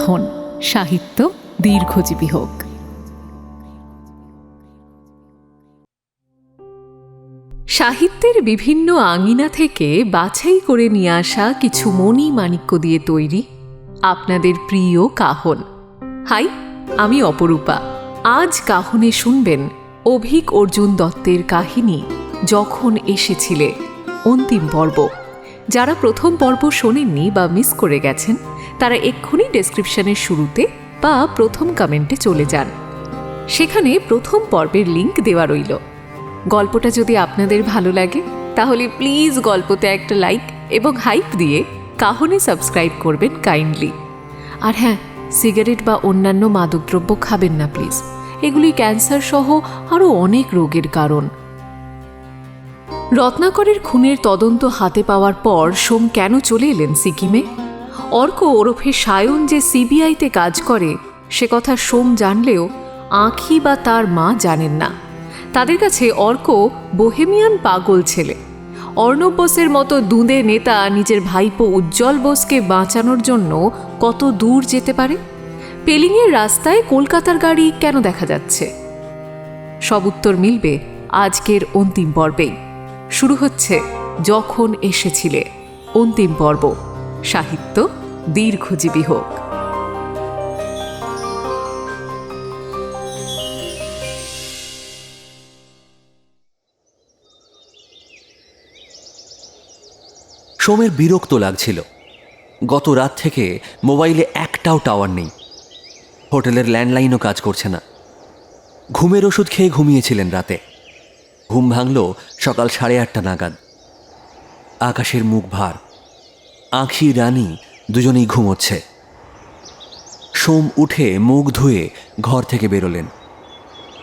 কাহন, সাহিত্য দীর্ঘজীবী হোক। সাহিত্যের বিভিন্ন আঙিনা থেকে বাছাই করে নিয়ে আসা কিছু মণি মাণিক্য দিয়ে তৈরি আপনাদের প্রিয় কাহন। হাই, আমি অপরূপা। আজ কাহনে শুনবেন অভিক অর্জুন দত্তের কাহিনী যখন এসেছিলে, অন্তিম পর্ব। যারা প্রথম পর্ব শোনেননি বা মিস করে গেছেন, তারা এক্ষুনি ডেসক্রিপশনের শুরুতে বা প্রথম কমেন্টে চলে যান, সেখানে প্রথম পর্বের লিংক দেওয়া রইল। গল্পটা যদি আপনাদের ভালো লাগে তাহলে প্লিজ গল্পতে একটা লাইক এবং হাইপ দিয়ে কাহনে সাবস্ক্রাইব করবেন কাইন্ডলি। আর হ্যাঁ, সিগারেট বা অন্যান্য মাদকদ্রব্য খাবেন না প্লিজ, এগুলি ক্যান্সার সহ আরও অনেক রোগের কারণ। রত্নাকরের খুনের তদন্ত হাতে পাওয়ার পর সোম কেন চলে এলেন সিকিমে? অর্ক ওরফে সায়ন যে সিবিআইতে কাজ করে সে কথা সোম জানলেও আঁখি বা তার মা জানেন না। তাদের কাছে অর্ক বোহেমিয়ান পাগল ছেলে। অর্ণব বোসের মতো দুঁদে নেতা নিজের ভাইপো উজ্জ্বল বোসকে বাঁচানোর জন্য কত দূর যেতে পারে? পেলিংয়ের রাস্তায় কলকাতার গাড়ি কেন দেখা যাচ্ছে? সব উত্তর মিলবে আজকের অন্তিম পর্বেই। শুরু হচ্ছে যখন এসেছিলে, অন্তিম পর্ব। সাহিত্য দীর্ঘজীবী হোক। সোমের বিরক্ত লাগছিল। গত রাত থেকে মোবাইলে একটাও টাওয়ার নেই, হোটেলের ল্যান্ডলাইনও কাজ করছে না। ঘুমের ওষুধ খেয়ে ঘুমিয়েছিলেন রাতে। ঘুম ভাঙল সকাল 8:30 নাগাদ। আকাশের মুখ ভার, আঁখি রানী দুজনেই ঘুমোচ্ছে। সোম উঠে মুখ ধুয়ে ঘর থেকে বেরোলেন।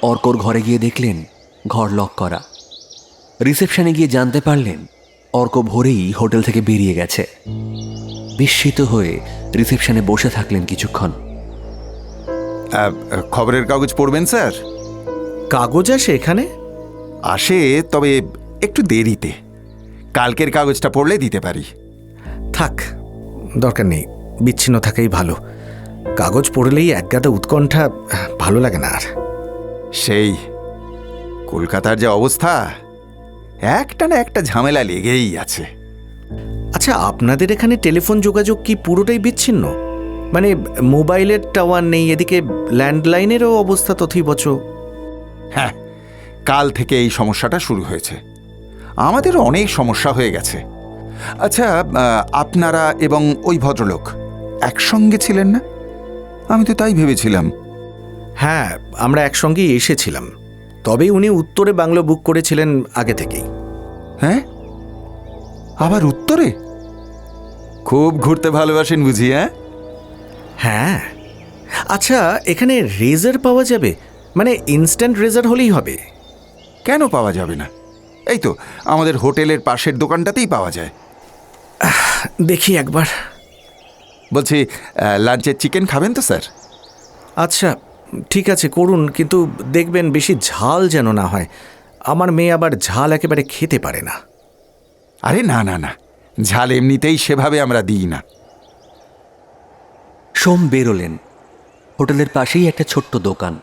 অর্কর ঘরে গিয়ে দেখলেন ঘর লক করা। রিসেপশনে গিয়ে জানতে পারলেন অর্ক ভোরেই হোটেল থেকে বেরিয়ে গেছে। বিস্মিত হয়ে রিসেপশনে বসে থাকলেন কিছুক্ষণ। খবরের কাগজ পড়বেন স্যার? কাগজ আসে এখানে? আসে, তবে একটু দেরিতে। কালকের কাগজটা পড়লে দিতে পারি। থাক, দরকার নেই, বিচ্ছিন্ন থাকাই ভালো। কাগজ পড়লেই একগাদা উৎকণ্ঠা, ভালো লাগে না আর। সেই কলকাতার যে অবস্থা, একটা না একটা ঝামেলা লেগেই আছে। আচ্ছা, আপনাদের এখানে টেলিফোন যোগাযোগ কি পুরোটাই বিচ্ছিন্ন? মানে মোবাইলের টাওয়ার নেই, এদিকে ল্যান্ডলাইনেরও অবস্থা তথৈবচ। হ্যাঁ, কাল থেকে এই সমস্যাটা শুরু হয়েছে। আমাদের অনেক সমস্যা হয়ে গেছে। আচ্ছা, আপনারা এবং ওই ভদ্রলোক একসঙ্গে ছিলেন না? আমি তো তাই ভেবেছিলাম। হ্যাঁ, আমরা একসঙ্গেই এসেছিলাম, তবে উনি উত্তরে বাংলো বুক করেছিলেন আগে থেকেই। হ্যাঁ, আবার উত্তরে? খুব ঘুরতে ভালোবাসেন বুঝি? হ্যাঁ। আচ্ছা, এখানে রেজার পাওয়া যাবে? মানে ইনস্ট্যান্ট রেজার হলেই হবে? কেন পাওয়া যাবে না? এই তো আমাদের হোটেলের পাশের দোকানটাতেই পাওয়া যায়। দেখি একবার। বলছি, লাঞ্চের চিকেন খাবেন তো স্যার? আচ্ছা, ঠিক আছে, করুন, কিন্তু দেখবেন বেশি ঝাল যেন না হয়। আমার মেয়ে আবার ঝাল একেবারে খেতে পারে না। আরে না না না, ঝাল এমনিতেই সেভাবে আমরা দিই না। সোম বেরোলেন। হোটেলের পাশেই একটা ছোট্ট দোকান।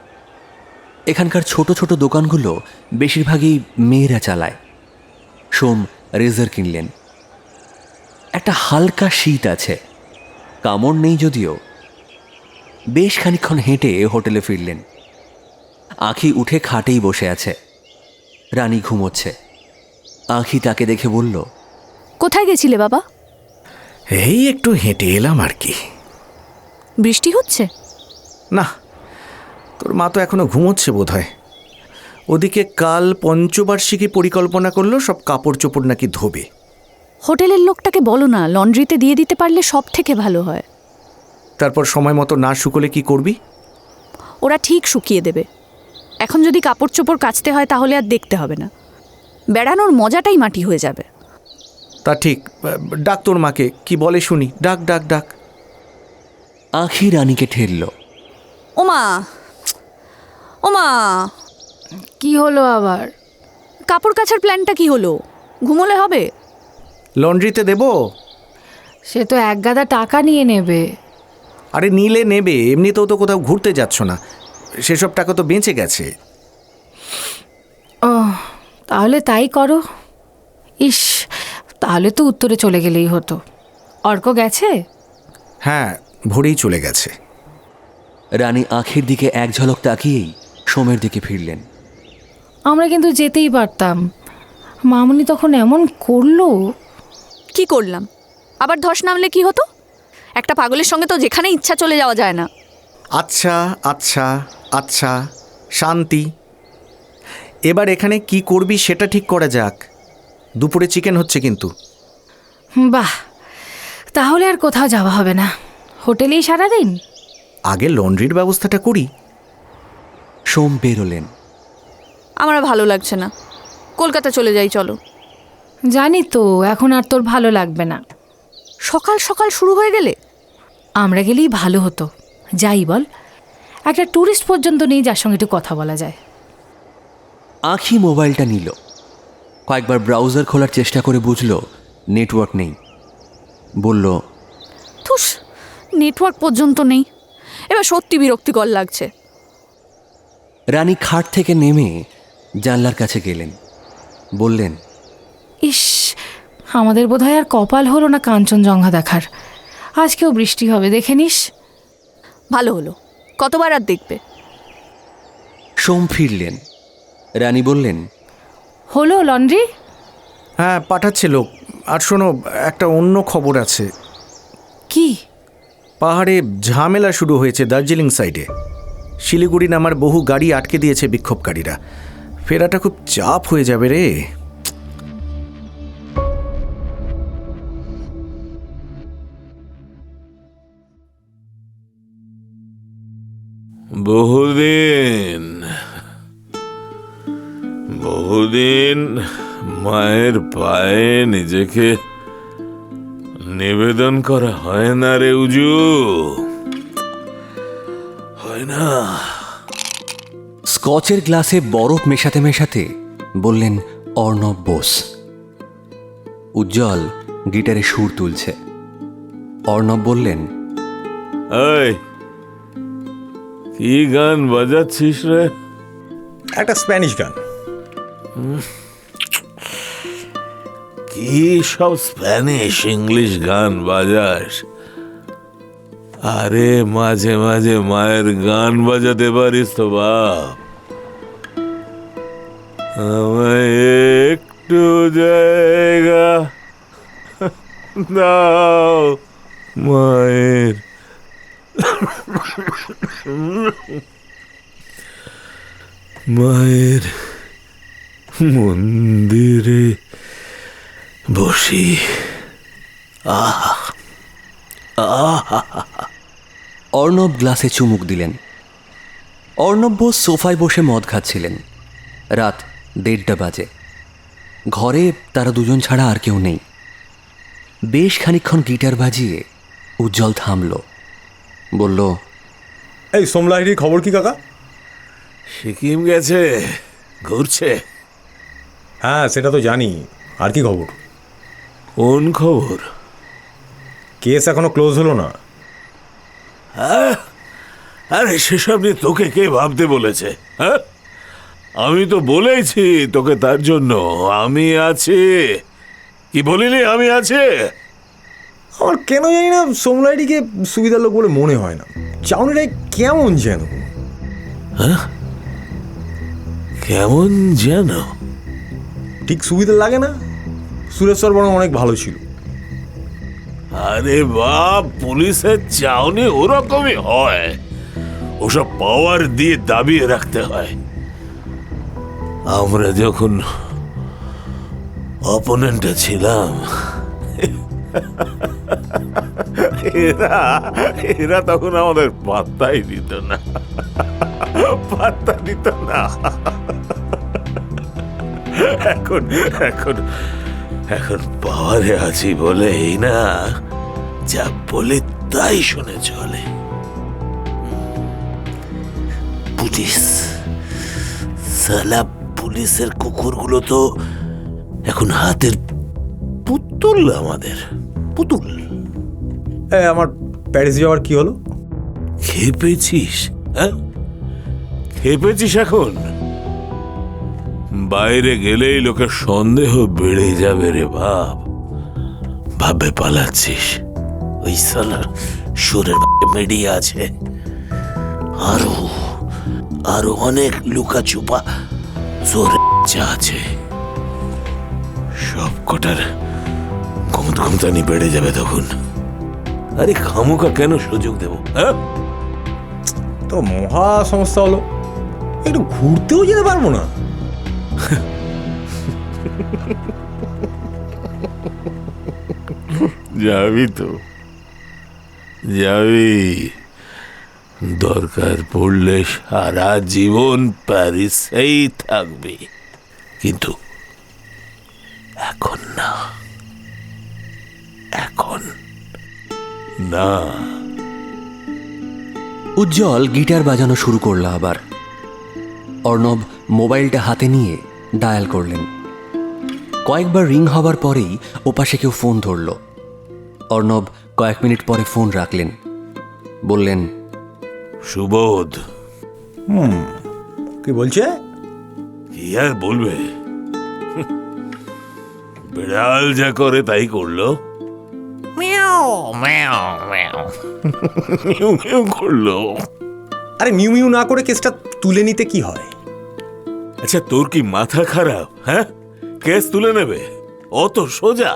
এখানকার ছোট ছোট দোকানগুলো বেশিরভাগই মেয়েরা চালায়। সোম রেজার কিনলেন। একটা হালকা শীত আছে, কামড় নেই যদিও। বেশ খানিকক্ষণ হেঁটে হোটেলে ফিরলেন। আঁখি উঠে খাটেই বসে আছে, রানী ঘুমোচ্ছে। আঁখি তাকে দেখে বলল, কোথায় গেছিলে বাবা? এই একটু হেঁটে এলাম আর কি। বৃষ্টি হচ্ছে? না, তোর মা তো এখনো ঘুমোচ্ছে বোধহয়। ওদিকে কাল পঞ্চবার্ষিকী পরিকল্পনা করলো, সব কাপড় চোপড় নাকি ধোবে। হোটেলের লোকটাকে বলো না, লন্ড্রিতে দিয়ে দিতে পারলে সব থেকে ভালো হয়। তারপর সময় মতো না শুকোলে কি করবি? ওরা ঠিক শুকিয়ে দেবে। এখন যদি কাপড় চোপড় কাচতে হয় তাহলে আর দেখতে হবে না, বেড়ানোর মজাটাই মাটি হয়ে যাবে। তা ঠিক, ডাক তোর মাকে, কি বলে শুনি। ডাক ডাক ডাক। আঁখি রানীকে ঠেলল। ওমা, ওমা, কি হলো আবার? কাপড় কাচার প্ল্যানটা কি হলো? ঘুমোলে হবে? লন্ড্রিতে দেব? সে তো একগাদা টাকা নিয়ে নেবে। আরে নিলে নেবে, এমনিতেও তো কোথাও ঘুরতে যাচ্ছ না, সেসব টাকা তো বেঁচে গেছে। ও তাহলে তাই করো। ইস, তাহলে তো উত্তরে চলে গেলেই হতো। অর্ক গেছে? হ্যাঁ, ভোরেই চলে গেছে। রানী আঁখির দিকে এক ঝলক তাকিয়েই সোমের দিকে ফিরলেন। আমরা কিন্তু যেতেই পারতাম, মামুনি তখন এমন করলো। কি করলাম? আবার ধস নামলে কি হতো? একটা পাগলের সঙ্গে তো যেখানে ইচ্ছা চলে যাওয়া যায় না। আচ্ছা আচ্ছা আচ্ছা, শান্তি। এবার এখানে কি করবি সেটা ঠিক করা যাক। দুপুরে চিকেন হচ্ছে কিন্তু। বাহ, তাহলে আর কোথাও যাওয়া হবে না, হোটেলেই সারাদিন। আগে লন্ড্রির ব্যবস্থাটা করি। সোম বেরোলেন। আমার আর ভালো লাগছে না, কলকাতা চলে যাই চলো। জানি তো এখন আর তোর ভালো লাগবে না। সকাল সকাল শুরু হয়ে গেলে। আমরা গেলেই ভালো হতো। যাই বল, একটা ট্যুরিস্ট পর্যন্ত নেই যার সঙ্গে একটু কথা বলা যায়। আঁখি মোবাইলটা নিল, কয়েকবার ব্রাউজার খোলার চেষ্টা করে বুঝলো নেটওয়ার্ক নেই। বলল, থুস, নেটওয়ার্ক পর্যন্ত নেই। এবার সত্যি বিরক্তিকর লাগছে। রানী খাট থেকে নেমে জানলার কাছে গেলেন। বললেন, ইস, আমাদের বোধহয় আর কপাল হলো না কাঞ্চনজঙ্ঘা দেখার। আজকেও বৃষ্টি হবে, দেখে নিস। ভালো হলো, কতবার আর দেখবে। সোম ফিরলেন। রানী বললেন, হলো লন্ড্রি? হ্যাঁ, পাঠাচ্ছে লোক। আর শোনো, একটা অন্য খবর আছে। কি? পাহাড়ে ঝামেলা শুরু হয়েছে দার্জিলিং সাইডে। শিলিগুড়ি নামার বহু গাড়ি আটকে দিয়েছে বিক্ষোভকারীরা। ফেরাটা খুব চাপ হয়ে যাবে রে। বহুদিন বহুদিন মায়ের পায়ে নিজেকে নিবেদন করা হয় না রে উজু, হয় না। স্কচের গ্লাসে বরফ মেশাতে মেশাতে বললেন অর্ণব বোস। উজ্জ্বল গিটারে সুর তুলছে। অর্ণব বললেন, এই কি গান বাজাচ্ছিস রে? একটা স্প্যানিশ গান। কি সব স্প্যানিশ ইংলিশ গান বাজাস? আরে মাঝে মাঝে মায়ের গান বাজাতে পারিস তো বাপ। আমায় একটু জায়গা দাও মায়ের। মায়ের মন্দিরে বসি। অর্ণব গ্লাসে চুমুক দিলেন। অর্ণব বোস সোফায় বসে মদ খাচ্ছিলেন। রাত 1:30 বাজে। ঘরে তারা দুজন ছাড়া আর কেউ নেই। বেশ খানিকক্ষণ গিটার বাজিয়ে উজ্জ্বল থামল। বলল, এই সোমলাহিড়ির খবর কি কাকা? সিকিম গেছে, ঘুরছে। হ্যাঁ, সেটা তো জানি। আর কি খবর? কোন খবর? কেস এখনো ক্লোজ হলো না। আরে সেসব নিয়ে তোকে কে ভাবতে বলেছে? হ্যাঁ, আমি তো বলেইছি তোকে, তার জন্য আমি আছি। কি বলিনি আমি আছি? আমার কেন জানি না সোমলাহিড়িকে সুবিধার লোক বলে মনে হয় না। চাউনিটাই কেমন যেন। কেমন যেন? ঠিক সুবিধা লাগে না। সুরেশ্বর বরং অনেক ভালো ছিল। আরে বাপ, পুলিশের চাউনি ওরকমই হয়। ওসব পাওয়ার দিয়ে দাবিয়ে রাখতে হয়। আমরা যখন অপোনেন্টে ছিলাম, এরা তখন আমাদের পাত্তাই দিত না, পাত্তা দিত না। এখন এখন এখন পাওয়ারে আছি বলেই না, যা বলে তাই শুনে চলে। পুলিশ, সালা পুলিশের কুকুরগুলো তো এখন হাতের পুতুল, আমাদের পুতুল। আমার প্যারিস যাওয়ার কি হলো? খেপেছিস? হ্যাঁ, খেপেছিস এখন? বাইরে গেলেই লোকের সন্দেহ বেড়ে যাবে রে বাপ। ভাবে পালাচ্ছিস, ওই সালার সুরের মিডিয়া আছে, আরো আরো অনেক লুকা চুপা জোরে আছে, সব কটার ক্ষমতানি বেড়ে যাবে তখন। আরে খামোকা কেন সুযোগ দেব? হ্যাঁ, তো মহা সমস্যা হলো, একটু ঘুরতেও যেতে পারবো না। যাবি তো যাবি, দরকার পড়লে সারা জীবন প্যারিসেই থাকবি, কিন্তু এখন না, এখন না। উজ্জ্বল গিটার বাজানো শুরু করলো আবার। অর্ণব মোবাইলটা হাতে নিয়ে ডায়াল করলেন। কয়েকবার রিং হবার পরেই ওপাশে কেউ ফোন ধরল। অর্ণব কয়েক মিনিট পরে ফোন রাখলেন, বললেন, সুবোধ। কি বলছে? কি আর বলবে, বিড়াল যা করে তাই করলো, মিয়াও মিয়াও মিয়াও মিউ মিউ করলো। আরে মিউ মিউ না করে কেসটা তুলে নিতে কি হয়? আচ্ছা, তোর কি মাথা খারাপ? হ্যাঁ, কেস তুলে নেবে অত সোজা?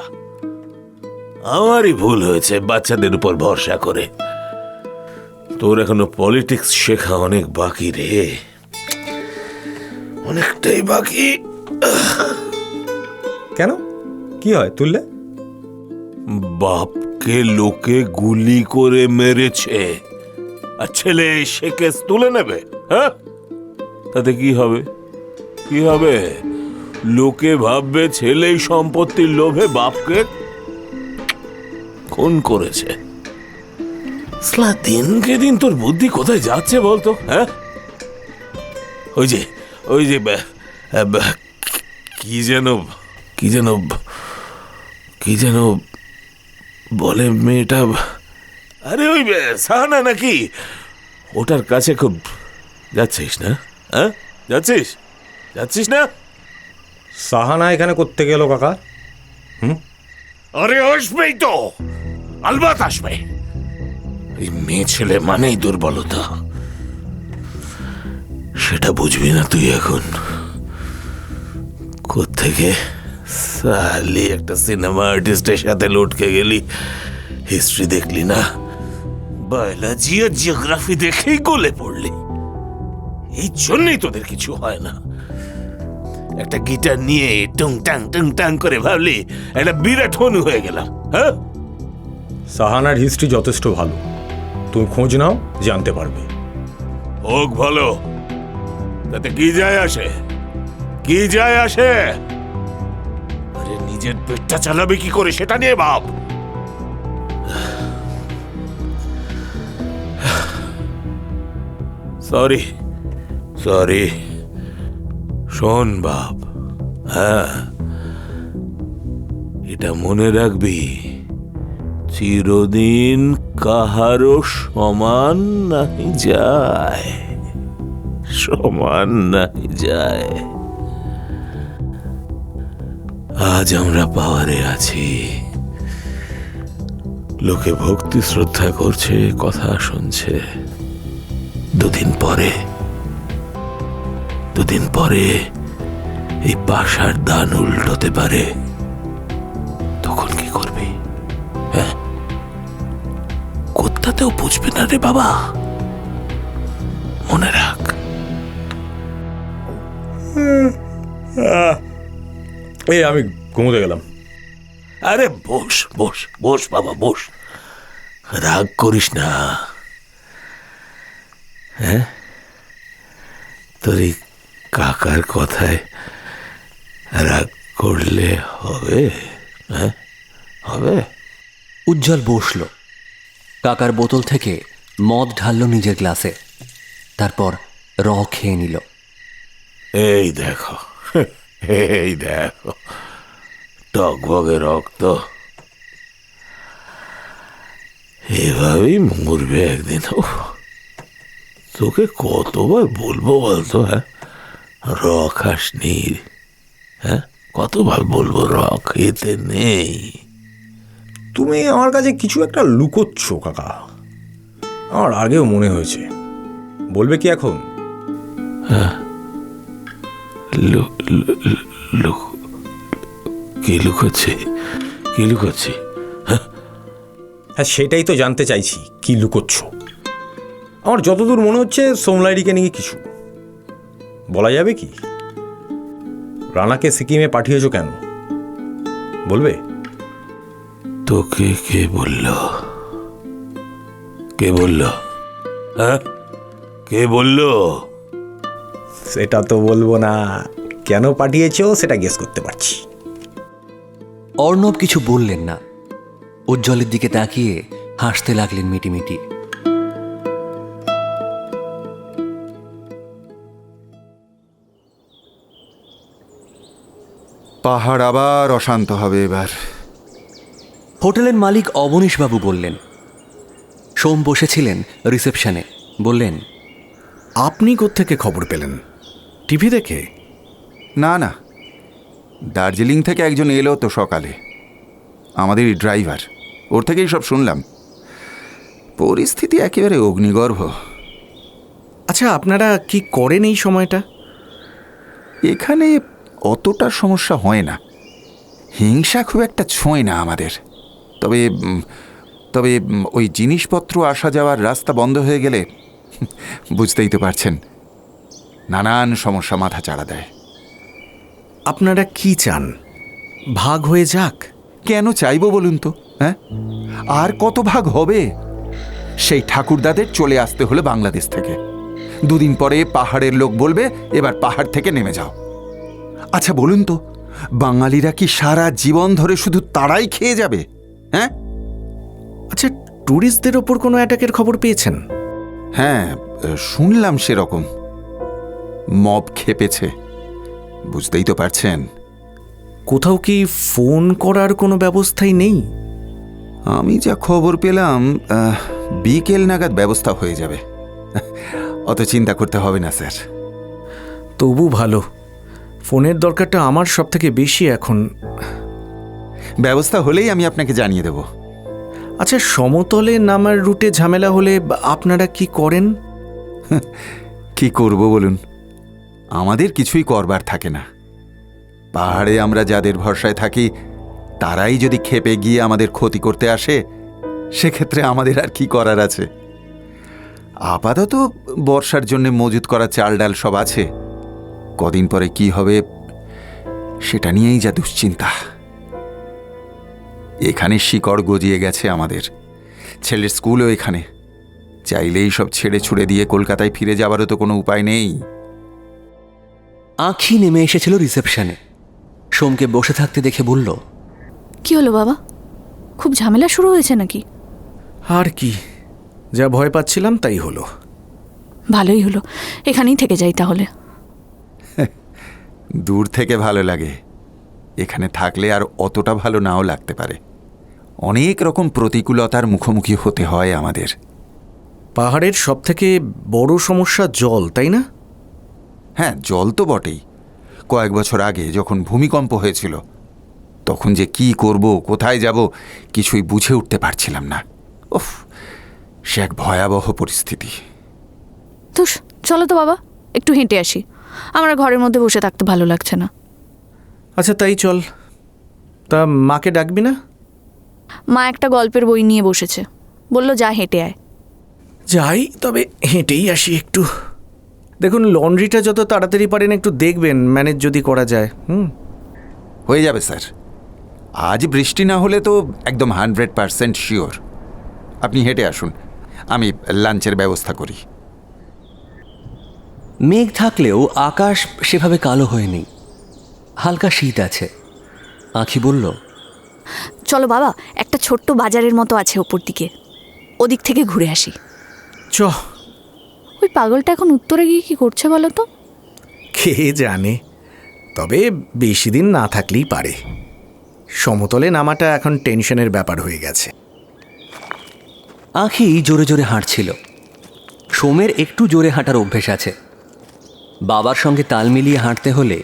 আমারই ভুল হয়েছে বাচ্চাদের উপর ভরসা করে। তোর এখনো পলিটিক্স শেখা অনেক বাকি রে, অনেকটাই বাকি। কেন, কি হয় তুললে? বাপকে লোকে গুলি করে মেরেছে, আর ছেলে সে কেস তুলে নেবে? হ্যাঁ, তাতে কি হবে? কি হবে? লোকে ভাববে ছেলেই সম্পত্তির লোভে বাপকে খুন করেছে। সালা দিনকে দিন তোর বুদ্ধি কোথায় যাচ্ছে বলতো? হ্যাঁ, ওই যে কি যেন কি যেন কি যেন বলে মেয়েটা, আরে ওই সাহানা নাকি, ওটার কাছে খুব যাচ্ছিস না? হ্যাঁ, যাচ্ছিস না? সাহানা এখানে করতে গেল কাকা? আরে আসবেই তো, আলবাত আসবে। এই মেয়ে ছেলে মানেই দুর্বলতা, সেটা বুঝবি না তুই এখন। কোত্থেকে সালি একটা সিনেমা আর্টিস্টের সাথে লটকে গেলি, হিস্ট্রি দেখলি না, বায়োলজি আর জিওগ্রাফি দেখেই গলে পড়লি। এই জন্যই তোদের কিছু হয় না। একটা গিটার নিয়ে টুং টাং করে ভাবলি একটা বিরাট হনু হয়ে গেলাম। হ্যাঁ, সাহানার হিস্ট্রি যথেষ্ট ভালো, তুমি খোঁজ নাও, জানতে পারবে। হোক ভালো, তাতে কি যায় আসে? কি যায় আসে? আরে নিজের পেটটা চালাবে কি করে সেটা নিয়ে ভাব। সরি শোন বাপ, হ্যাঁ, এটা মনে রাখবি, চিরদিন কাহারও সমান নাহি যায়, সমান নাহি যায়। আজ আমরা পাওয়ারে আছি, লোকে ভক্তি শ্রদ্ধা করছে, কথা শুনছে। দুদিন পরে এই পাশার দান উল্টোতে পারে, তখন কি করবি? হ্যাঁ, কোথাতেও বুঝবে না রে বাবা, মনে রাখ। এই আমি ঘুমোতে গেলাম। আরে বস বাবা, বস, রাগ করিস না। হ্যাঁ, তোর এই কাকার কথায় রাগ করলে হবে? হ্যাঁ, হবে? উজ্জ্বল বসল, কাকার বোতল থেকে মদ ঢালল নিজের গ্লাসে, তারপর খেয়ে নিল। এই দেখো টকবগে রক্ত, এভাবেই মরবে একদিন। তোকে কতবার বলবো বলতো, হ্যাঁ? র খাসনি, হ্যাঁ? কতবার বলবো র খেতে নেই। তুমি আমার কাছে কিছু একটা লুকোচ্ছ কাকা, আমার আগেও মনে হয়েছে। বলবে কি এখন? কি লুকোচ্ছি, কি লুকোচ্ছি? হ্যাঁ, সেটাই তো জানতে চাইছি, কি লুকোচ্ছ। আমার যতদূর মনে হচ্ছে সোমলাইরিকে নিয়ে কিছু বলা যাবে কি? রানাকে সিকিমে পাঠিয়েছো কেন, বলবে? তোকে কে বলল? কে বলল? হ্যাঁ, কে বলল? সেটা তো বলবো না, কেন পাঠিয়েছো সেটা গেস করতে পারছি। অর্ণব কিছু বললেন না, উজ্জ্বলের দিকে তাকিয়ে হাসতে লাগলেন মিটিমিটি। পাহাড় আবার অশান্ত হবে এবার। হোটেলের মালিক অবনীশবাবু বললেন। সোম বসেছিলেন রিসেপশনে, বললেন, আপনি কোত্থেকে খবর পেলেন? টিভি দেখে? না না, দার্জিলিং থেকে একজন এলো তো সকালে, আমাদেরই ড্রাইভার, ওর থেকেই সব শুনলাম। পরিস্থিতি একেবারে অগ্নিগর্ভ। আচ্ছা, আপনারা কি করেন এই সময়টা? এখানে অতটা সমস্যা হয় না, হিংসা খুব একটা ছোঁয় না আমাদের। তবে তবে ওই জিনিসপত্র আসা যাওয়ার রাস্তা বন্ধ হয়ে গেলে বুঝতেই তো পারছেন, নানান সমস্যা মাথা চাড়া দেয়। আপনারা কি চান? ভাগ হয়ে যাক? কেন চাইবো বলুন তো? হ্যাঁ, আর কত ভাগ হবে? সেই ঠাকুরদাদের চলে আসতে হলে বাংলাদেশ থেকে, দুদিন পরে পাহাড়ের লোক বলবে এবার পাহাড় থেকে নেমে যাও। আচ্ছা বলুন তো, বাঙালিরা কি সারা জীবন ধরে শুধু তারাই খেয়ে যাবে? হ্যাঁ। আচ্ছা, ট্যুরিস্টদের ওপর কোনো অ্যাটাকের খবর পেয়েছেন? হ্যাঁ, শুনলাম সেরকম মব খেপেছে, বুঝতেই তো পারছেন। কোথাও কি ফোন করার কোনো ব্যবস্থাই নেই? আমি যা খবর পেলাম বিকেল নাগাদ ব্যবস্থা হয়ে যাবে, অত চিন্তা করতে হবে না স্যার। তবু ভালো, ফোনের দরকারটা আমার সব থেকে বেশি এখন। ব্যবস্থা হলেই আমি আপনাকে জানিয়ে দেব। আচ্ছা, সমতলে নামার রুটে ঝামেলা হলে আপনারা কি করেন? কি করব বলুন, আমাদের কিছুই করবার থাকে না। পাহাড়ে আমরা যাদের ভরসায় থাকি তারাই যদি খেপে গিয়ে আমাদের ক্ষতি করতে আসে, সেক্ষেত্রে আমাদের আর কি করার আছে? আপাতত বর্ষার জন্য মজুত করা চাল ডাল সব আছে, কদিন পরে কি হবে সেটা নিয়েই যা দুশ্চিন্তা। এখানে শিকড় গজিয়ে গেছে আমাদের, ছেলের স্কুলও এখানে, চাইলেই সব ছেড়ে ছুড়ে দিয়ে কলকাতায় ফিরে যাবারও তো কোনো উপায় নেই। আঁখি নেমে এসেছিল রিসেপশনে, সোমকে বসে থাকতে দেখে বলল, কি হলো বাবা, খুব ঝামেলা শুরু হয়েছে নাকি? আর কি, যা ভয় পাচ্ছিলাম তাই হলো। ভালোই হলো, এখানেই থেকে যাই তাহলে। দূর থেকে ভালো লাগে, এখানে থাকলে আর অতটা ভালো নাও লাগতে পারে। অনেক রকম প্রতিকূলতার মুখোমুখি হতে হয় আমাদের। পাহাড়ের সব থেকে বড় সমস্যা জল, তাই না? হ্যাঁ, জল তো বটেই। কয়েক বছর আগে যখন ভূমিকম্প হয়েছিল, তখন যে কি করব, কোথায় যাব, কিছুই বুঝে উঠতে পারছিলাম না। উফ, সে এক ভয়াবহ পরিস্থিতি। তো চলো তো বাবা, একটু হেঁটে আসি, আমার ঘরের মধ্যে বসে থাকতে ভালো লাগছে না। আচ্ছা তাই চল। তা মাকে ডাকবি না? মা একটা গল্পের বই নিয়ে বসেছে, বলল যা হেঁটে আয়। যাই, তবে হেঁটেই আসি একটু। দেখুন, লন্ড্রিটা যত তাড়াতাড়ি পারেন একটু দেখবেন, ম্যানেজ যদি করা যায়। হয়ে যাবে স্যার, আজ বৃষ্টি না হলে তো একদম 100% শিওর। আপনি হেঁটে আসুন, আমি লাঞ্চের ব্যবস্থা করি। মেঘ থাকলেও আকাশ সেভাবে কালো হয়ে নেই, হালকা শীত আছে। আঁখি বলল, চলো বাবা, একটা ছোট্ট বাজারের মতো আছে ওপর দিকে, ওদিক থেকে ঘুরে আসি। চ। ওই পাগলটা এখন উত্তরে গিয়ে কি করছে বলো তো? কে জানে, তবে বেশি দিন না থাকলেই পারে। সমতলে নামাটা এখন টেনশনের ব্যাপার হয়ে গেছে। আঁখি জোরে জোরে হাঁটছিল, সোমের একটু জোরে হাঁটার অভ্যেস আছে। বাবার সঙ্গে তাল মিলিয়ে হাঁটতে হলে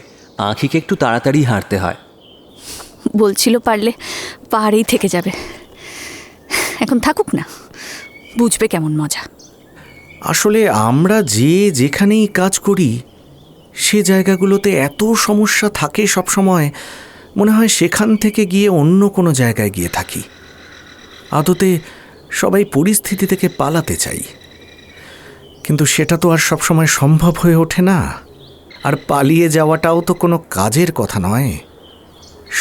আঁখিকে একটু তাড়াতাড়ি হাঁটতে হয়। বলছিল পারলে পাহাড়েই থেকে যাবে। এখন থাকুক না, বুঝবে কেমন মজা। আসলে আমরা যেখানেই কাজ করি সে জায়গাগুলোতে এত সমস্যা থাকে সব সময়, মনে হয় সেখান থেকে গিয়ে অন্য কোনো জায়গায় গিয়ে থাকি। আদতে সবাই পরিস্থিতি থেকে পালাতে চাই, কিন্তু সেটা তো আর সবসময় সম্ভব হয়ে ওঠে না। আর পালিয়ে যাওয়াটাও তো কোনো কাজের কথা নয়,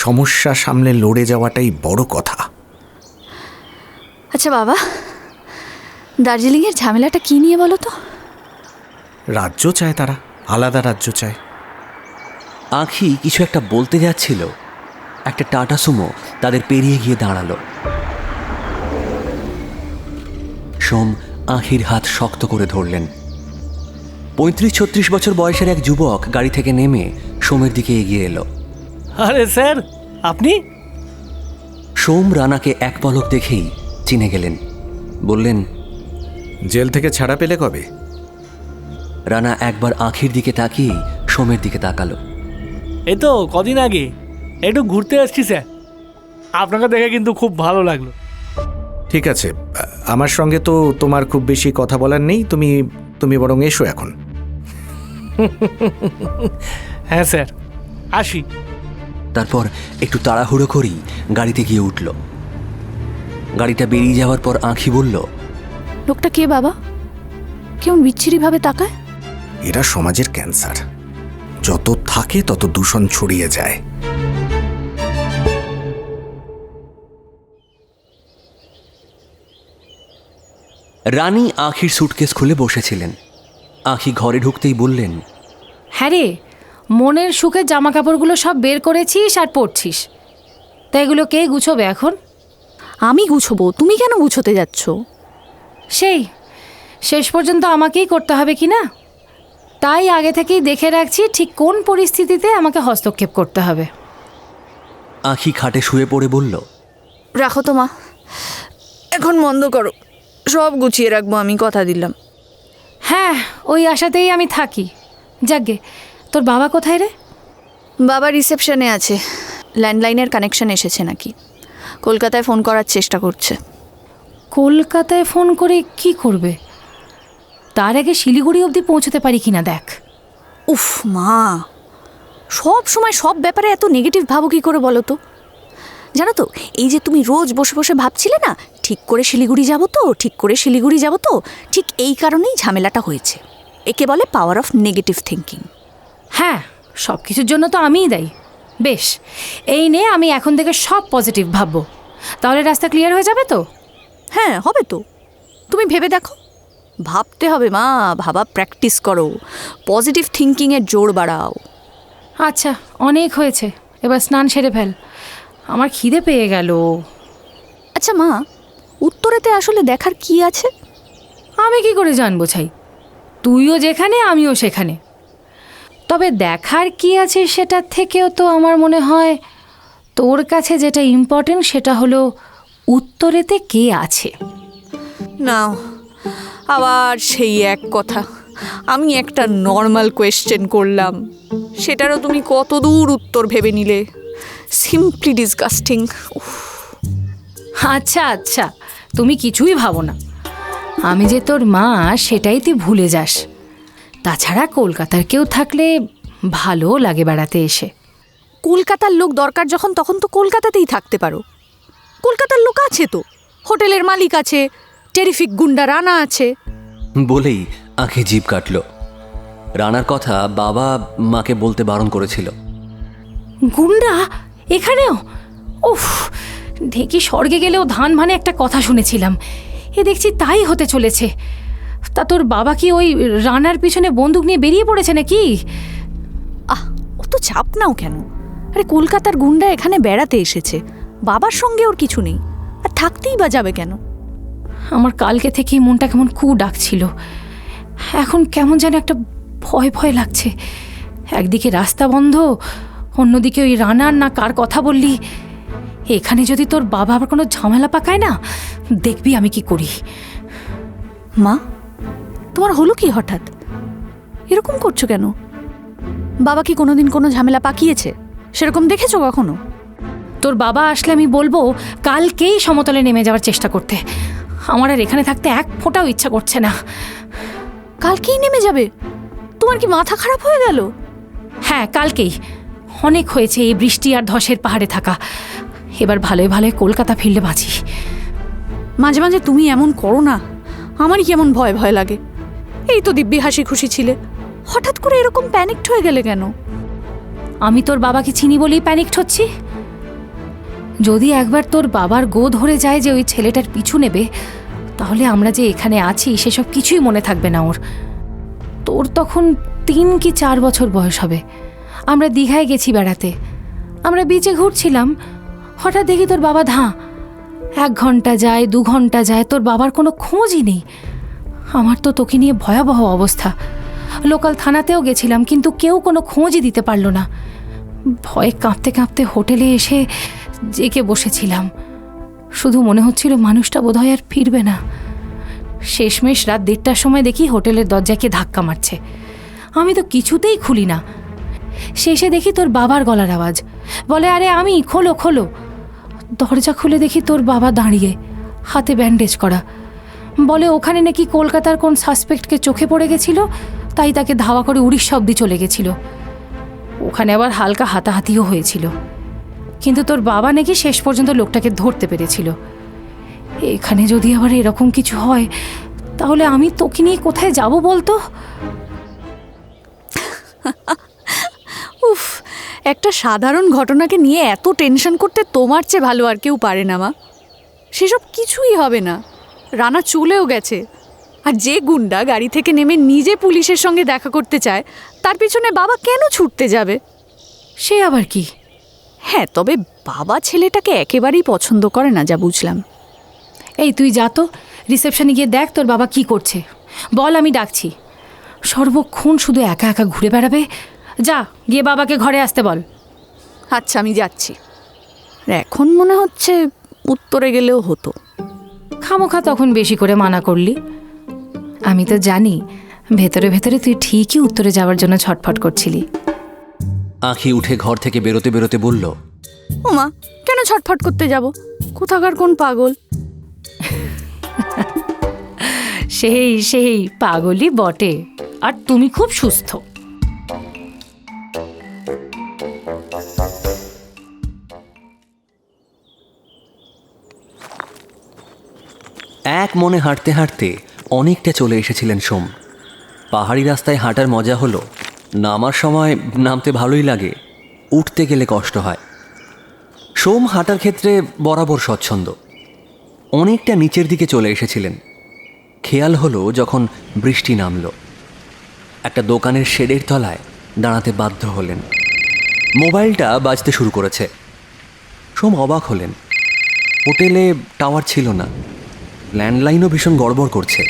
সমস্যা সামলে লড়ে যাওয়াটাই বড় কথা। আচ্ছা বাবা, দার্জিলিংয়ের ঝামেলাটা কি নিয়ে বলো তো? রাজ্য চায় তারা, আলাদা রাজ্য চায়। আঁখি কিছু একটা বলতে যাচ্ছিল, একটা টাটা সুমো তাদের পেরিয়ে গিয়ে দাঁড়ালো। সোম আঁখির হাত শক্ত করে ধরলেন। 35-36 বছর বয়সের এক যুবক গাড়ি থেকে নেমে সোমের দিকে এগিয়ে এলো। আরে স্যার, আপনি? সোম রানাকে এক পলক দেখেই চিনে গেলেন। বললেন, জেল থেকে ছাড়া পেলে কবে? রানা একবার আঁখির দিকে তাকিয়েই সোমের দিকে তাকালো। এই তো কদিন আগে একটু ঘুরতে আসছি স্যার, আপনাকে দেখে কিন্তু খুব ভালো লাগলো। ঠিক আছে, আমার সঙ্গে তো তোমার খুব বেশি কথা বলার নেই, তুমি বরং এসো এখন। হ্যাঁ স্যার, আসি। তারপর একটু তাড়াহুড়ো করেই গাড়িতে গিয়ে উঠল। গাড়িটা বেরিয়ে যাওয়ার পর আঁখি বলল, লোকটা কে বাবা? কেমন বিচ্ছিরিভাবে তাকায়? এরা সমাজের ক্যান্সার, যত থাকে তত দূষণ ছড়িয়ে যায়। রানী আঁখির সুটকেস খুলে বসেছিলেন। আঁখি ঘরে ঢুকতেই বললেন, হ্যাঁ রে, মনের সুখের জামা কাপড়গুলো সব বের করেছিস আর পরছিস, তা এগুলো কে গুছোবে এখন? আমি গুছোবো, তুমি কেন গুছোতে যাচ্ছ? সেই শেষ পর্যন্ত আমাকেই করতে হবে কি না, তাই আগে থেকেই দেখে রাখছি ঠিক কোন পরিস্থিতিতে আমাকে হস্তক্ষেপ করতে হবে। আঁখি খাটে শুয়ে পড়ে বলল, রাখো তো মা, এখন বন্ধ করো, সব গুছিয়ে রাখবো, আমি কথা দিলাম। হ্যাঁ, ওই আশাতেই আমি থাকি। যাকগে, তোর বাবা কোথায় রে? বাবা রিসেপশনে আছে, ল্যান্ডলাইনের কানেকশন এসেছে নাকি, কলকাতায় ফোন করার চেষ্টা করছে। কলকাতায় ফোন করে কি করবে? তার আগে শিলিগুড়ি অবধি পৌঁছতে পারি কিনা দেখ। উফ মা, সব সময় সব ব্যাপারে এত নেগেটিভ ভাবো কি করে বলো তো? জানো তো, এই যে তুমি রোজ বসে বসে ভাবছিলে না ঠিক করে শিলিগুড়ি যাবো তো, ঠিক করে শিলিগুড়ি যাবো তো, ঠিক এই কারণেই ঝামেলাটা হয়েছে। একে বলে পাওয়ার অফ নেগেটিভ থিঙ্কিং। হ্যাঁ, সব কিছুর জন্য তো আমিই দায়ী। বেশ, এই নে, আমি এখন থেকে সব পজিটিভ ভাববো, তাহলে রাস্তা ক্লিয়ার হয়ে যাবে তো? হ্যাঁ হবে তো, তুমি ভেবে দেখো। ভাবতে হবে মা, ভাবা প্র্যাকটিস করো, পজিটিভ থিঙ্কিংয়ের জোর বাড়াও। আচ্ছা, অনেক হয়েছে, এবার স্নান সেরে ফেল, আমার খিদে পেয়ে গেল। আচ্ছা মা, উত্তরেতে আসলে দেখার কি আছে? আমি কি করে জানবো ছাই, তুইও যেখানে আমিও সেখানে। তবে দেখার কি আছে সেটার থেকেও তো আমার মনে হয় তোর কাছে যেটা ইম্পর্টেন্ট সেটা হলো উত্তরেতে কে আছে। নাও আবার সেই এক কথা, আমি একটা নর্মাল কোয়েশ্চেন করলাম, সেটারও তুমি কত দূর উত্তর ভেবে নিলে, সিম্পলি ডিসগাস্টিং। আচ্ছা আচ্ছা, তুমি কিছুই ভাবো না, আমি যে তোর মা সেটাই তুই ভুলে যাস। তাছাড়া কলকাতার কেউ থাকলে ভালোও লাগে বেড়াতে এসে। কলকাতার লোক দরকার যখন, তখন তো কলকাতাতেই থাকতে পারো। কলকাতার লোক আছে তো, হোটেলের মালিক আছে, টেরিফিক গুন্ডা রানা আছে। বলেই আঁখি জিভ কাটল। রানার কথা বাবা মাকে বলতে বারণ করেছিল। গুন্ডা এখানেও? উফ, ঢেকি স্বর্গে গেলেও ধান ভানে একটা কথা শুনেছিলাম, এ দেখছি তাই হতে চলেছে। তা তোর বাবা কি ওই রানার পিছনে বন্দুক নিয়ে বেরিয়ে পড়েছে নাকি? আহ, অত চাপ নাও কেন? আরে কলকাতার গুন্ডা এখানে বেড়াতে এসেছে, বাবার সঙ্গে ওর কিছু নেই, আর থাকতেই বা যাবে কেন? আমার কালকে থেকেই মনটা কেমন কু ডাকছিল, এখন কেমন যেন একটা ভয় ভয় লাগছে। একদিকে রাস্তা বন্ধ, অন্যদিকে ওই রানার না কার কথা বললি। এখানে যদি তোর বাবা আবার কোনো ঝামেলা পাকায় না, দেখবি আমি কি করি। মা, তোমার হলো কি হঠাৎ? এরকম করছো কেন? বাবা কি কোনোদিন কোনো ঝামেলা পাকিয়েছে? সেরকম দেখেছো কখনো? তোর বাবা আসলে আমি বলবো কালকেই সমতলে নেমে যাওয়ার চেষ্টা করতে। আমার আর এখানে থাকতে এক ফোঁটাও ইচ্ছা করছে না। কালকেই নেমে যাবে? তোমার কি মাথা খারাপ হয়ে গেল? হ্যাঁ, কালকেই। অনেক হয়েছে এই বৃষ্টি আর ধসের পাহাড়ে থাকা। এবার ভালোই ভালোই কলকাতা ফিরলে বাঁচি। মাঝে মাঝে তুমি এমন করো না, আমারই কেমন ভয় ভয় লাগে। এই তো দিব্যি হাসি খুশি ছিলে, হঠাৎ করে এরকম প্যানিকড হয়ে গেলে কেন? আমি তোর বাবাকে চিনি বলেই প্যানিকড হচ্ছি। যদি একবার তোর বাবার গো ধরে যায় যে ওই ছেলেটার পিছু নেবে, তাহলে আমরা যে এখানে আছি সেসব কিছুই মনে থাকবে না ওর। তোর তখন 3 কি 4 বছর বয়স হবে। আমরা দীঘায় গেছি বেড়াতে। আমরা বিচে ঘুরছিলাম, হঠাৎ দেখি তোর বাবা ধাঁ। 1 ঘন্টা যায়, 2 ঘন্টা যায়, তোর বাবার কোনো খোঁজই নেই। আমার তো তোকে নিয়ে ভয়াবহ অবস্থা। লোকাল থানাতেও গেছিলাম, কিন্তু কেউ কোনো খোঁজই দিতে পারল না। ভয়ে কাঁপতে কাঁপতে হোটেলে এসে জেগে বসেছিলাম। শুধু মনে হচ্ছিল মানুষটা বোধহয় আর ফিরবে না। শেষমেশ রাত 1:30টার সময় দেখি হোটেলের দরজায় কে ধাক্কা মারছে। আমি তো কিছুতেই খুলি না। শেষে দেখি তোর বাবার গলার আওয়াজ। বলে, আরে আমি, খোলো খোলো। দরজা খুলে দেখি তোর বাবা দাঁড়িয়ে, হাতে ব্যান্ডেজ করা। বলে ওখানে নাকি কলকাতার কোন সাসপেক্টকে চোখে পড়ে গেছিল, তাই তাকে ধাওয়া করে উড়িষ্যা অব্দি চলে গেছিল। ওখানে আবার হালকা হাতাহাতিও হয়েছিল, কিন্তু তোর বাবা নাকি শেষ পর্যন্ত লোকটাকে ধরতে পেরেছিল। এখানে যদি আবার এরকম কিছু হয়, তাহলে আমি তোকে নিয়ে কোথায় যাব বলতো? উফ, একটা সাধারণ ঘটনাকে নিয়ে এত টেনশন করতে তোমার চেয়ে ভালো আর কেউ পারে না মা। সেসব কিছুই হবে না। রানা চলেও গেছে। আর যে গুন্ডা গাড়ি থেকে নেমে নিজে পুলিশের সঙ্গে দেখা করতে চায়, তার পিছনে বাবা কেন ছুটতে যাবে? সে আবার কি? হ্যাঁ, তবে বাবা ছেলেটাকে একেবারেই পছন্দ করে না, যা বুঝলাম। এই তুই যা তো, রিসেপশনে গিয়ে দেখ তোর বাবা কি করছে। বল আমি ডাকছি। সর্বক্ষণ শুধু একা একা ঘুরে বেড়াবে। যা, গিয়ে বাবাকে ঘরে আসতে বল। আচ্ছা, আমি যাচ্ছি। এখন মনে হচ্ছে উত্তরে গেলেও হতো। খামোখা তখন বেশি করে মানা করলি। আমি তো জানি ভেতরে ভেতরে তুই ঠিকই উত্তরে যাওয়ার জন্য ছটফট করছিলি। আঁখি উঠে ঘর থেকে বেরোতে বেরোতে বলল, ওমা, কেন ছটফট করতে যাব? কোথাকার কোন পাগল। সেই সেই পাগলই বটে। আর তুমি খুব সুস্থ। এক মনে হাঁটতে হাঁটতে অনেকটা চলে এসেছিলেন সোম। পাহাড়ি রাস্তায় হাঁটার মজা হলো, নামার সময় নামতে ভালোই লাগে, উঠতে গেলে কষ্ট হয়। সোম হাঁটার ক্ষেত্রে বরাবর স্বচ্ছন্দ। অনেকটা নিচের দিকে চলে এসেছিলেন। খেয়াল হলো যখন বৃষ্টি নামল। একটা দোকানের শেডের তলায় দাঁড়াতে বাধ্য হলেন। মোবাইলটা বাজতে শুরু করেছে। সোম অবাক হলেন। হোটেলে টাওয়ার ছিল না, ল্যান্ডলাইনও ভীষণ গড়বড় করছে।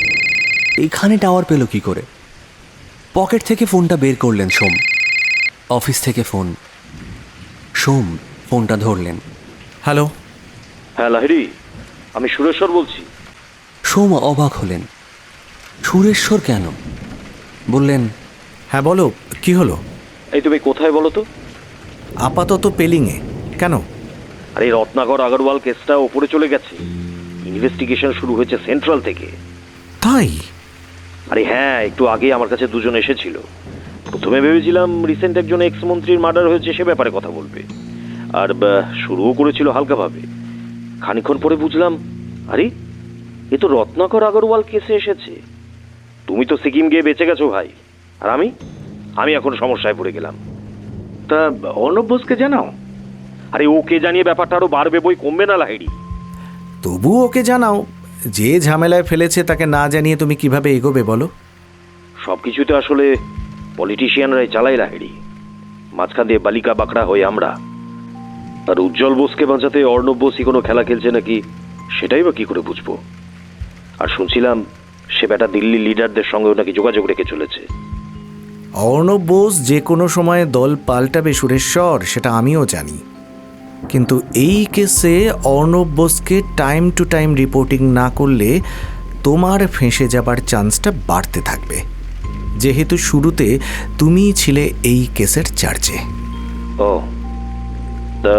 এখানে টাওয়ার পেল কি করে? পকেট থেকে ফোনটা বের করলেন সোম। অফিস থেকে ফোন। সোম ফোনটা ধরলেন। হ্যালো। হ্যাঁ লাহিড়ি, আমি সুরেশ্বর বলছি। সোম অবাক হলেন। সুরেশ্বর কেন? বললেন, হ্যাঁ বলো, কি হলো? এই তুমি কোথায় বলো তো? আপাতত পেলিংয়ে। কেন? আরে রত্নাকর আগরওয়াল কেসটা ওপরে চলে গেছে। ইনভেস্টিগেশন শুরু হয়েছে সেন্ট্রাল থেকে। তাই? আরে হ্যাঁ, একটু আগে আমার কাছে 2 জন এসেছিল। প্রথমে ভেবেছিলাম রিসেন্ট একজন এক্স মন্ত্রীর মার্ডার হয়েছে, সে ব্যাপারে কথা বলবে। আর শুরুও করেছিল হালকাভাবে। খানিকক্ষণ পরে বুঝলাম, আরে এ তো রত্নাকর আগরওয়াল কেসে এসেছে। তুমি তো সিকিম গিয়ে বেঁচে গেছো ভাই, আর আমি এখন সমস্যায় পড়ে গেলাম। তা অর্ণব বোসকে জানাও। আরে ওকে জানিয়ে ব্যাপারটা আরো বাড়বে, বই কমবে না লাহিড়ি। তবু ওকে জানাও। যে ঝামেলায় ফেলেছে তাকে না জানিয়ে তুমি কিভাবে এগোবে বলো? সব কিছুতে আসলে পলিটিশিয়ানরাই চালাই লাহিড়ি। মাঝখান দিয়ে বালিকা বাঁকড়া হই আমরা। আর উজ্জ্বল বোসকে বাঁচাতে অর্ণব বোসই কোনো খেলা খেলছে নাকি, সেটাই বা কি করে বুঝবো? আর শুনছিলাম সে বেটা দিল্লি লিডারদের সঙ্গেও নাকি যোগাযোগ রেখে চলেছে। অর্ণব বোস যে কোনো সময় দল পাল্টাবে সুরেশ্বর, সেটা আমিও জানি। কিন্তু এই কেসে অর্ণব বোসকে টাইম টু টাইম রিপোর্টিং না করলে তোমার ফেঁসে যাবার চান্সটা বাড়তে থাকবে, যেহেতু শুরুতে তুমিই ছিলে এই কেসের চার্জে। ও, তা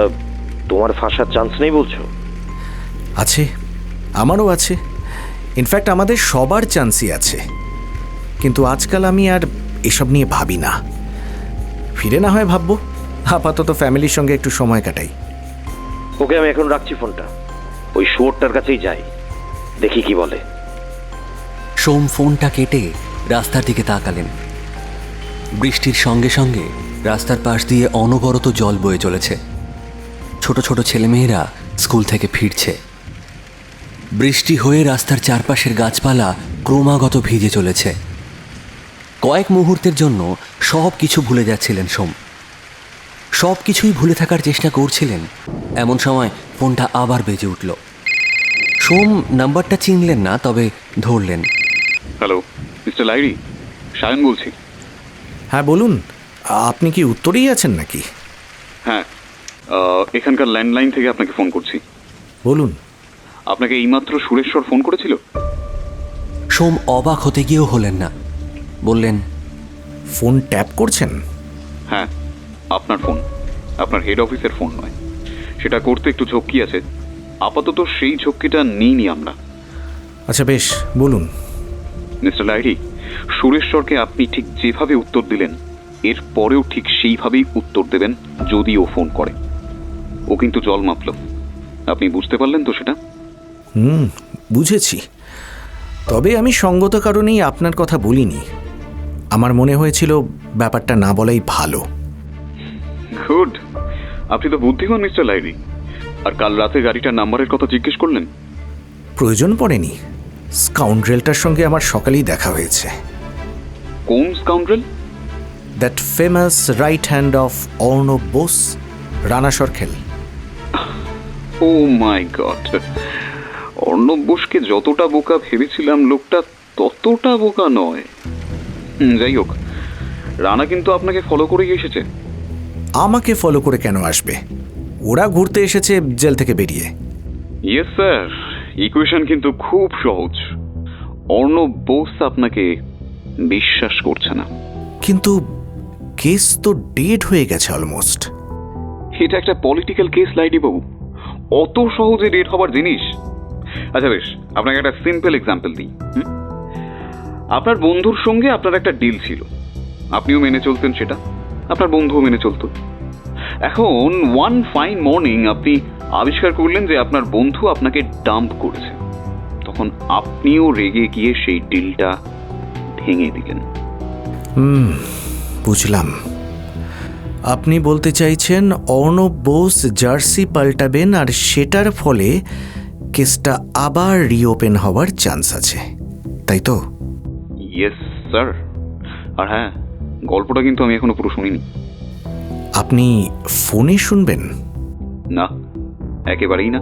তোমার ফাঁসার চান্স নেই বলছো? আছে, আমারও আছে। ইনফ্যাক্ট আমাদের সবার চান্সই আছে, কিন্তু আজকাল আমি আর এসব নিয়ে ভাবি না। ফিরে না হয় ভাববো, আপাতত ফ্যামিলির সঙ্গে একটু সময় কাটাই। ওকে, আমি এখন রাখছি ফোনটা, ওই শুয়োরটার কাছেই যাই, দেখি কি বলে। সোম ফোনটা কেটে রাস্তার দিকে তাকালেন। বৃষ্টির সঙ্গে সঙ্গে রাস্তার পাশ দিয়ে অনবরত জল বয়ে চলেছে। ছোট ছোট ছেলেমেয়েরা স্কুল থেকে ফিরছে। বৃষ্টি হয়ে রাস্তার চারপাশের গাছপালা ক্রমাগত ভিজে চলেছে। কয়েক মুহূর্তের জন্য সব কিছু ভুলে যাচ্ছিলেন সোম। সব কিছুই ভুলে থাকার চেষ্টা করছিলেন, এমন সময় ফোনটা আবার বেজে উঠল। সোম নাম্বারটা চিনলেন না, তবে ধরলেন। হ্যালো, মিস্টার লাইরি, সায়ন বলছি। হ্যাঁ বলুন, আপনি কি উত্তরেই আছেন নাকি? হ্যাঁ, এখানকার ল্যান্ডলাইন থেকে আপনাকে ফোন করছি। বলুন। আপনাকে এইমাত্র সুরেশ্বর ফোন করেছিল? সোম অবাক হতে গিয়েও হলেন না, বললেন, ফোন ট্যাপ করছেন? হ্যাঁ, আপনার ফোন, আপনার হেড অফিসের ফোন নয়। সেটা করতে একটু ঝক্কি আছে, আপাতত সেই ঝক্কিটা নিইনি আমরা। আচ্ছা বেশ, বলুন। মিস্টার লাইরি, সুরেশ্বরকে আপনি ঠিক যেভাবে উত্তর দিলেন, এর পরেও ঠিক সেইভাবেই উত্তর দেবেন যদি ও ফোন করে। ও কিন্তু জল মাপল, আপনি বুঝতে পারলেন তো সেটা? বুঝেছি, তবে আমি সঙ্গত কারণেই আপনার কথা বলিনি। আমার মনে হয়েছিল ব্যাপারটা না বলাই ভালো। গুড, আপনি তো বুদ্ধিমান মিস্টার লাইরি। আর কাল রাতে গাড়িটার নাম্বারের কথা জিজ্ঞেস করলেন? প্রয়োজন পড়েনি, স্কাউন্ড্রেলটার সঙ্গে আমার সকালেই দেখা হয়েছে। কোন scoundrel? That famous right hand of Arnab Bose, Rana Sarkhel. Oh my god, Arnab বোসকে যতটা বোকা ভেবেছিলাম, লোকটা ততটা বোকা নয়। যাই হোক, রানা কিন্তু আপনাকে ফলো করেই এসেছে। আমাকে ফলো করে কেন আসবে? ওরা ঘুরতে এসেছে জেল থেকে বেরিয়ে। ইয়েস স্যার, ইকুয়েশন কিন্তু খুব সহজ। অর্ণব বোস আপনাকে বিশ্বাস করছে না। কিন্তু কেস তো ডেড হয়ে গেছে অলমোস্ট। এটা একটা পলিটিক্যাল কেস লাইডি বাবু, অত সহজে ডেট হবার জিনিস? আচ্ছা বেশ, আপনাকে একটা সিম্পল এক্সাম্পল দিই। আপনার বন্ধুর সঙ্গে আপনার একটা ডিল ছিল, আপনিও মেনে চলতেন সেটা, আপনার বন্ধুও মেনে চলতো। এখন ওয়ান ফাইন মর্নিং আপনি আবিষ্কার করলেন যে আপনার বন্ধু আপনাকে ডাম্প করেছে। তখন আপনিও রেগে গিয়ে সেই ডিলটা ভেঙে দিলেন। বুঝলাম, আপনি বলতে চাইছেন অর্ণব বোস জার্সি পাল্টাবেন আর সেটার ফলে কেসটা আবার রিওপেন হওয়ার চান্স আছে, তাই তো? Yes sir. আর হ্যাঁ, গল্পটা কিন্তু আমি এখনো পুরো শুনিনি। আপনি ফোনে শুনবেন? না, একেবারেই না।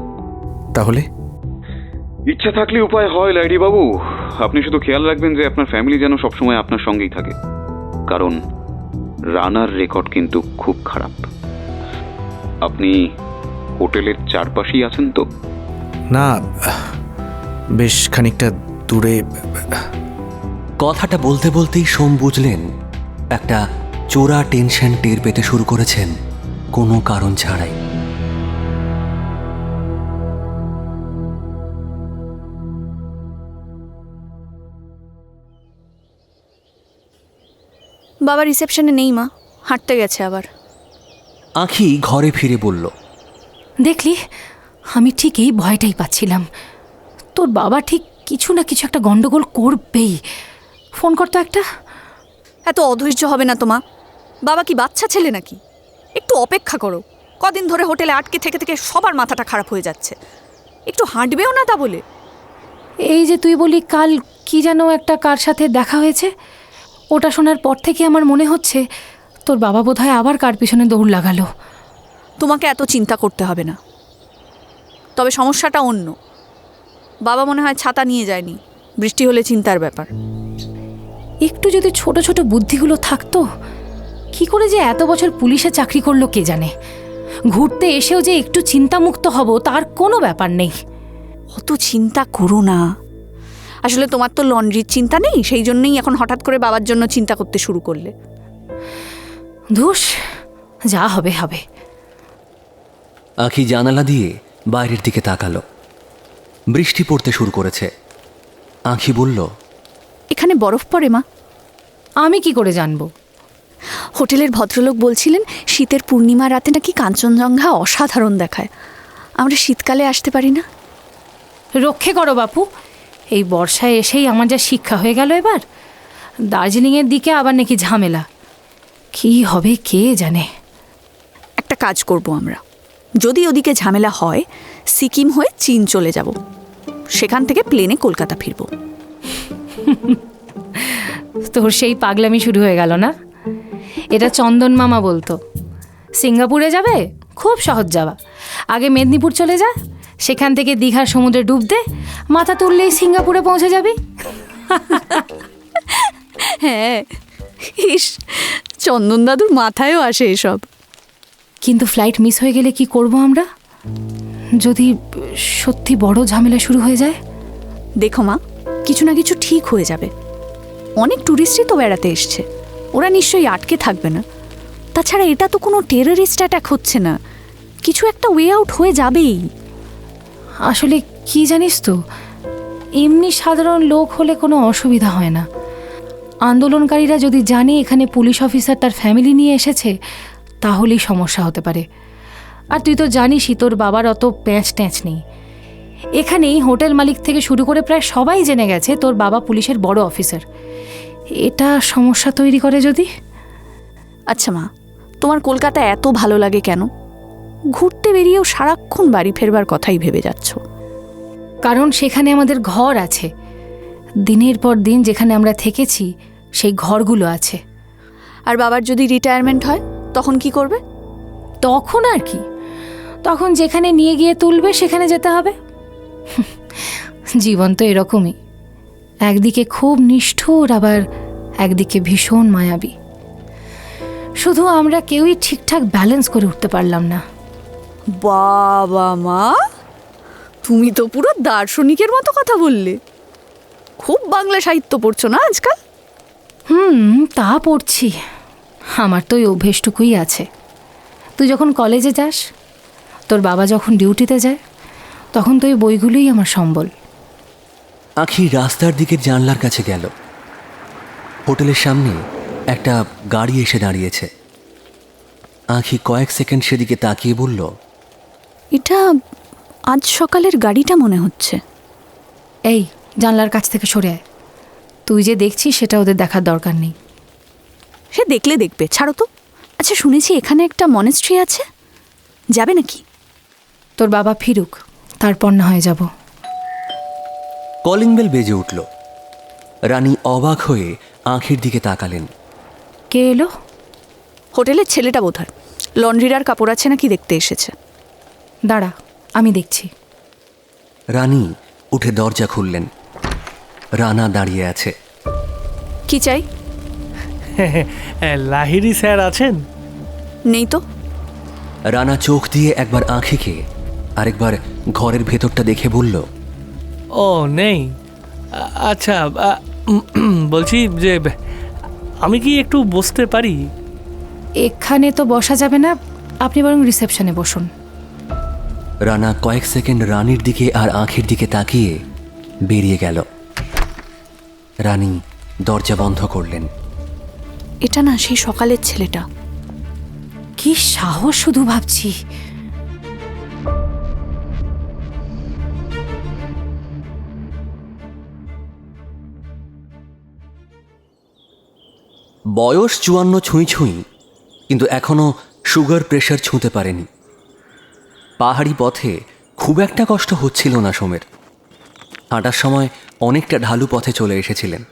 তাহলে? ইচ্ছা থাকলে উপায় হয় লাইডি বাবু। আপনি শুধু খেয়াল রাখবেন যে আপনার ফ্যামিলি যেন সবসময় আপনার সঙ্গেই থাকে, কারণ রানার রেকর্ড কিন্তু খুব খারাপ। আপনি হোটেলের চারপাশেই আছেন তো? না, বেশ খানিকটা দূরে। কথাটা বলতে বলতেই সোম বুঝলেন একটা চোরা টেনশন টের পেতে শুরু করেছেন কোনো কারণ ছাড়াই। বাবা রিসেপশনে নেই মা, হাঁটতে গেছে আবার। আঁখি ঘরে ফিরে বলল, দেখলি, আমি ঠিক এই ভয়টাই পাচ্ছিলাম। তোর বাবা ঠিক কিছু না কিছু একটা গন্ডগোল করবেই। ফোন করতো একটা। এত অধৈর্য হবে না তো মা, বাবা কি বাচ্চা ছেলে নাকি? একটু অপেক্ষা করো, কদিন ধরে হোটেলে আটকে থেকে থেকে সবার মাথাটা খারাপ হয়ে যাচ্ছে। একটু হাঁটবেও না তা বলে। এই যে তুই বলি কাল কি যেন একটা কার সাথে দেখা হয়েছে, ওটা শোনার পর থেকে আমার মনে হচ্ছে তোর বাবা বোধহয় আবার কার পিছনে দৌড় লাগালো। তোমাকে এত চিন্তা করতে হবে না, তবে সমস্যাটা অন্য। বাবা মনে হয় ছাতা নিয়ে যায়নি, বৃষ্টি হলে চিন্তার ব্যাপার। একটু যদি ছোট ছোট বুদ্ধিগুলো থাকতো, কি করে যে এত বছর পুলিশে চাকরি করলো কে জানে। ঘুরতে এসেও যে একটু চিন্তামুক্ত হব তার কোনো ব্যাপার নেই। অত চিন্তা করো না, আসলে তোমার তো লন্ড্রির চিন্তা নেই, সেই জন্যই এখন হঠাৎ করে বাবার জন্য চিন্তা করতে শুরু করলে। ধুস, যা হবে হবে। আঁখি জানালা দিয়ে বাইরের দিকে তাকালো। বৃষ্টি পড়তে শুরু করেছে। আঁখি বলল, এখানে বরফ পড়ে মা? আমি কি করে জানবো? হোটেলের ভদ্রলোক বলছিলেন শীতের পূর্ণিমা রাতে নাকি কাঞ্চনজঙ্ঘা অসাধারণ দেখায়। আমরা শীতকালে আসতে পারি না? রক্ষে করো বাপু, এই বর্ষায় এসেই আমার যা শিক্ষা হয়ে গেল। এবার দার্জিলিংয়ের দিকে আবার নাকি ঝামেলা, কি হবে কে জানে। একটা কাজ করব আমরা, যদি ওদিকে ঝামেলা হয় সিকিম হয়ে চীন চলে যাব, সেখান থেকে প্লেনে কলকাতা ফিরব। তোর সেই পাগলামি শুরু হয়ে গেল না? এটা চন্দন মামা বলতো, সিঙ্গাপুরে যাবে খুব সহজ যাওয়া, আগে মেদিনীপুর চলে যা, সেখান থেকে দীঘার সমুদ্রে ডুব দে, মাথা তুললেই সিঙ্গাপুরে পৌঁছে যাবি। হ্যাঁ, ইস, চন্দন দাদুর মাথায়ও আসে এসব। কিন্তু ফ্লাইট মিস হয়ে গেলে কি করব আমরা? যদি সত্যি বড় ঝামেলা শুরু হয়ে যায়? দেখো মা, কিছু না কিছু ঠিক হয়ে যাবে। অনেক ট্যুরিস্টই তো বেড়াতে এসছে, ওরা নিশ্চয়ই আটকে থাকবে না। তাছাড়া এটা তো কোনো টেররিস্ট অ্যাটাক হচ্ছে না, কিছু একটা ওয়ে আউট হয়ে যাবেই। আসলে কি জানিস তো, এমনি সাধারণ লোক হলে কোনো অসুবিধা হয় না। আন্দোলনকারীরা যদি জানে এখানে পুলিশ অফিসার তার ফ্যামিলি নিয়ে এসেছে, তাহলেই সমস্যা হতে পারে। আর তুই তো জানিসই তোর বাবার অত প্যাঁচ ট্যাঁচ নেই। এখানেই হোটেল মালিক থেকে শুরু করে প্রায় সবাই জেনে গেছে তোর বাবা পুলিশের বড় অফিসার। এটা সমস্যা তৈরি করে যদি। আচ্ছা মা, তোমার কলকাতা এত ভালো লাগে কেন? ঘুরতে বেরিয়েও সারাক্ষণ বাড়ি ফেরবার কথাই ভেবে যাচ্ছ। কারণ সেখানে আমাদের ঘর আছে, দিনের পর দিন যেখানে আমরা থেকেছি সেই ঘরগুলো আছে। আর বাবার যদি রিটায়ারমেন্ট হয় তখন কি করবে? তখন আর কি, তখন যেখানে নিয়ে গিয়ে তুলবে সেখানে যেতে হবে। জীবন তো এরকমই, একদিকে খুব নিষ্ঠুর, আবার একদিকে ভীষণ মায়াবী। শুধু আমরা কেউই ঠিকঠাক ব্যালেন্স করে উঠতে পারলাম না। বাবা মা, তুমি তো পুরো দার্শনিকের মতো কথা বললে। খুব বাংলা সাহিত্য পড়ছো না আজকাল? তা পড়ছি, আমার তো ওই অভ্যেসটুকুই আছে। তুই যখন কলেজে যাস, তোর বাবা যখন ডিউটিতে যায়, তখন তো ওই বইগুলোই আমার সম্বল। আঁখি রাস্তার দিকের জানলার কাছে গেল। হোটেলের সামনে একটা গাড়ি এসে দাঁড়িয়েছে। আঁখি কয়েক সেকেন্ড সেদিকে তাকিয়ে বলল, এটা আজ সকালের গাড়িটা মনে হচ্ছে। এই জানলার কাছ থেকে সরে আয়, তুই যে দেখছিস সেটা ওদের দেখার দরকার নেই। সে দেখলে দেখবে, ছাড়ো তো। আচ্ছা, শুনেছি এখানে একটা মনেস্ট্রি আছে, যাবে নাকি? তোর বাবা ফিরুক, তারপর না হয়ে যাব। কলিং বেল বেজে উঠল। রানী অবাক হয়ে আঁখির দিকে তাকালেন। কে এলো? হোটেলের ছেলেটা বোধহয়, লন্ড্রির আর কাপড় আছে নাকি দেখতে এসেছে। দাঁড়া, আমি দেখছি। রানী উঠে দরজা খুললেন। রানা দাঁড়িয়ে আছে। কি চাই? লাহিড়ী স্যার আছেন? নেই তো। রানা চোখ দিয়ে একবার আঁখিকে আরেকবার ঘরের ভেতরটা দেখে বলল, ও নেই। আচ্ছা, বলছি যে আমি কি একটু বসতে পারি? এখানে তো বসা যাবে না, আপনি বরং রিসেপশনে বসুন। রানা কয়েক সেকেন্ড রানীর দিকে আর আঁখির দিকে তাকিয়ে বেরিয়ে গেল। রানী দরজা বন্ধ করলেন। এটা না সেই সকালের ছেলেটা। কি সাহস শুধু ভাবছি। বয়স 54 ছুঁই ছুঁই, কিন্তু এখনো সুগার প্রেশার ছুঁতে পারেনি। পাহাড়ি পথে খুব একটা কষ্ট হচ্ছিল না সোমের। হাঁটার সময় অনেকটা ঢালু পথে চলে এসেছিলেন।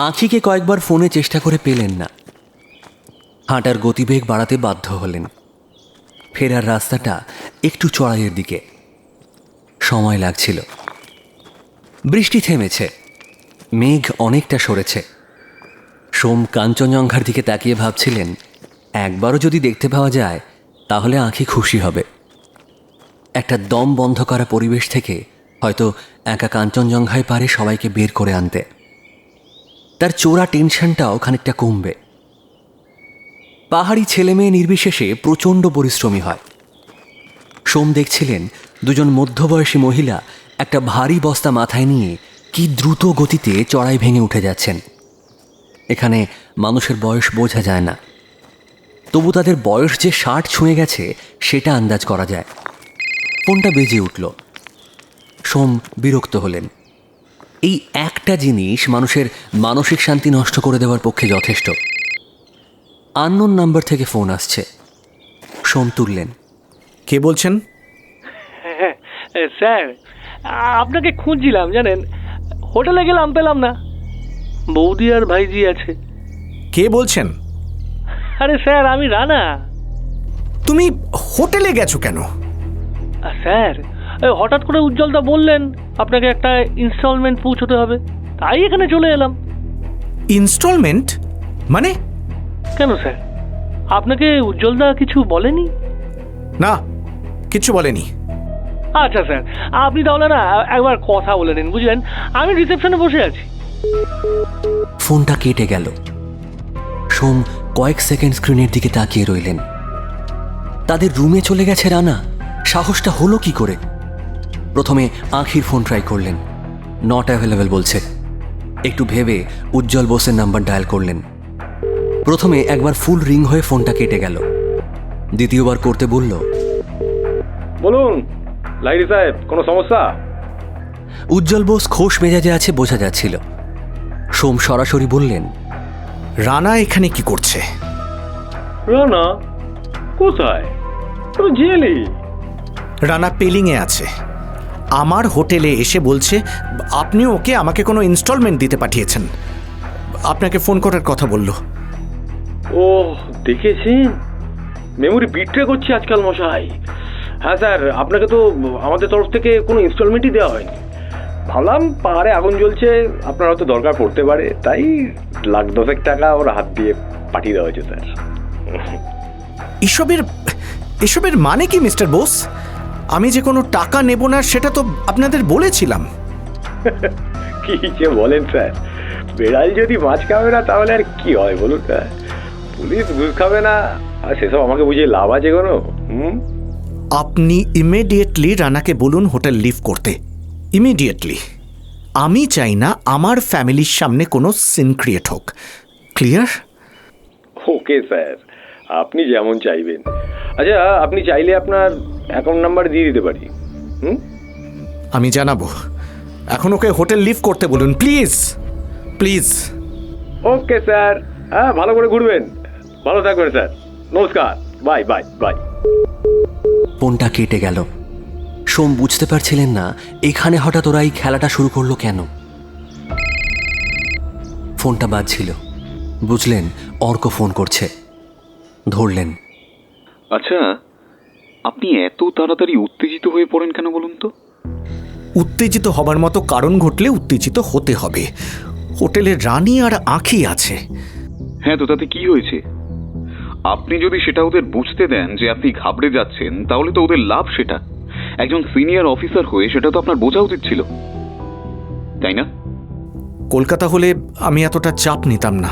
আঁখিকে কয়েকবার ফোনে চেষ্টা করে পেলেন না। হাঁটার গতিবেগ বাড়াতে বাধ্য হলেন। ফেরার রাস্তাটা একটু চড়াইয়ের দিকে, সময় লাগছিল। বৃষ্টি থেমেছে, মেঘ অনেকটা সরেছে। সোম কাঞ্চনজঙ্ঘার দিকে তাকিয়ে ভাবছিলেন, একবারও যদি দেখতে পাওয়া যায়, তাহলে আঁখি খুশি হবে। একটা দম বন্ধ করা পরিবেশ থেকে দূরে সরে এলেন। রাস্তার ধারে একটা হয়তো একা কাঞ্চনজঙ্ঘায় পারে সবাইকে বের করে আনতে। তার চোরা টেনশনটাও খানিকটা কমবে। পাহাড়ি ছেলেমেয়ে নির্বিশেষে প্রচণ্ড পরিশ্রমী হয়। সোম দেখছিলেন দুজন মধ্যবয়সী মহিলা একটা ভারী বস্তা মাথায় নিয়ে কি দ্রুত গতিতে চড়াই ভেঙে উঠে যাচ্ছেন। এখানে মানুষের বয়স বোঝা যায় না, তবু তাদের বয়স যে 60 ছুঁয়ে গেছে সেটা আন্দাজ করা যায়। ফোনটা বেজে উঠল। সোম বিরক্ত হলেন। এই একটা জিনিস মানুষের মানসিক শান্তি নষ্ট করে দেওয়ার পক্ষে যথেষ্ট। আননোন নাম্বার থেকে ফোন আসছে। সোম তুললেন। কে বলছেন? হ্যাঁ স্যার, আপনাকে খুঁজছিলাম জানেন, হোটেলে গেলাম পেলাম না। বৌদি আর ভাইজি আছে। কে বলছেন? আরে স্যার, আমি রানা। তুমি হোটেলে গেছো কেন? স্যার, হঠাৎ করে উজ্জ্বলদা বললেন আপনাকে একটা ইনস্টলমেন্ট পৌঁছতে হবে, তাই এখানে চলে এলাম। ইনস্টলমেন্ট মানে? কেন স্যার, আপনাকে উজ্জ্বলদা কিছু বলেনি? না, কিছু বলেনি। আচ্ছা স্যার, আপনি তাহলে না একবার কথা বলে নিন, বুঝলেন? আমি রিসেপশনে বসে আছি। ফোনটা কেটে গেল। সোম কয়েক সেকেন্ড স্ক্রিনের দিকে তাকিয়ে রইলেন। তাদের রুমে চলে গেছে রানা। সাহসটা হলো কি করে? প্রথমে আঁখির ফোন ট্রাই করলেন, নট অ্যাভেলেবেল বলছে। একটু ভেবে উজ্জ্বল বোসের নাম্বার ডায়াল করলেন। প্রথমে একবার ফুল রিং হয়ে ফোনটা কেটে গেল। দ্বিতীয়বার করতে বলল, বলুন লাইরি সাহেব, কোনো সমস্যা? উজ্জ্বল বোস খোশ মেজাজে আছে বোঝা যাচ্ছিল। সোম সরাসরি বললেন, রানা এখানে কি করছে? রানা কোথায়? তুমি জেলে। রানা পেলিংয়ে আছে। আমার হোটেলে এসে বলছে আপনি ওকে আমাকে কোনো ইনস্টলমেন্ট দিতে পাঠিয়েছেন। আপনাকে ফোন করার কথা বলল। ও দেখেছেন, মেমোরি বিট্রে করছে আজকাল মশাই। হ্যাঁ স্যার, আপনাকে তো আমাদের তরফ থেকে কোনো ইনস্টলমেন্টই দেওয়া হয়নি। ভাবলাম পাহাড়ে আগুন জ্বলছে, আপনার হয়তো দরকার পড়তে পারে, তাই $1,10,000 ওর হাত দিয়ে পাঠিয়ে দেওয়া হয়েছে স্যার। এসবের মানে কি মিস্টার বোস? আমি যে কোনো টাকা নেব না সেটা তো আপনাদের বলেছিলাম। কি যে বলেন স্যার, বেড়াল যদি মাছ খাবে না তাহলে আর কি হয় বলুন স্যার? পুলিশ ঘুষ খাবে না, আর সেসব আমাকে বুঝিয়ে লাভ আছে কোনো? আপনি ইমিডিয়েটলি রানাকে বলুন হোটেল লিভ করতে, ইমিডিয়েটলি। আমি চাই না আমার ফ্যামিলির সামনে কোনো সিন ক্রিয়েট হোক। ক্লিয়ার? ওকে স্যার, আপনি যেমন চাইবেন। আচ্ছা, আপনি চাইলে আপনার অ্যাকাউন্ট নাম্বার দিয়ে দিতে পারি। আমি জানাবো। এখন ওকে হোটেল লিভ করতে বলুন, প্লিজ প্লিজ। ওকে স্যার, হ্যাঁ ভালো করে ঘুরবেন, ভালো থাকবেন স্যার, নমস্কার, বাই বাই বাই। ফোনটা কেটে গেল। সোম বুঝতে পারছিলেন না এখানে হঠাৎ ওরা এই খেলাটা শুরু করলো কেন। ফোনটা বাজছিল, বুঝলেন অর্ক ফোন করছে। ধরলেন। আচ্ছা, আপনি এত তাড়াতাড়ি উত্তেজিত হয়ে পড়েন কেন বলুন তো? উত্তেজিত হবার মতো কারণ ঘটলে উত্তেজিত হতে হবে। হোটেলে রানী আর আঁখি আছে। হ্যাঁ, তো তাতে কি হয়েছে? আপনি যদি সেটা ওদের বুঝতে দেন যে আপনি ঘাবড়ে যাচ্ছেন, তাহলে তো ওদের লাভ সেটা। একজন সিনিয়র অফিসার হয়ে সেটা তো আপনার বোঝা উচিত ছিল, তাই না? কলকাতা হলে আমি এতটা চাপ নিতাম না।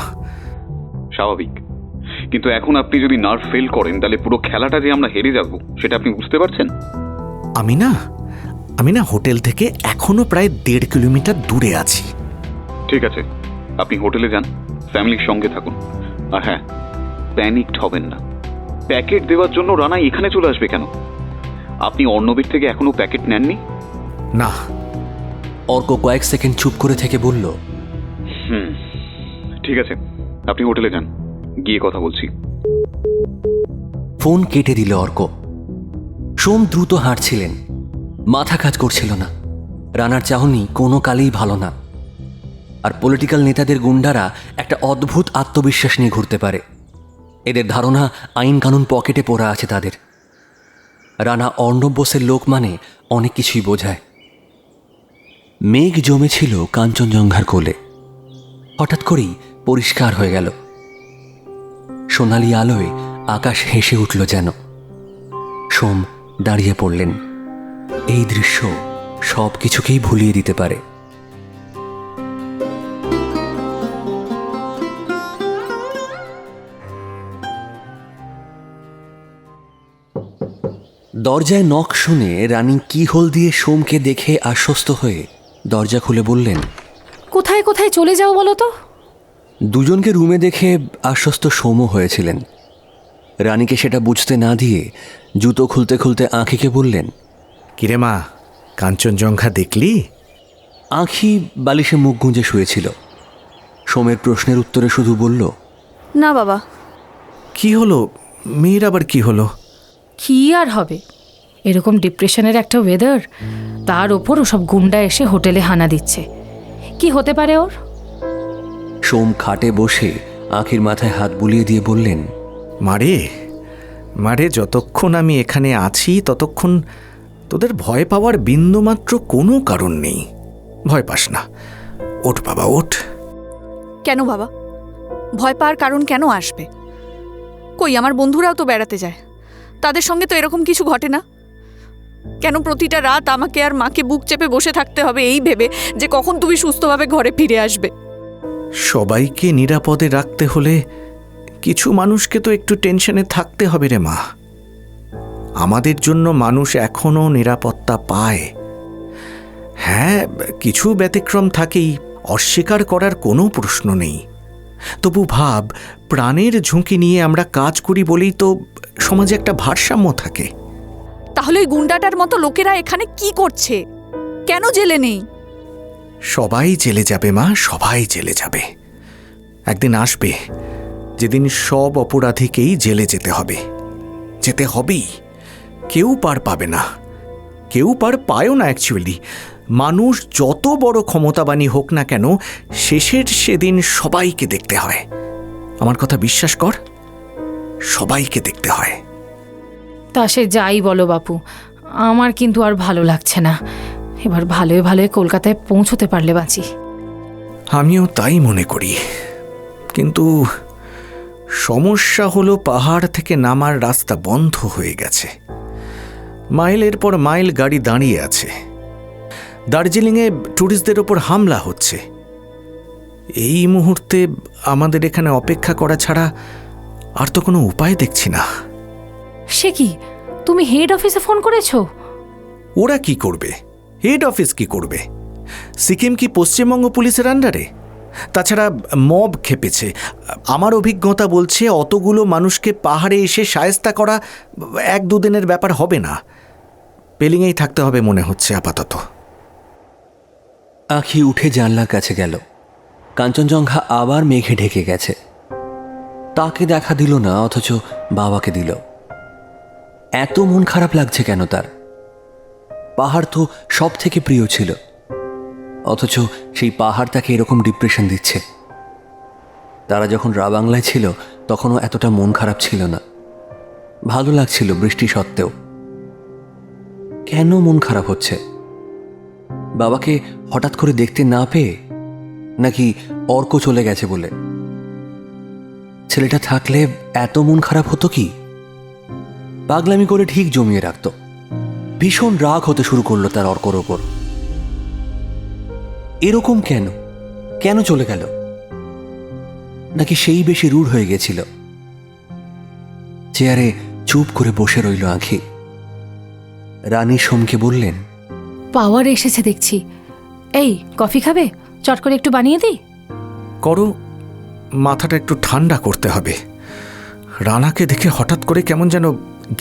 স্বাভাবিক, কিন্তু এখন আপনি যদি নার্ভ ফেল করেন তাহলে পুরো খেলাটা যে আমরা হেরে যাব সেটা আপনি বুঝতে পারছেন? আমি না হোটেল থেকে এখনো প্রায় 1.5 কিলোমিটার দূরে আছি। ঠিক আছে, আপনি হোটেলে যান, ফ্যামিলির সঙ্গে থাকুন, আর হ্যাঁ, প্যানিকড হবেন না। প্যাকেট দেওয়ার জন্য রানা এখানে চলে আসবে কেন? আপনি অর্ণবের থেকে এখনো প্যাকেট নেননি? না। অর্ক কয়েক সেকেন্ড চুপ করে থেকে বলল, ঠিক আছে, আপনি হোটেলে যান, গিয়ে কথা বলছি। ফোন কেটে দিল অর্ক। সোম দ্রুত হাঁটছিলেন, মাথা কাজ করছিল না। রানার চাহনি কোনো কালেই ভালো না। আর পলিটিক্যাল নেতাদের গুন্ডারা একটা অদ্ভুত আত্মবিশ্বাস নিয়ে ঘুরতে পারে। এদের ধারণা আইন কানুন পকেটে পড়া আছে তাদের। রানা অর্ণব বোসের লোক মানে অনেক কিছুই বোঝায়। মেঘ জমেছিল কাঞ্চনজঙ্ঘার কোলে। হঠাৎ করেই পরিষ্কার হয়ে গেল। সোনালি আলোয় আকাশ হেসে উঠল যেন। সোম দাঁড়িয়ে পড়লেন। এই দৃশ্য সব কিছুকেই ভুলিয়ে দিতে পারে। দরজায় নখ শুনে রানী কি হোল দিয়ে সোমকে দেখে আশ্বস্ত হয়ে দরজা খুলে বললেন, কোথায় কোথায় চলে যাও বলো তো? দুজনকে রুমে দেখে আশ্বস্ত সোমও হয়েছিলেন। রানীকে সেটা বুঝতে না দিয়ে জুতো খুলতে খুলতে আঁখিকে বললেন, কিরে মা, কাঞ্চনজঙ্ঘা দেখলি? আঁখি বালিশে মুখ গুঁজে শুয়েছিল। সোমের প্রশ্নের উত্তরে শুধু বলল, না বাবা। কি হলো? মেয়ের আবার কি হলো? কি আর হবে, এরকম ডিপ্রেশনের একটা ওয়েদার, তার ওপর ওসব গুন্ডা এসে হোটেলে হানা দিচ্ছে। কি হতে পারে ওর? সোম খাটে বসে আঁখির মাথায় হাত বুলিয়ে দিয়ে বললেন, মারে মারে, যতক্ষণ আমি এখানে আছি ততক্ষণ তোদের ভয় পাওয়ার বিন্দুমাত্র কোনো কারণ নেই। ভয় পাস না, ওঠ বাবা ওঠ। কেন বাবা, ভয় পাওয়ার কারণ কেন আসবে? কই, আমার বন্ধুরাও তো বেড়াতে যায়, তাদের সঙ্গে তো এরকম কিছু ঘটে না। কেন প্রতিটা রাত আমাকে আর মাকে বুক চেপে বসে থাকতে হবে এই ভেবে যে কখন তুমি সুস্থভাবে ঘরে ফিরে আসবে? সবাইকে নিরাপদে রাখতে হলে কিছু মানুষকে তো একটু টেনশনে থাকতে হবে রে মা। আমাদের জন্য মানুষ এখনো নিরাপত্তা পায়। হ্যাঁ, কিছু ব্যতিক্রম থাকেই, অস্বীকার করার কোনো প্রশ্ন নেই। তবু ভাব, প্রাণের ঝুঁকি নিয়ে আমরা কাজ করি বলেই তো সমাজে একটা ভারসাম্য থাকে। তাহলে ওই গুন্ডাটার মতো লোকেরা এখানে কি করছে? কেন জেলে নেই? সবাই জেলে যাবে মা, সবাই জেলে যাবে। একদিন আসবে যেদিন সব অপরাধীকেই জেলে যেতে হবে, যেতে হবেই। কেউ পার পাবে না, কেউ পার পায়ও না অ্যাকচুয়ালি। মানুষ যত বড় ক্ষমতাবানী হোক না কেন, শেষের সেদিন সবাইকে দেখতে হয়। আমার কথা বিশ্বাস কর, সবাইকে দেখতে হয়। তা সে যাই বলো বাপু, আমার কিন্তু আর ভালো লাগছে না। এবার ভালোই ভালোই কলকাতায় পৌঁছতে পারলে বাঁচি। আমিও তাই মনে করি, কিন্তু সমস্যা হলো পাহাড় থেকে নামার রাস্তা বন্ধ হয়ে গেছে। মাইলের পর মাইল গাড়ি দাঁড়িয়ে আছে। দার্জিলিংয়ে ট্যুরিস্টদের ওপর হামলা হচ্ছে। এই মুহূর্তে আমাদের এখানে অপেক্ষা করা ছাড়া আর তো কোনো উপায় দেখছি না। সে কি, তুমি হেড অফিসে ফোন করেছো? ওরা কি করবে? হেড অফিস কি করবে? সিকিম কি পশ্চিমবঙ্গ পুলিশের আন্ডারে? তাছাড়া মব খেপেছে। আমার অভিজ্ঞতা বলছে অতগুলো মানুষকে পাহাড়ে এসে শায়েস্তা করা 1-2 দিনের ব্যাপার হবে না। পেলিংয়েই থাকতে হবে মনে হচ্ছে আপাতত। আঁখি উঠে জানলার কাছে গেল। কাঞ্চনজঙ্ঘা আবার মেঘে ঢেকে গেছে। তাকে দেখা দিল না, অথচ বাবাকে দিল। এত মন খারাপ লাগছে কেন তার? পাহাড় তো সব থেকে প্রিয় ছিল, অথচ সেই পাহাড় তাকে এরকম ডিপ্রেশন দিচ্ছে। তারা যখন রাবাংলায় ছিল তখনও এতটা মন খারাপ ছিল না, ভালো লাগছিল বৃষ্টি সত্ত্বেও। কেন মন খারাপ হচ্ছে? বাবাকে হঠাৎ করে দেখতে না পেয়ে, নাকি অর্ক চলে গেছে বলে? ছেলেটা থাকলে এত মন খারাপ হতো কি? পাগলামি করে ঠিক জমিয়ে রাখত। ভীষণ রাগ হতে শুরু করলো তার অর্কর ওপর। এরকম কেন? কেন চলে গেল? নাকি সেই বেশি রূঢ় হয়ে গেছিল? চেয়ারে চুপ করে বসে রইল আঁখি। রানী সোমকে বললেন, পাওয়ার এসেছে দেখছি। এই, কফি খাবে? চট করে একটু বানিয়ে দিই। করো, মাথাটা একটু ঠান্ডা করতে হবে। রানাকে দেখে হঠাৎ করে কেমন যেন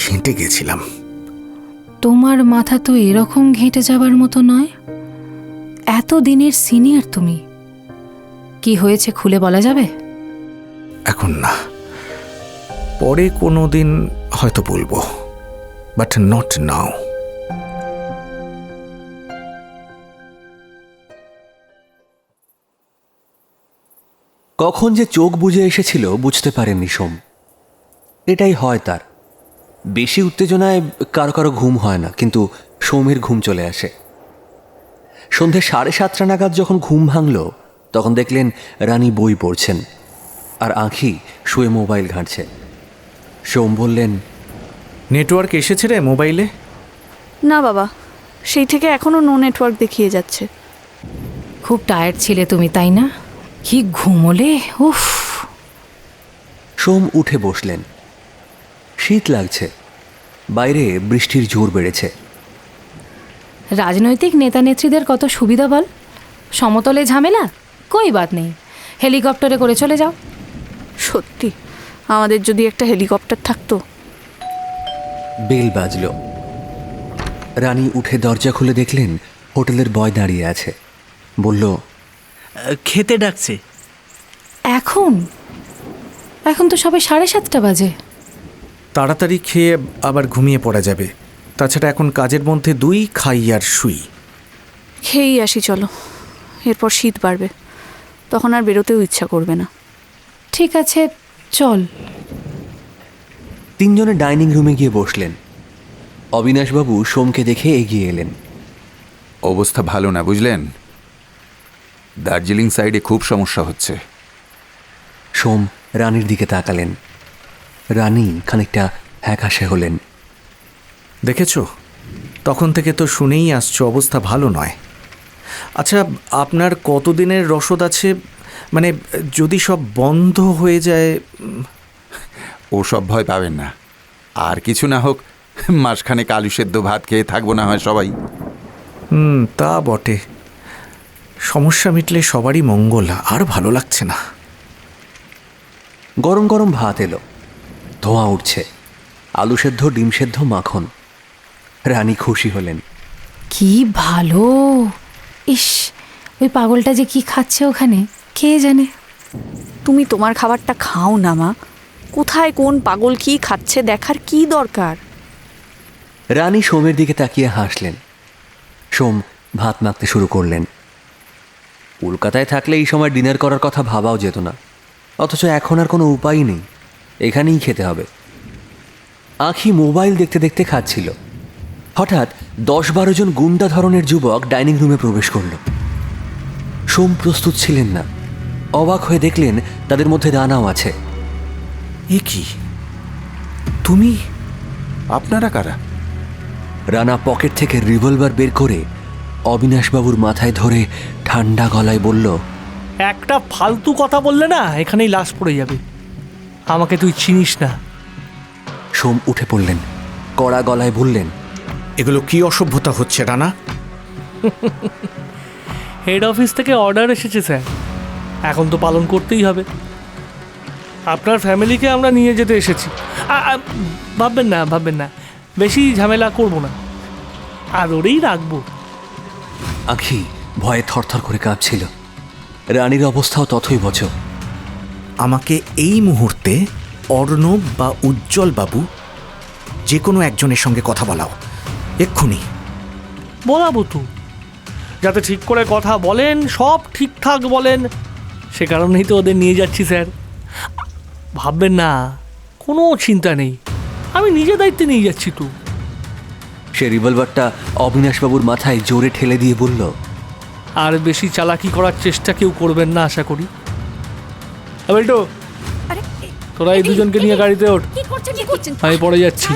ঘেঁটে গেছিলাম। তোমার মাথা তো এরকম ঘেঁটে যাবার মতো নয়। এত দিনের সিনিয়র তুমি। কি হয়েছে খুলে বলা যাবে? এখন না, পরে কোনো দিন হয়তো বলবো, বাট নট নাও। কখন যে চোখ বুজে এসেছিল বুঝতে পারেননি সোম। এটাই হয় তার। বেশি উত্তেজনায় কারো কারো ঘুম হয় না, কিন্তু সোমের ঘুম চলে আসে। সন্ধে 7:30 নাগাদ যখন ঘুম ভাঙল, তখন দেখলেন রানী বই পড়ছেন আর আঁখি শুয়ে মোবাইল ঘাঁটছে। সোম বললেন, নেটওয়ার্ক এসেছে রে মোবাইলে? না বাবা, সেই থেকে এখনও নো নেটওয়ার্ক দেখিয়ে যাচ্ছে। খুব টায়ার্ড ছিলে তুমি, তাই না? কি ঘুমোলে! উফ। সোম উঠে বসলেন। শীত লাগছে, বাইরে বৃষ্টির জোর বেড়েছে। রাজনৈতিক নেতা নেত্রীদের কত সুবিধা বল, সমতলে ঝামেলা কই বাত নেই, হেলিকপ্টারে করে চলে যাও। সত্যি, আমাদের যদি একটা হেলিকপ্টার থাকতো। বেল বাজল। রানী উঠে দরজা খুলে দেখলেন হোটেলের বয় দাঁড়িয়ে আছে। বলল, খেতে ডাকছে। এখন এখন তো সবে 7:30 বাজে। তাড়াতাড়ি খেয়ে আবার ঘুমিয়ে পড়া যাবে। তাছাড়া এখন কাজের মধ্যে 2 খাই আর শুই। খেয়েই আসি চলো, এরপর শীত বাড়বে, তখন আর বেরোতেও ইচ্ছা করবে না। ঠিক আছে, চল। তিনজনে ডাইনিং রুমে গিয়ে বসলেন। অবিনাশবাবু সোমকে দেখে এগিয়ে এলেন। অবস্থা ভালো না, বুঝলেন? দার্জিলিং সাইডে খুব সমস্যা হচ্ছে। সোম রানীর দিকে তাকালেন। রানী খানিকটা হ্যাকাশে হলেন। দেখেছ, তখন থেকে তো শুনেই আসছো অবস্থা ভালো নয়। আচ্ছা, আপনার কতদিনের রসদ আছে? মানে যদি সব বন্ধ হয়ে যায়। ও সব ভয় পাবেন না, আর কিছু না হোক মাসখানেক আলু সেদ্ধ ভাত খেয়ে থাকবো না হয় সবাই। তা বটে। সমস্যা মিটলে সবারই মঙ্গল। আর ভালো লাগছে না। গরম গরম ভাত এলো, ধোঁয়া উঠছে, আলু সেদ্ধ, ডিম সেদ্ধ, মাখন। রানী খুশি হলেন। কি ভালো! ইস, ওই পাগলটা যে কি খাচ্ছে ওখানে, কে জানে। তুমি তোমার খাবারটা খাও না মা, কোথায় কোন পাগল কি খাচ্ছে দেখার কি দরকার? রানী সোমের দিকে তাকিয়ে হাসলেন। সোম ভাত মাখতে শুরু করলেন। কলকাতায় থাকলে এই সময় ডিনার করার কথা ভাবাও যেত না, অথচ এখন আর কোনো উপায় নেই, এখানেই খেতে হবে। আঁখি মোবাইল দেখতে দেখতে খাচ্ছিল। হঠাৎ 10-12 জন গুন্ডা ধরনের যুবক ডাইনিং রুমে প্রবেশ করল। সোম প্রস্তুত ছিলেন না। অবাক হয়ে দেখলেন তাদের মধ্যে রানাও আছে। এ কি, তুমি? আপনারা কারা? রানা পকেট থেকে রিভলভার বের করে অবিনাশবাবুর মাথায় ধরে ঠান্ডা গলায় বলল, একটা ফালতু কথা বললে না এখানেই লাশ পড়ে যাবে। আমাকে তুই চিনিস না। সোম উঠে পড়লেন, কড়া গলায় বললেন, এগুলো কি অসভ্যতা হচ্ছে রানা? হেড অফিস থেকে অর্ডার এসেছে স্যার, এখন তো পালন করতেই হবে। আপনার ফ্যামিলিকে আমরা নিয়ে যেতে এসেছি। ভাববেন না, বেশি ঝামেলা করব না, আদরেই রাখবো। আঁখি ভয়ে থরথর করে কাঁপছিল। রানীর অবস্থাও তথই বচ। আমাকে এই মুহূর্তে অর্ণব বা উজ্জ্বল বাবু যে কোনো একজনের সঙ্গে কথা বলাও, এক্ষুনি। বলাবো তো, যাতে ঠিক করে কথা বলেন, সব ঠিকঠাক বলেন, সে কারণেই তো ওদের নিয়ে যাচ্ছি স্যার। ভাববেন না, কোনো চিন্তা নেই, আমি নিজে দায়িত্বে নিয়ে যাচ্ছি তো। সে রিভলভারটা অবিনাশবাবুর মাথায় জোরে ঠেলে দিয়ে বলল, আর বেশি চালাকি করার চেষ্টা কেউ করবেন না আশা করি। বেল্টো, তোরা এই দুজনকে নিয়ে গাড়িতে ওঠ, আমি পড়ে যাচ্ছি।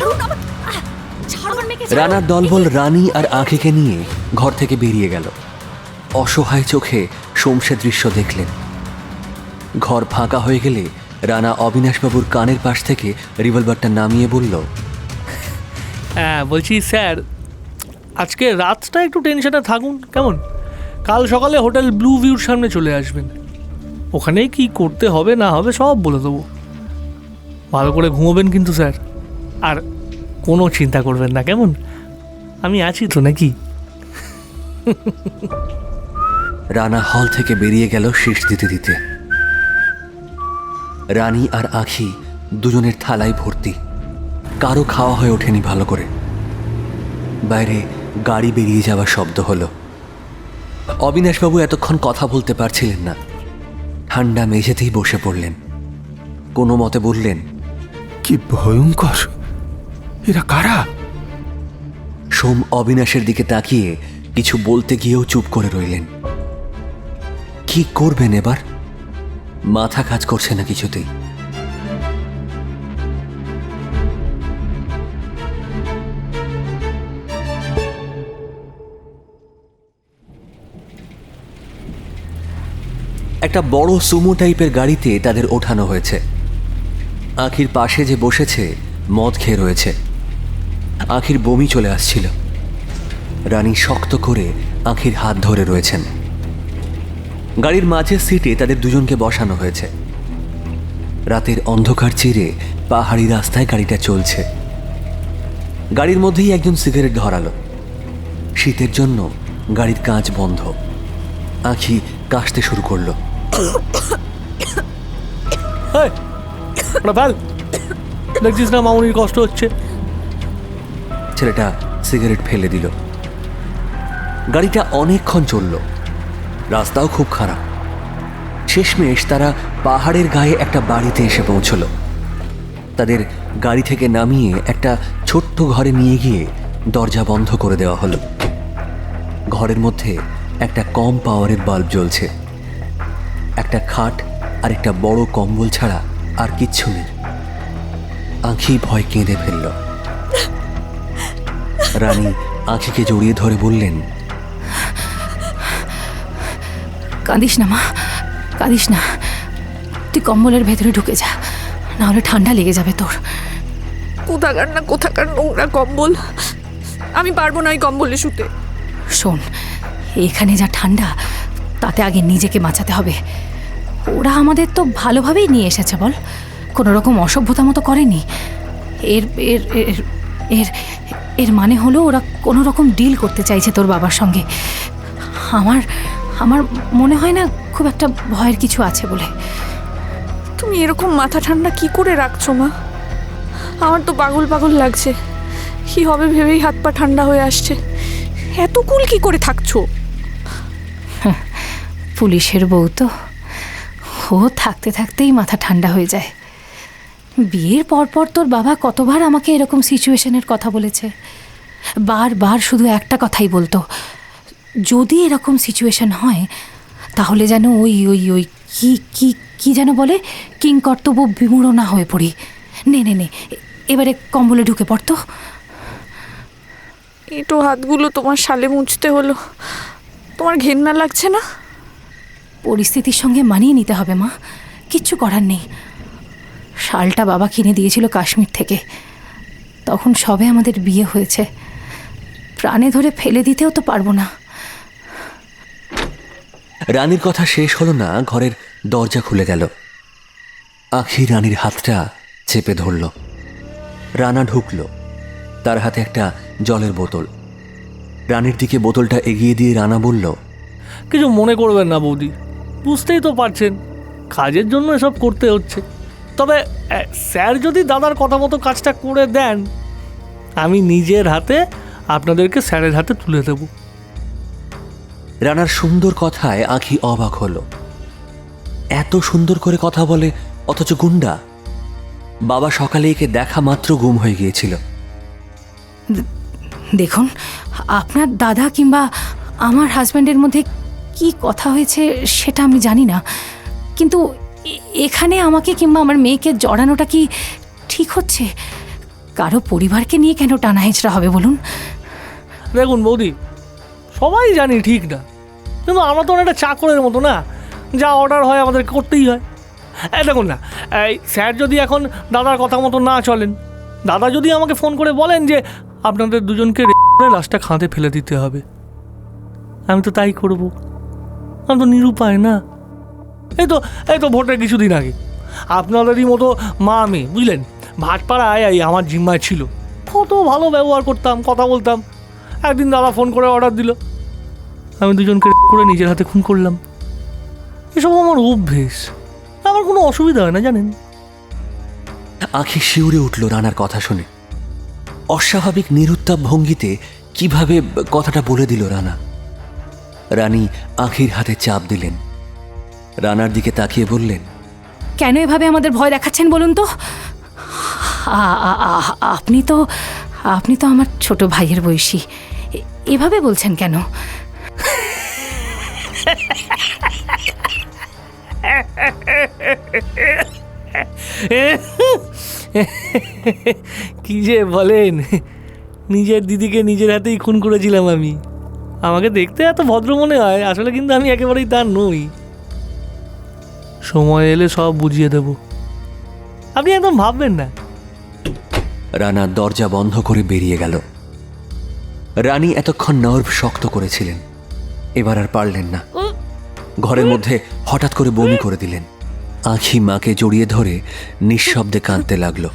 রানার দলবল রানী আর আঁখিকে নিয়ে ঘর থেকে বেরিয়ে গেল। অসহায় চোখে সোমসে দৃশ্য দেখলেন। ঘর ফাঁকা হয়ে গেলে রানা অবিনাশবাবুর কানের পাশ থেকে রিভলভারটা নামিয়ে বলল, হ্যাঁ বলছি স্যার, আজকে রাতটা একটু টেনশনে থাকুন কেমন? কাল সকালে হোটেল ব্লু ভিউর সামনে চলে আসবেন, ওখানেই কি করতে হবে না হবে সব বলে দেবো। ভালো করে ঘুমোবেন কিন্তু স্যার, আর কোনো চিন্তা করবেন না কেমন? আমি আছি তো নাকি? রানা হল থেকে বেরিয়ে গেল শীষ দিতে দিতে। রানী আর আঁখি দুজনের থালায় ভর্তি, কারো খাওয়া হয়ে ওঠেনি ভালো করে। বাইরে গাড়ি বেরিয়ে যাওয়ার শব্দ হলো। অবিনাশবাবু এতক্ষণ কথা বলতে পারছিলেন না, ঠান্ডা মেঝেতেই বসে পড়লেন। কোনো মতে বললেন, কি ভয়ঙ্কর, এরা কারা? সোম অবিনাশের দিকে তাকিয়ে কিছু বলতে গিয়েও চুপ করে রইলেন। কি করবেন এবার? মাথা কাজ করছে না কিছুতেই। একটা বড় সুমো টাইপের গাড়িতে তাদের ওঠানো হয়েছে। আখির পাশে যে বসেছে মদ খেয়ে রয়েছে। আখির বমি চলে আসছিল। রানী শক্ত করে আখির হাত ধরে রয়েছেন। গাড়ির মাঝের সিটে তাদের দুজনকে বসানো হয়েছে। রাতের অন্ধকার চিরে পাহাড়ি রাস্তায় গাড়িটা চলছে। গাড়ির মধ্যেই একজন সিগারেট ধরালো। শীতের জন্য গাড়ির কাঁচ বন্ধ। আখি কাশতে শুরু করলো। দেখছিস না মামুনির কষ্ট হচ্ছে। ছেলেটা সিগারেট ফেলে দিল। গাড়িটা অনেকক্ষণ চলল। রাস্তাও খুব খারাপ। শেষমেশ তারা পাহাড়ের গায়ে একটা বাড়িতে এসে পৌঁছল। তাদের গাড়ি থেকে নামিয়ে একটা ছোট্ট ঘরে নিয়ে গিয়ে দরজা বন্ধ করে দেওয়া হলো। ঘরের মধ্যে একটা কম পাওয়ারের বাল্ব জ্বলছে। একটা খাট আর একটা বড় কম্বল ছাড়া আর কিচ্ছু নেই। আঁখি ভয় কেঁদে ফেলল। রানী আঁখিকে জড়িয়ে ধরে বললেন, কাঁদিস না মা, কাঁদিস না। তুই কম্বলের ভেতরে ঢুকে যা, নাহলে ঠান্ডা লেগে যাবে তোর। কোথাকার নোংরা কম্বল, আমি পারবো না ওই কম্বলে শুতে। শোন, এখানে যা ঠান্ডা, তাতে আগে নিজেকে বাঁচাতে হবে। ওরা আমাদের তো ভালোভাবেই নিয়ে এসেছে বল, কোনো রকম অসভ্যতা মতো করেনি। এর এর এর এর এর মানে হলো ওরা কোনো রকম ডিল করতে চাইছে তোর বাবার সঙ্গে। আমার আমার মনে হয় না খুব একটা ভয়ের কিছু আছে বলে। তুমি এরকম মাথা ঠান্ডা কি করে রাখছো মা? আমার তো পাগল পাগল লাগছে। কি হবে ভেবেই হাত পা ঠান্ডা হয়ে আসছে। এত কুল কি করে থাকছো? পুলিশের বউ তো, ও থাকতে থাকতেই মাথা ঠান্ডা হয়ে যায়। বিয়ের পরপর তোর বাবা কতবার আমাকে এরকম সিচুয়েশনের কথা বলেছে। বারবার শুধু একটা কথাই বলতো, যদি এরকম সিচুয়েশন হয় তাহলে যেন ওই ওই ওই কি কি কি যেন বলে, কিং কর্তব্য বিমূঢ় না হয়ে পড়ি। নে নে নে, এবারে কম্বলে ঢুকে পড়তো। এটো হাতগুলো তোমার শালে মুছতে হলো, তোমার ঘেন্না লাগছে না? পরিস্থিতির সঙ্গে মানিয়ে নিতে হবে মা, কিচ্ছু করার নেই। শালটা বাবা কিনে দিয়েছিল কাশ্মীর থেকে, তখন সবে আমাদের বিয়ে হয়েছে। প্রাণে ধরে ফেলে দিতেও তো পারবো না। রানীর কথা শেষ হলো না, ঘরের দরজা খুলে গেল। আখি রানীর হাতটা চেপে ধরল। রানা ঢুকল। তার হাতে একটা জলের বোতল। রানীর দিকে বোতলটা এগিয়ে দিয়ে রানা বলল, কিছু মনে করবেন না বৌদি, বুঝতেই তো পারছেন কাজের জন্য এসব করতে হচ্ছে। তবে স্যার যদি দাদার কথা মতো কাজটা করে দেন, আমি নিজের হাতে আপনাদেরকে স্যারের হাতে তুলে দেব। রানার সুন্দর কথায় আখি অবাক হলো। এত সুন্দর করে কথা বলে, অথচ গুন্ডা। বাবা সকালে একে দেখা মাত্র গুম হয়ে গিয়েছিল। দেখুন, আপনার দাদা কিংবা আমার হাজব্যান্ডের মধ্যে কি কথা হয়েছে সেটা আমি জানি না, কিন্তু এখানে আমাকে কিংবা আমার মেয়েকে জড়ানোটা কি ঠিক হচ্ছে? কারো পরিবারকে নিয়ে কেন টানা হেঁচড়া হবে বলুন? দেখুন বৌদি, সবাই জানি ঠিক না, কিন্তু আমরা তো একটা চাকরের মতো না, যা অর্ডার হয় আমাদের করতেই হয়। দেখুন না, এই স্যার যদি এখন দাদার কথা মতো না চলেন, দাদা যদি আমাকে ফোন করে বলেন যে আপনাদের দুজনকে লাশটা খাঁদে ফেলে দিতে হবে, আমি তো তাই করব। আমি তো নিরুপায় না। এই তো ভোটের কিছুদিন আগে আপনাদেরই মতো মা মেয়ে, বুঝলেন, ভাটপাড়ায় আমার জিম্মায় ছিল। কত ভালো ব্যবহার করতাম, কথা বলতাম। একদিন দাদা ফোন করে অর্ডার দিল, আমি দুজনকে করে নিজের হাতে খুন করলাম। এসব আমার অভ্যেস, আমার কোনো অসুবিধা হয় না জানেন। আখি শিউরে উঠল রানার কথা শুনে। অস্বাভাবিক নিরুত্তাপ ভঙ্গিতে কিভাবে কথাটা বলে দিল রানা। রানী আখির হাতে চাপ দিলেন। রানার দিকে তাকিয়ে বললেন, কেন এভাবে আমাদের ভয় দেখাচ্ছেন বলুন তো? আপনি তো আমার ছোট ভাইয়ের বয়সী, এভাবে বলছেন কেন? কি যে বলেন, নিজের দিদিকে নিজের হাতেই খুন করেছিলাম আমি। আমাকে দেখতে এত ভদ্র মনে হয়, আসলে কিন্তু আমি একেবারেই তা নই। সময় এলে সব বুঝিয়ে দেব, আপনি একদম ভাববেন না। রানা দরজা বন্ধ করে বেরিয়ে গেল। রানী এতক্ষণ নার্ভ শক্ত করেছিলেন, এবার আর পারলেন না। ঘরের মধ্যে হঠাৎ করে বমি করে দিলেন। আঁখি মাকে জড়িয়ে ধরে নিঃশব্দে কাঁদতে লাগলো।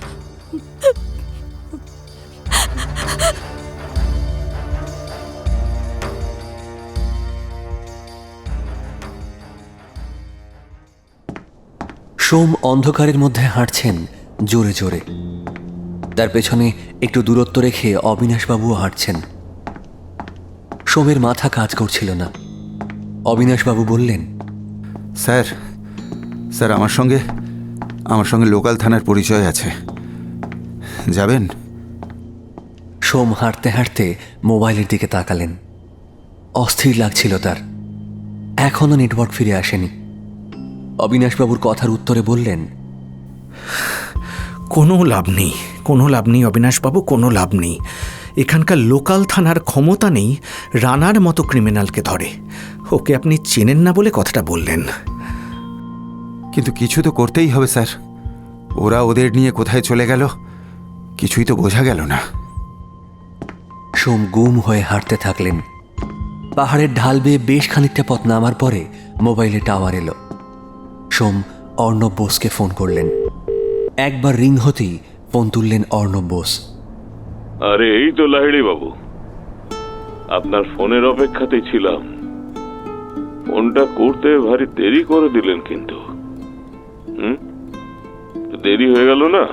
সোম অন্ধকারের মধ্যে হাঁটছেন জোরে জোরে। তার পেছনে একটু দূরত্ব রেখে অবিনাশবাবুও হাঁটছেন। সোমের মাথা কাজ করছিল না। অবিনাশবাবু বললেন, স্যার স্যার আমার সঙ্গে লোকাল থানার পরিচয় আছে, যাবেন? সোম হাঁটতে হাঁটতে মোবাইলের দিকে তাকালেন। অস্থির লাগছিল তার। এখনও নেটওয়ার্ক ফিরে আসেনি। অবিনাশবাবুর কথার উত্তরে বললেন, কোনো লাভ নেই অবিনাশবাবু, কোনো লাভ নেই। এখানকার লোকাল থানার ক্ষমতা নেই রানার মতো ক্রিমিনালকে ধরে। ওকে আপনি চেনেন না বলে কথাটা বললেন। কিন্তু কিছু তো করতেই হবে স্যার। ওরা ওদের নিয়ে কোথায় চলে গেল কিছুই তো বোঝা গেল না। সোম গুম হয়ে হাঁটতে থাকলেন। পাহাড়ের ঢাল বেয়ে বেশ খানিকটা পথ নামার পরে মোবাইলে টাওয়ার এলো। সোম অর্ণব বোসকে ফোন করলেন। একবার রিং হতেই ফোন তুললেন অর্ণব বোস। আরে এই তো লাহিড়ি বাবু, আপনার ফোনের অপেক্ষাতেই ছিলাম। ফোনটা করতে ভারী দেরি করে দিলেন কিন্তু। দেরি হয়ে গেল না?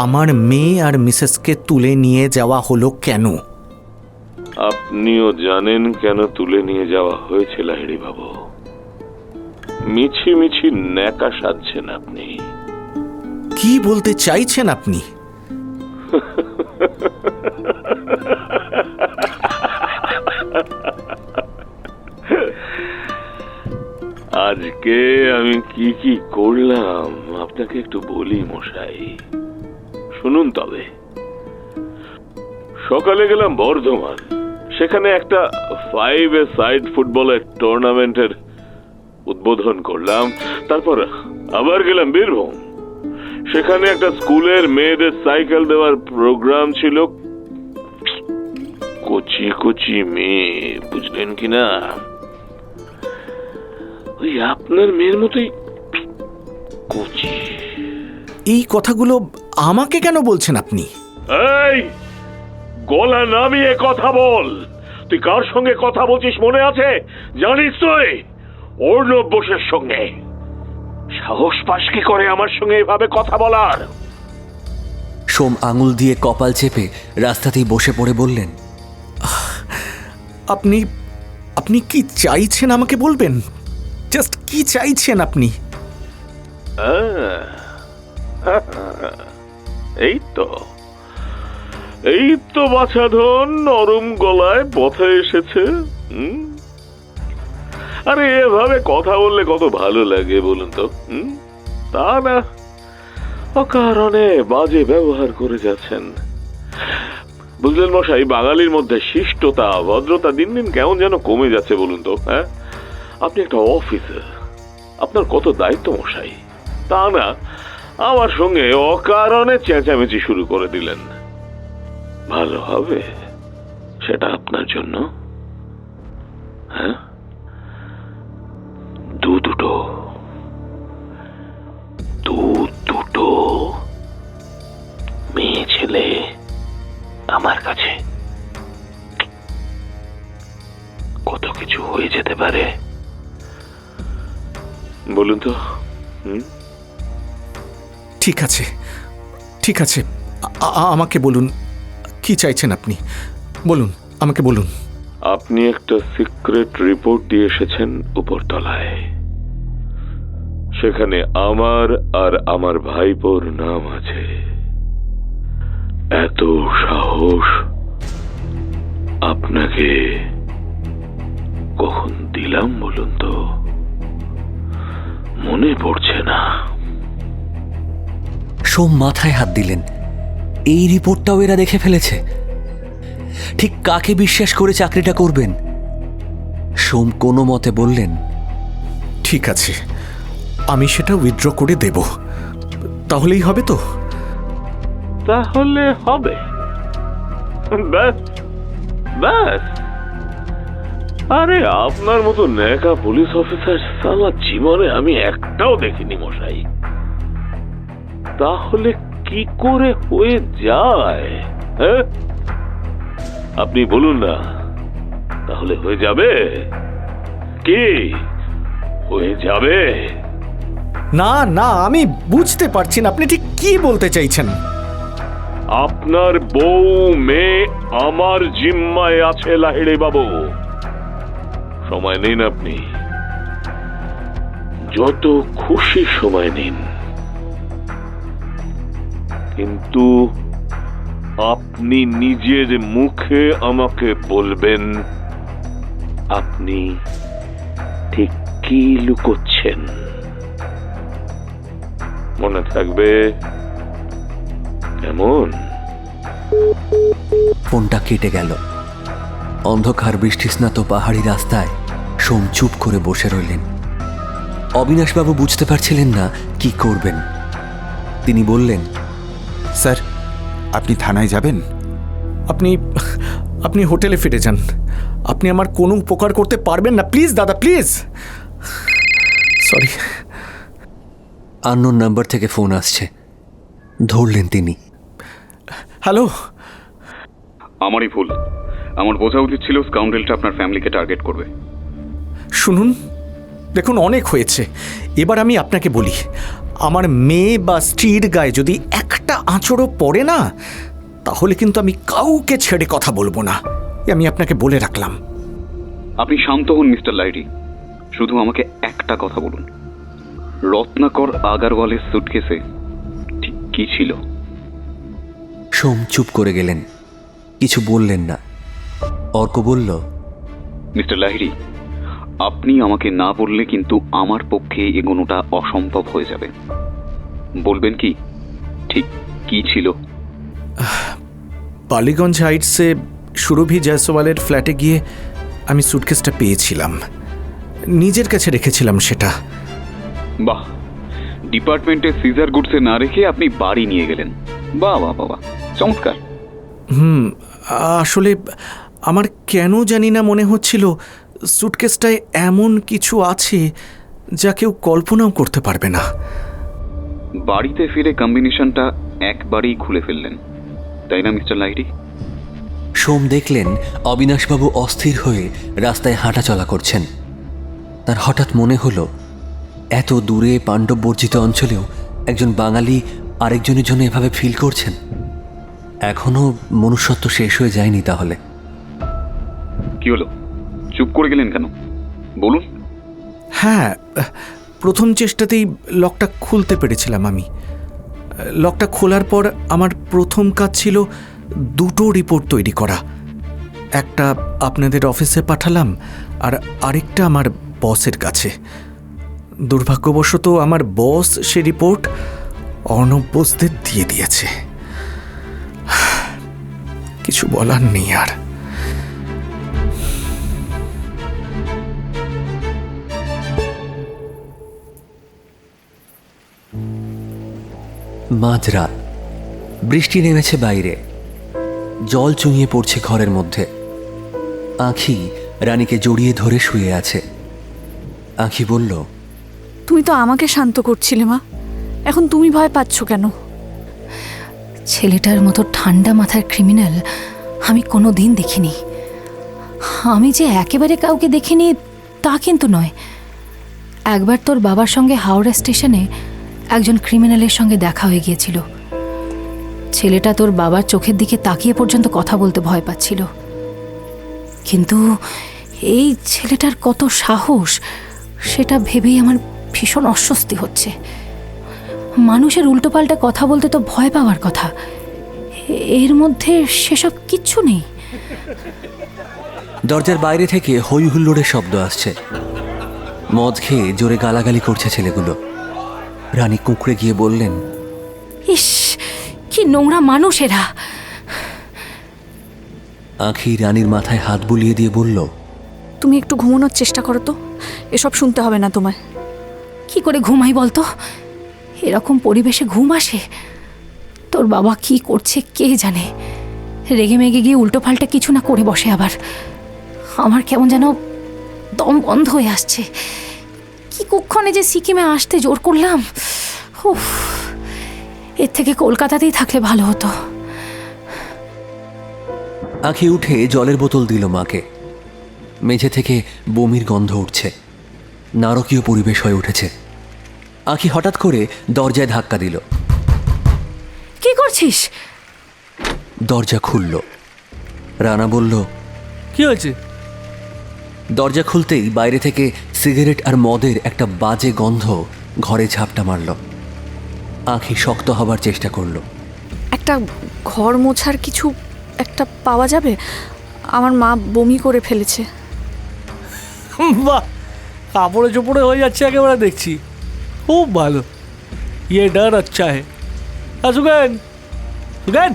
আমার মেয়ে আর মিসেসকে তুলে নিয়ে যাওয়া হলো কেন? আপনিও জানেন কেন তুলে নিয়ে যাওয়া হয়েছে লাহিড়ি বাবু। মিছি মিছি ন্যাকা সাজছেন আপনি। কি বলতে চাইছেন আপনি? আজকে আমি কি কি করলাম আপনাকে একটু বলি মশাই, শুনুন তবে। সকালে গেলাম বর্ধমান, সেখানে একটা 5-a-side ফুটবলের টুর্নামেন্টের উদ্বোধন করলাম। তারপর আবার গেলাম বীরভূম, সেখানে একটা স্কুলের মেয়েদের সাইকেল দেওয়ার প্রোগ্রাম ছিল। কচি কচি মেয়ে, বুঝলেন কিনা, ওই আপনার মেয়ের মতোই কচি। এই কথাগুলো আমাকে কেন বলছেন আপনি? এই গলা নামিয়ে কথা বল। তুই কার সঙ্গে কথা বলছিস মনে আছে? জানিস তুই? অর্ণব বোসের সঙ্গে। সাহস পাস কি করে আমার সঙ্গে এভাবে কথা বলার? সোম আঙুল দিয়ে কপাল চেপে রাস্তাতেই বসে পড়ে বললেন, আপনি আপনি কি চাইছেন আমাকে বলবেন? জাস্ট কি চাইছেন আপনি? এই তো বাছাধন নরম গলায় পথে এসেছে। আরে এভাবে কথা বললে কত ভালো লাগে বলুন তো। তা না, অকারণে বাজে ব্যবহার করে যাচ্ছেন। বুঝলেন মশাই, বাঙালির মধ্যে শিষ্টতা ভদ্রতা দিন দিন কেমন যেন কমে যাচ্ছে বলুন তো। হ্যাঁ, আপনি একটা অফিসার, আপনার কত দায়িত্ব মশাই। তা না, আমার সঙ্গে অকারণে চেঁচামেচি শুরু করে দিলেন। ভালো হবে সেটা আপনার জন্য? হ্যাঁ, দুটো মেয়ে ছেলে আমার কাছে কত কিছু হয়ে যেতে পারে বলুন তো। ঠিক আছে, ঠিক আছে, আমাকে বলুন কি চাইছেন আপনি? বলুন, আমাকে বলুন। আপনি একটা সিক্রেট রিপোর্ট দিয়ে এসেছেন উপরতলায়। সেখানে আমার আর আমার ভাইপোর নাম আছে। এত সাহস আপনাকে কখন দিলাম বলুন তো? মনে পড়ছে না। সোম মাথায় হাত দিলেন। এই রিপোর্টটাও এরা দেখে ফেলেছে। ঠিক কাকে বিশ্বাস করে চাকরিটা করবেন? সোম কোনো মতে বললেন, ঠিক আছে, আমি সেটা উইথড্র করে দেব। তাহলেই হবে তো? তাহলে হবে। ব্যাস ব্যাস। আরে আপনার মতো ন্যাকা পুলিশ অফিসার সালা জীবনে আমি একটাও দেখিনি মশাই। তাহলে কি করে হয়ে যায়? হ্যাঁ, আপনি বলুন না, তাহলে হয়ে যাবে কি? হয়ে যাবে? না না, আমি বুঝতে পারছি না আপনি ঠিক কি বলতে চাইছেন। আপনার বউ মেয়ে আমার জিম্মায় আছে লাহিড়ী বাবু। সময় নিন, আপনি যত খুশি সময় নিন, কিন্তু আপনি নিজের মুখে আমাকে বলবেন আপনি ঠিক কি লুকোচ্ছেন। মনে থাকবে কেমন? ফোনটা কেটে গেল। অন্ধকার বৃষ্টিস্নাত পাহাড়ি রাস্তায় সোম চুপ করে বসে রইলেন। অবিনাশবাবু বুঝতে পারছিলেন না কি করবেন। তিনি বললেন, স্যার, আপনি থানায় যাবেন? আপনি আপনি হোটেলে ফিরে যান। আপনি আমার কোনো উপকার করতে পারবেন না, প্লিজ দাদা, প্লিজ। সরি। আননোন নাম্বার থেকে ফোন আসছে। ধরলেন তিনি। হ্যালো। আমারই ভুল। আমার বোঝা উচিত ছিল স্কাউন্ডেলটা আপনার ফ্যামিলিকে টার্গেট করবে। শুনুন, দেখুন অনেক হয়েছে। এবার আমি আপনাকে বলি, আমার মেয়ে বা স্ত্রীর গায়ে যদি একটা আঁচড়ও পড়ে না, তাহলে কিন্তু আমি কাউকে ছেড়ে কথা বলবো না। আমি আপনাকে বলে রাখলাম। আপনি শান্ত হন মিস্টার লাইডি। শুধু আমাকে একটা কথা বলুন, রত্নাকর আগারওয়ালের সুটকেসে ঠিক কি ছিল? সোম চুপ করে গেলেন, কিছু বললেন না। অর্ক বলল, মিস্টার লাহিড়ী, আপনি আমাকে না বললে কিন্তু আমার পক্ষে এগোনোটা অসম্ভব হয়ে যাবে। বলবেন কি ঠিক কি ছিল? বালিগঞ্জ হাইটসে সুরভি জয়সওয়ালের ফ্ল্যাটে গিয়ে আমি সুটকেসটা পেয়েছিলাম, নিজের কাছে রেখেছিলাম সেটা। বাহ, ডিপার্টমেন্টে সিজার গুডসে না রেখে আপনি বাড়ি নিয়ে গেলেন। বাহ বাহ বাহ, চমৎকার। আসলে আমার কেন জানি না মনে হচ্ছিল সুটকেসটায় এমন কিছু আছে যা কেউ কল্পনাও করতে পারবে না। বাড়িতে ফিরে কম্বিনেশনটা একবারেই খুলে ফেললেন, তাই না মিস্টার লাইডি? সোম দেখলেন অবিনাশবাবু অস্থির হয়ে রাস্তায় হাঁটাচলা করছেন। তার হঠাৎ মনে হলো, এত দূরে পাণ্ডববর্জিত অঞ্চলেও একজন বাঙালি আরেকজনের জন্য এভাবে ফিল করছেন। এখনো মনুষ্যত্ব শেষ হয়ে যায়নি তাহলে? কি হলো, চুপ করে গেলেন কেন? বলুন। হ্যাঁ, প্রথম চেষ্টাতেই লকটা খুলতে পেরেছিলাম আমি। লকটা খোলার পর আমার প্রথম কাজ ছিল দুটো রিপোর্ট তৈরি করা। একটা আপনাদের অফিসে পাঠালাম, আর আরেকটা আমার বসের কাছে। দুর্ভাগ্যবশত আমার বস সে রিপোর্ট অর্ণব বোসদের দিয়ে দিয়েছে। কিছু বলার নেই আর। মাঝরাত, বৃষ্টি নেমেছে বাইরে, জল চুঁইয়ে পড়ছে ঘরের মধ্যে। আঁখি রানীকে জড়িয়ে ধরে শুয়ে আছে। আঁখি বলল, তুমি তো আমাকে শান্ত করছিলে মা, এখন তুমি ভয় পাচ্ছ কেন? ছেলেটার মতো ঠান্ডা মাথার ক্রিমিনাল আমি কোনো দিন দেখিনি। আমি যে একেবারে কাউকে দেখিনি তা কিন্তু নয়। একবার তোর বাবার সঙ্গে হাওড়া স্টেশনে একজন ক্রিমিনালের সঙ্গে দেখা হয়ে গিয়েছিল। ছেলেটা তোর বাবার চোখের দিকে তাকিয়ে পর্যন্ত কথা বলতে ভয় পাচ্ছিল। কিন্তু এই ছেলেটার কত সাহস, সেটা ভেবেই আমার ভীষণ অস্বস্তি হচ্ছে। মানুষের উল্টোপাল্টা কথা বলতে তো ভয় পাওয়ার কথা, এর মধ্যে সেসব কিচ্ছু নেই। দরজার বাইরে থেকে হই হুল্লোড়ের শব্দ আসছে। মদ খেয়ে জোরে গালাগালি করছে ছেলেগুলো। রানী কুঁকড়ে গিয়ে বললেন, ইস, কি নোংরা মানুষ এরা। আঁখি রানীর মাথায় হাত বুলিয়ে দিয়ে বলল, তুমি একটু ঘুমানোর চেষ্টা করো তো, এসব শুনতে হবে না তোমায়। কি করে ঘুমাই বলতো? এরকম পরিবেশে ঘুম আসে? তোর বাবা কি করছে কে জানে, রেগে মেগে গিয়ে উল্টো পাল্টা কিছু না করে বসে আবার। আমার কেমন যেন দম বন্ধ হয়ে আসছে। কি কুক্ষণে যে সিকিমে আসতে জোর করলাম। উফ, এর থেকে কলকাতাতেই থাকলে ভালো হতো। আঁখি উঠে জলের বোতল দিল মাকে। মেঝে থেকে বমির গন্ধ উঠছে, নারকীয় পরিবেশ হয়ে উঠেছে। আঁখি হঠাৎ করে দরজায় ধাক্কা দিল। কি করছিস? দরজা খুলল। রানা বলল, কি হয়েছে? দরজা খুলতেই বাইরে থেকে সিগারেট আর মদের একটা বাজে গন্ধ ঘরে ঝাপটা মারল। আঁখি শক্ত হবার চেষ্টা করল। একটা ঘর মোছার কিছু একটা পাওয়া যাবে? আমার মা বমি করে ফেলেছে। বাহ, কাপড়ে চোপড়ে হয়ে যাচ্ছে একেবারে দেখছি। খুব ভালো, ইয়ে ডর আচ্ছা হে। সুগেন, সুগেন,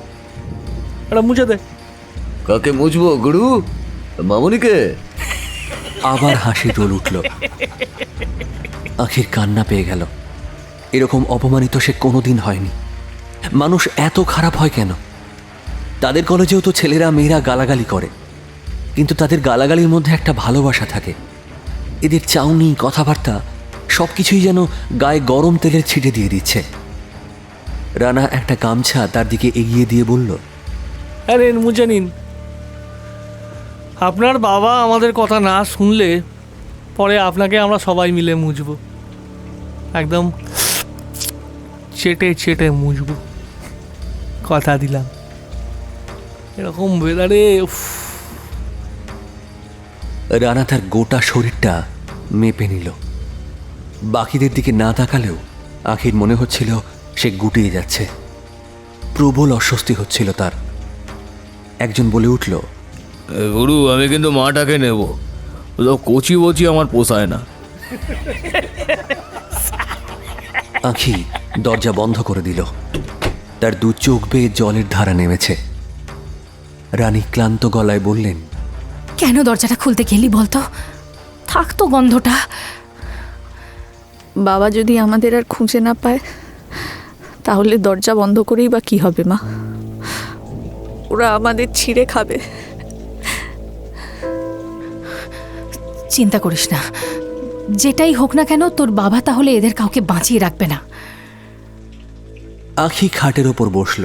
এটা মুছে দে। কাকে মুছবো গুরু? মামুনিকে? আবার হাসি রোল উঠল। আঁখির কান্না পেয়ে গেল। এরকম অপমানিত সে কোনোদিন হয়নি। মানুষ এত খারাপ হয় কেন? তাদের কলেজেও তো ছেলেরা মেয়েরা গালাগালি করে, কিন্তু তাদের গালাগালির মধ্যে একটা ভালোবাসা থাকে। এদের চাউনি, কথাবার্তা সব কিছুই যেন গায়ে গরম তেলের ছিটে দিয়ে দিচ্ছে। রানা একটা গামছা তার দিকে এগিয়ে দিয়ে বলল, আরে মুছে নিন। আপনার বাবা আমাদের কথা না শুনলে পরে আপনাকে আমরা সবাই মিলে মুছবো, একদম চেটে চেটে মুছবো, কথা দিলাম। এরকম ওয়েদারে রানা তার গোটা শরীরটা মেপে নিল। বাকিদের দিকে না তাকালেও আখির মনে হচ্ছিল সে গুটিয়ে যাচ্ছে। প্রবল অস্বস্তি হচ্ছিল তার। একজন বলে উঠল, গুরু আমি কিন্তু মাটাকে নেব, কচি বচি আমার পোষায় না। আঁখি দরজা বন্ধ করে দিল। তার দু চোখ বেয়ে জলের ধারা নেমেছে। রানী ক্লান্ত গলায় বললেন, কেন দরজাটা খুলতে গেলি বলতো? থাকতো গন্ধটা। বাবা যদি আমাদের আর খুঁজে না পায় তাহলে দরজা বন্ধ করেই বা কি হবে মা? ওরা আমাদের ছিঁড়ে খাবে। চিন্তা করিস না, যেটাই হোক না কেন তোর বাবা তাহলে এদের কাউকে বাঁচিয়ে রাখবে না। আঁখি খাটের ওপর বসল।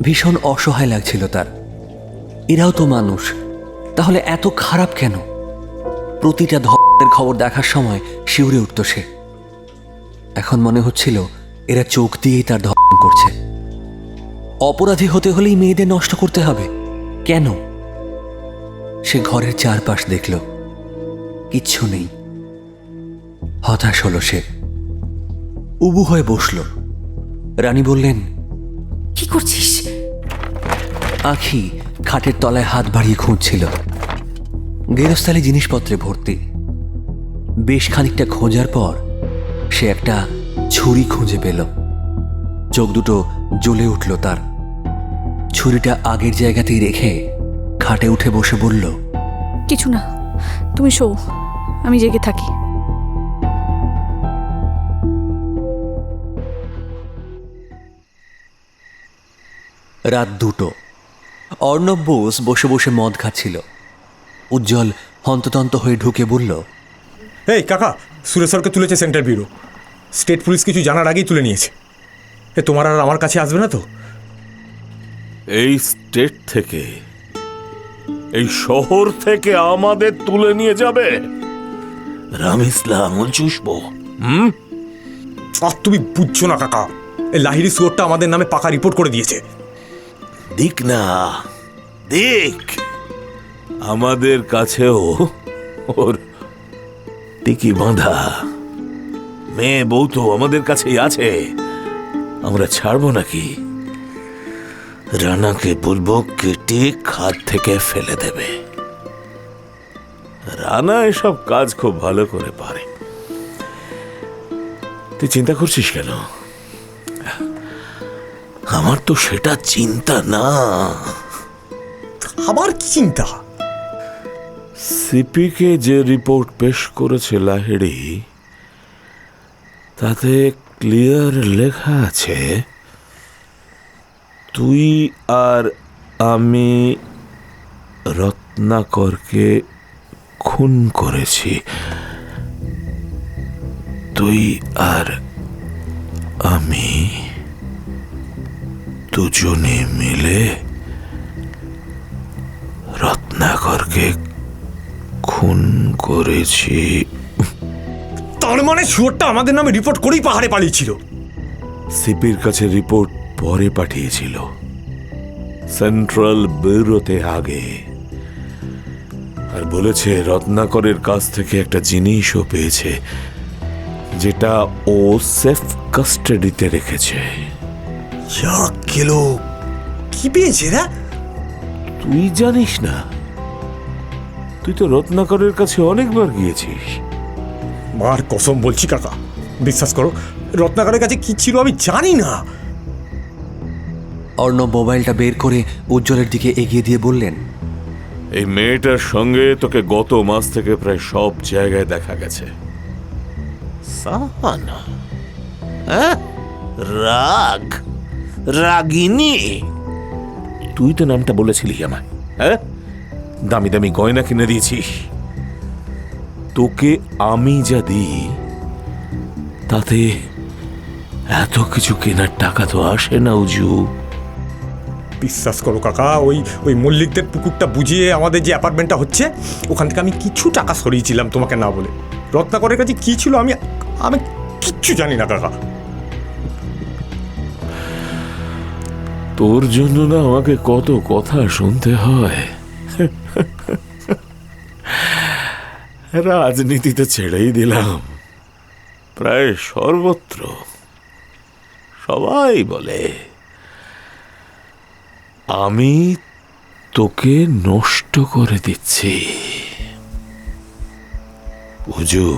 ভীষণ অসহায় লাগছিল তার। এরাও তো মানুষ, তাহলে এত খারাপ কেন? প্রতিটা ধরনের খবর দেখার সময় শিউরে উঠত সে। এখন মনে হচ্ছিল এরা চোখ দিয়েই তার ধর্ষণ করছে। অপরাধী হতে হলেই মেয়েদের নষ্ট করতে হবে কেন? সে ঘরের চারপাশ দেখল, কিচ্ছু নেই। হতাশ হলো সে। উবু হয়ে বসল। রানী বললেন, কি করছিস? আঁখি খাটের তলায় হাত বাড়িয়ে খুঁজছিল। গেরস্থালি জিনিসপত্রে ভর্তি। বেশ খানিকটা খোঁজার পর সে একটা ছুরি খুঁজে পেল। চোখ দুটো জ্বলে উঠল তার। ছুরিটা আগের জায়গাতেই রেখে খাটে উঠে বসে বলল, কিছু না, তুমি শো, আমি জেগে থাকি। রাত 2টো। অর্ণব বোস বসে বসে মদ খাচ্ছিল। উজ্জ্বল হন্ততন্ত হয়ে ঢুকে বলল, এই কাকা, সুরেশ্বরকে তুলেছে সেন্ট্রাল ব্যুরো। স্টেট পুলিশ কিছু জানার আগেই তুলে নিয়েছে। তোমার আর আমার কাছে আসবে না তো? এই স্টেট থেকে, এই শহর থেকে আমাদের তুলে নিয়ে যাবে? রাম ইসলাম চুষবো। আর তুমি বুঝছো না কাকা, এই লাহিড়ি সুয়োরটা আমাদের নামে পাকা রিপোর্ট করে দিয়েছে। দেখ না, দেখ, আমাদের কাছেও ওর টিকি বাঁধা মেয়ে বউ তো আমাদের কাছেই আছে। আমরা ছাড়বো নাকি? রানাকে বলবো কেটে খাদ থেকে ফেলে দেবে। রানা এসব কাজ খুব ভালো করে পারে। তুই চিন্তা করছিস কেন? আমার তো সেটা চিন্তা না। আবার কি চিন্তা? সিপিকে যে রিপোর্ট পেশ করেছে লাহিড়ি, তাতে ক্লিয়ার লেখা আছে, তুই আর আমি রত্নাকরকে খুন করেছি। তুই আর আমি দুজনে মিলে রত্নাকরকে খুন করেছি। তার মানে শুয়োরটা আমাদের নামে রিপোর্ট করেই পাহাড়ে পালিয়েছিল। সিপির কাছে রিপোর্ট পরে পাঠিয়েছিল, সেন্ট্রাল ব্যুরোতে আগে, আর বলেছে রত্নাকরের কাছ থেকে একটা জিনিসও পেয়েছে যেটা ও সেফ কাস্টাডিতে রেখেছে। কি পেয়েছে রে? তুই জানিস না? তুই তো রত্নাকরের কাছে অনেকবার গিয়েছিস। মার কসম বলছি কাকা, বিশ্বাস করো, রত্নাকরের কাছে কি ছিল আমি জানি না। অর্ণব মোবাইলটা বের করে উজ্জ্বলের দিকে এগিয়ে দিয়ে বললেন, এই মেয়েটার সঙ্গে তোকে গত মাস থেকে প্রায় সব জায়গায় দেখা গেছে। সাহানা, রাগ, রাগিনী, তুই তো নামটা বলেছিলি আমায়। হ্যাঁ, দামি দামি গয়না কিনে দিয়েছিস। তোকে আমি যা দিই তাতে এত কিছু কেনার টাকা তো আসে না উজু। বিশ্বাস করো কাকা, ওই মল্লিকদের পুকুরটা বুঝিয়ে আমাদের যে অ্যাপার্টমেন্টটা হচ্ছে ওখান থেকে আমি কিছু টাকা সরিয়েছিলাম তোমাকে না বলে। রত্নাকরের কাছে কি ছিল আমি আমি কিচ্ছু জানি না কাকা। তোর জন্য না আমাকে কত কথা শুনতে হয়। রাজনীতিতে ছেড়েই দিলাম, প্রায় সর্বত্র সবাই বলে আমি তোকে নষ্ট করে দিচ্ছি। বুঝু,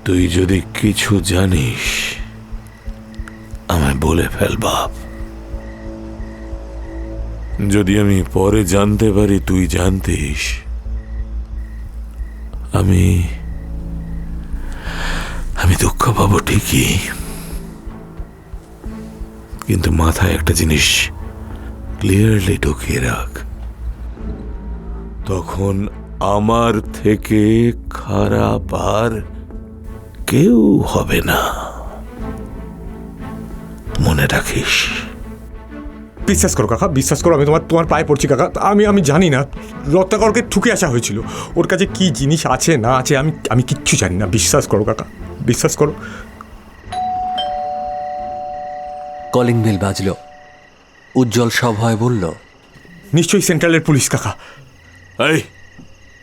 তুই যদি কিছু জানিস আমায় বলে ফেল বাপ। যদি আমি পরে জানতে পারি তুই জানতিস, আমি দুঃখ পাবো ঠিকই, কিন্তু মাথায় একটা জিনিস ক্লিয়ারলি ঢুকিয়ে রাখ, তখন আমার থেকে খারাপ আর কেউ হবে না, মনে রাখিস। বিশ্বাস করো কাকা, বিশ্বাস করো, আমি তোমার পায়ে পড়ছি কাকা। আমি জানি না রত্নাকরকে ঠুকে আসা হয়েছিল। ওর কাছে কি জিনিস আছে না আছে আমি কিচ্ছু জানি না। বিশ্বাস করো কাকা, বিশ্বাস করো। Calling bell বাজল। উজ্জ্বল সভয় বলল, নিশ্চয়ই সেন্ট্রালের পুলিশ কাকা। এই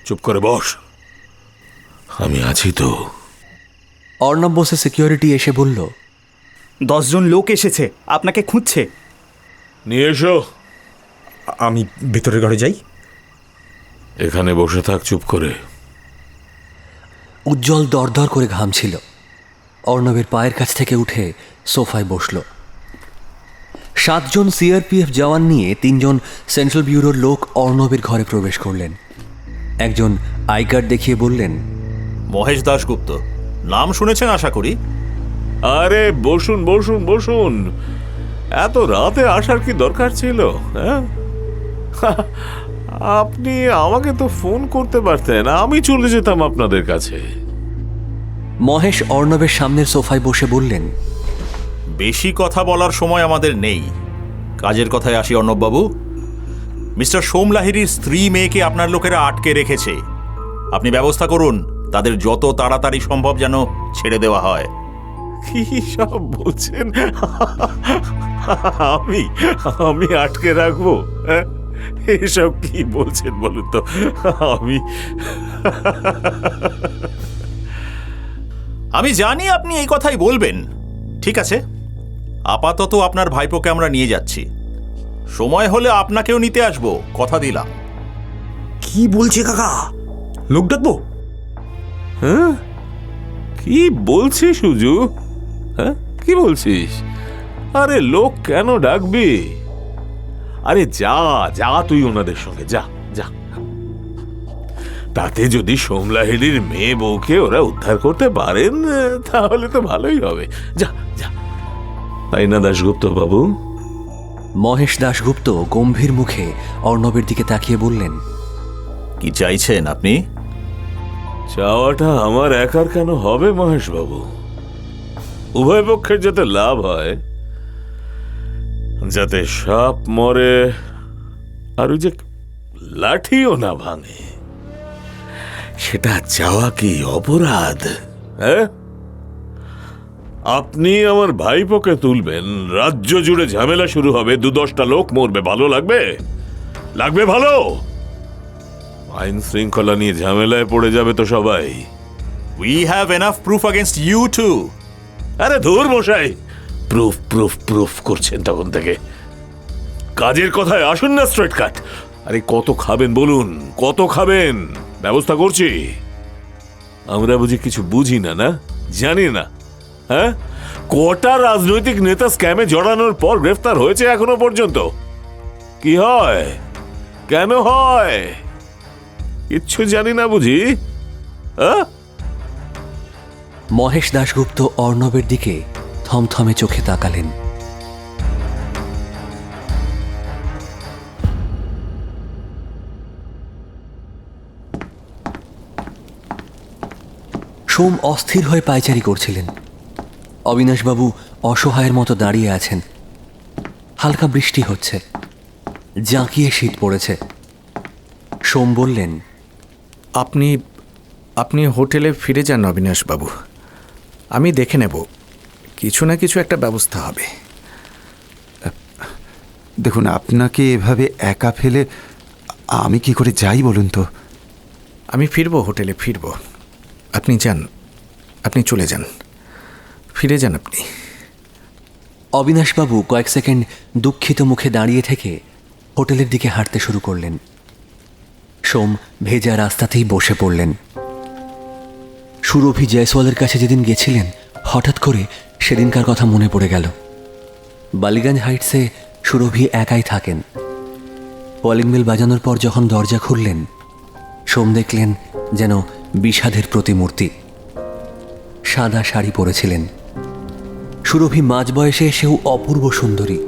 চুপ করে বস, আমি আছি তো। অর্ণব বসে সিকিউরিটি এসে বলল, 10 জন লোক এসেছে, আপনাকে খুঁজছে। নিয়ে এসো। আমি ভেতরের ঘরে যাই। এখানে বসে থাক চুপ করে। উজ্জ্বল দরদর করে ঘামছিল। অর্ণবের পায়ের কাছ থেকে উঠে সোফায় বসল। 7 জন সিআরপিএফ জওয়ান নিয়ে 3 জন সেন্ট্রাল ব্যুরোর লোক অর্ণবের ঘরে প্রবেশ করলেন। একজন আই কার্ড দেখিয়ে বললেন, মহেশ দাশগুপ্ত, নাম শুনেছেন আশা করি। আরে বসুন বসুন বসুন, এত রাতে আসার কি দরকার ছিল? হ্যাঁ, আপনি আমাকে তো ফোন করতে পারতেন, আমি চলে যেতাম আপনাদের কাছে। মহেশ অর্ণবের সামনের সোফায় বসে বললেন, বেশি কথা বলার সময় আমাদের নেই, কাজের কথায় আসি। অর্ণববাবু, মিস্টার সোম লাহিড়ীর স্ত্রী মেয়েকে আপনার লোকেরা আটকে রেখেছে। আপনি ব্যবস্থা করুন তাদের যত তাড়াতাড়ি সম্ভব যেন ছেড়ে দেওয়া হয়। কি সব বলছেন? আমি আটকে রাখবো? এসব কি বলছেন বলুন তো? আমি জানি আপনি এই কথাই বলবেন। ঠিক আছে, আপাতত আপনার ভাইপোকে আমরা নিয়ে যাচ্ছি, সময় হলে আপনাকেও নিতে আসবো, কথা দিলাম। কি বলছে কাকা? লোক ডাকবো? হ্যাঁ, কি বলছিস সুজু? হ্যাঁ, কি বলছিস? আরে লোক কেন ডাকবি? আরে যা যা, তুই ওনাদের সঙ্গে যা যা। তাতে যদি সোমলাহিড়ির মেয়ে বউকে ওরা উদ্ধার করতে পারেন তাহলে তো ভালোই হবে। যা যা, তাই না দাশগুপ্ত বাবু? মহেশ দাশগুপ্ত গম্ভীর মুখে অর্ণবের দিকে তাকিয়ে বললেন, কি চাইছেন আপনি? চাওয়াটা আমার একার কেন হবে মহেশ বাবু? উভয় পক্ষের যাতে লাভ হয়, যাতে সাপ মরে আর ওই যে লাঠিও না ভাঙে, সেটা চাওয়া কি অপরাধ? হ্যাঁ, আপনি আমার ভাইপোকে তুলবেন, রাজ্য জুড়ে ঝামেলা শুরু হবে, 2-10টা লোক মরবে, ভালো লাগবে? লাগবে ভালো? আইন শৃঙ্খলা নিয়ে ঝামেলায় পড়ে যাবে তো সবাই। We have enough proof against you too. আরে ধুর মশাই, প্রুফ প্রুফ প্রুফ করছেন তখন থেকে। কাজের কথায় আসুন না, স্ট্রেট কাট। আরে কত খাবেন বলুন, কত খাবেন? ব্যবস্থা করছি। আমরা বুঝি কিছু বুঝি না, না জানি না? হ্যাঁ, কটা রাজনৈতিক নেতা স্ক্যামে জড়ানোর পর গ্রেফতার হয়েছে এখনো পর্যন্ত? কি হয়, কেন হয়, কিচ্ছু জানি না বুঝি? হ্যাঁ? মহেশ দাশগুপ্ত অর্ণবের দিকে থমথমে চোখে তাকালেন। সোম অস্থির হয়ে পায়চারি করছিলেন। অবিনাশবাবু অসহায়ের মতো দাঁড়িয়ে আছেন। হালকা বৃষ্টি হচ্ছে, জাঁকিয়ে শীত পড়েছে। সোম বললেন, আপনি আপনি হোটেলে ফিরে যান অবিনাশবাবু, আমি দেখে নেব, কিছু না কিছু একটা ব্যবস্থা হবে। দেখুন, আপনাকে এভাবে একা ফেলে আমি কি করে যাই বলুন তো? আমি ফিরবো, হোটেলে ফিরবো। আপনি যান, আপনি চলে যান, ফিরে যান আপনি। অবিনাশবাবু কয়েক সেকেন্ড দুঃখিত মুখে দাঁড়িয়ে থেকে হোটেলের দিকে হাঁটতে শুরু করলেন। সোম ভেজা রাস্তাতেই বসে পড়লেন। সুরভি জয়সওয়ালের কাছে যেদিন গেছিলেন, হঠাৎ করে সেদিনকার কথা মনে পড়ে গেল। বালিগঞ্জ হাইটসে সুরভি একাই থাকেন। কলিং বেল বাজানোর পর যখন দরজা খুললেন, সোম দেখলেন যেন বিষাদের প্রতিমূর্তি। সাদা শাড়ি পরেছিলেন। সুরভি মাঝ বয়সে এসেও অপূর্ব সুন্দরী।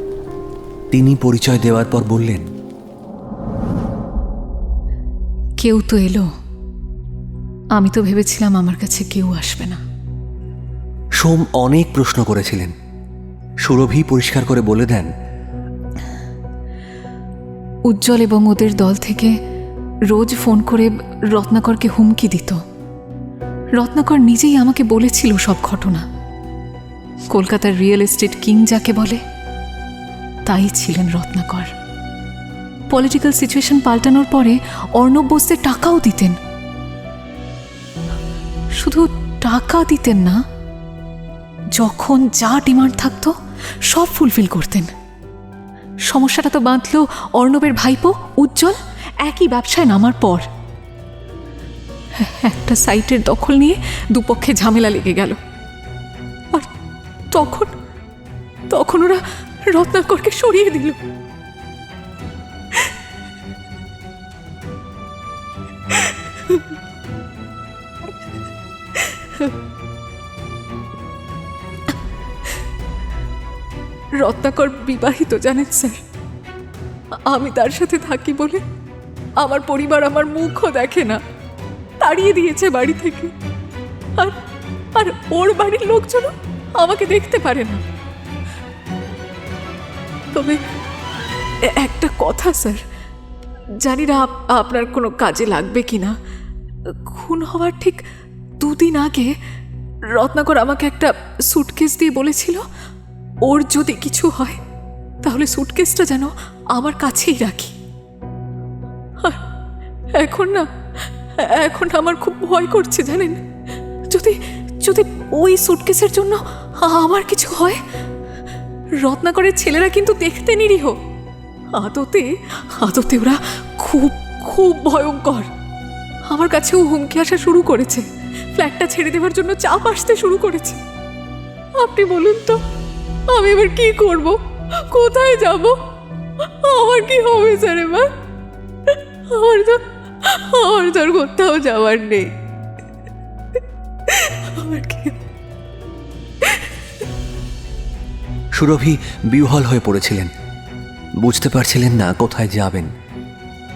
তিনি পরিচয় দেওয়ার পর বললেন, কেউ তো এলো, আমি তো ভেবেছিলাম আমার কাছে কেউ আসবে না। সোম অনেক প্রশ্ন করেছিলেন। সুরভি পরিষ্কার করে বলে দেন, উজ্জ্বল এবং ওদের দল থেকে রোজ ফোন করে রত্নাকরকে হুমকি দিত। রত্নাকর নিজেই আমাকে বলেছিল সব ঘটনা। কলকাতার রিয়েল এস্টেট কিং যাকে বলে, তাই ছিলেন রত্নাকর। পলিটিক্যাল সিচুয়েশন পাল্টানোর পরে অর্ণব বসতে টাকাও দিতেন। শুধু টাকা দিতেন না, যখন যা ডিমান্ড থাকতো সব ফুলফিল করতেন। সমস্যাটা তো বাঁধল অর্ণবের ভাইপো উজ্জ্বল একই ব্যবসায় নামার পর। একটা সাইটের দখল নিয়ে দুপক্ষে ঝামেলা লেগে গেল। আর তখন ওরা রত্নাকরকে সরিয়ে দিল। রত্নাকর বিবাহিত, জানেন স্যার। আমি তার সাথে থাকি বলে আমার পরিবার আমার মুখও দেখে না, তাড়িয়ে দিয়েছে বাড়ি থেকে। আর ওর বাড়ির লোকজন আমাকে দেখতে পারে না। তবে একটা কথা স্যার, জানি না আপনার কোনো কাজে লাগবে কিনা, খুন হওয়ার ঠিক 2 দিন আগে রত্নাকর আমাকে একটা সুটকেস দিয়ে বলেছিল, ওর যদি কিছু হয় তাহলে সুটকেসটা যেন আমার কাছেই রাখি। এখন আমার খুব ভয় করছে, জানেন। যদি ওই সুটকেসের জন্য আমার কিছু হয়। রত্নাকরের ছেলেরা কিন্তু দেখতে নিরীহ, আদতে ওরা খুব খুব ভয়ঙ্কর। আমার কাছেও হুমকি আসা শুরু করেছে, ফ্ল্যাটটা ছেড়ে দেওয়ার জন্য চাপ আসতে শুরু করেছে। আপনি বলুন তো, আমি এবার কি করব, কোথায় যাব, আমার কি হবে স্যার? এবার আমার তো আর কোথাও যাওয়ার নেই। সুরভি বিহ্বল হয়ে পড়েছিলেন, বুঝতে পারছিলেন না কোথায় যাবেন।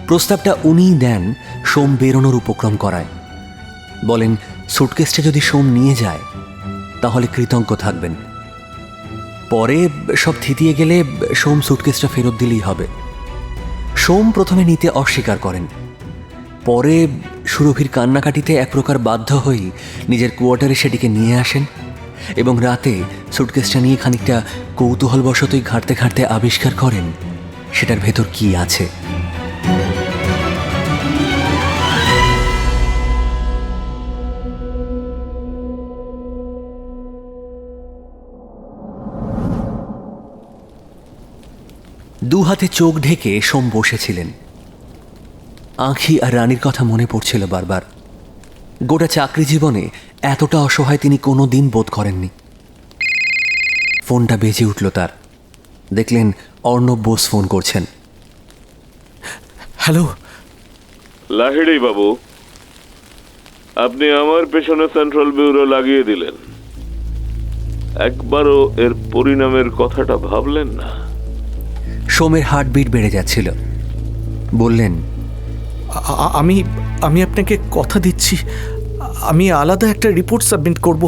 প্রস্তাবটা উনিই দেন সোম বেরোনোর উপক্রম করায়। বলেন সুটকেসটা যদি সোম নিয়ে যায় তাহলে কৃতজ্ঞ থাকবেন, পরে সব থিতিয়ে গেলে সোম সুটকেসটা ফেরত দিলেই হবে। সোম প্রথমে নিতে অস্বীকার করেন, পরে সুরভির কান্নাকাটিতে এক প্রকার বাধ্য হয়েই নিজের কোয়ার্টারে সেটিকে নিয়ে আসেন এবং রাতে সুটকেসটা নিয়ে খানিকটা কৌতূহলবশতই ঘাঁটতে ঘাঁটতে আবিষ্কার করেন সেটার ভেতর কি আছে। দু হাতে চোখ ঢেকে সোম বসেছিলেন। আঁখি আর রানীর কথা মনে পড়ছিল বারবার। গোটা চাকরি জীবনে এতটা অসহায় তিনি কোনো দিন বোধ করেননি। ফোনটা বেজে উঠল তার। দেখলেন অর্ণব বোস ফোন করছেন। হ্যালো লাহিড়ী বাবু, আপনি আমার পেছনে সেন্ট্রাল ব্যুরো লাগিয়ে দিলেন, একবারও এর পরিণামের কথাটা ভাবলেন না? সোমের হার্টবিট বেড়ে যাচ্ছিল। বললেন, আমি আমি আপনাকে কথা দিচ্ছি, আমি আলাদা একটা রিপোর্ট সাবমিট করব।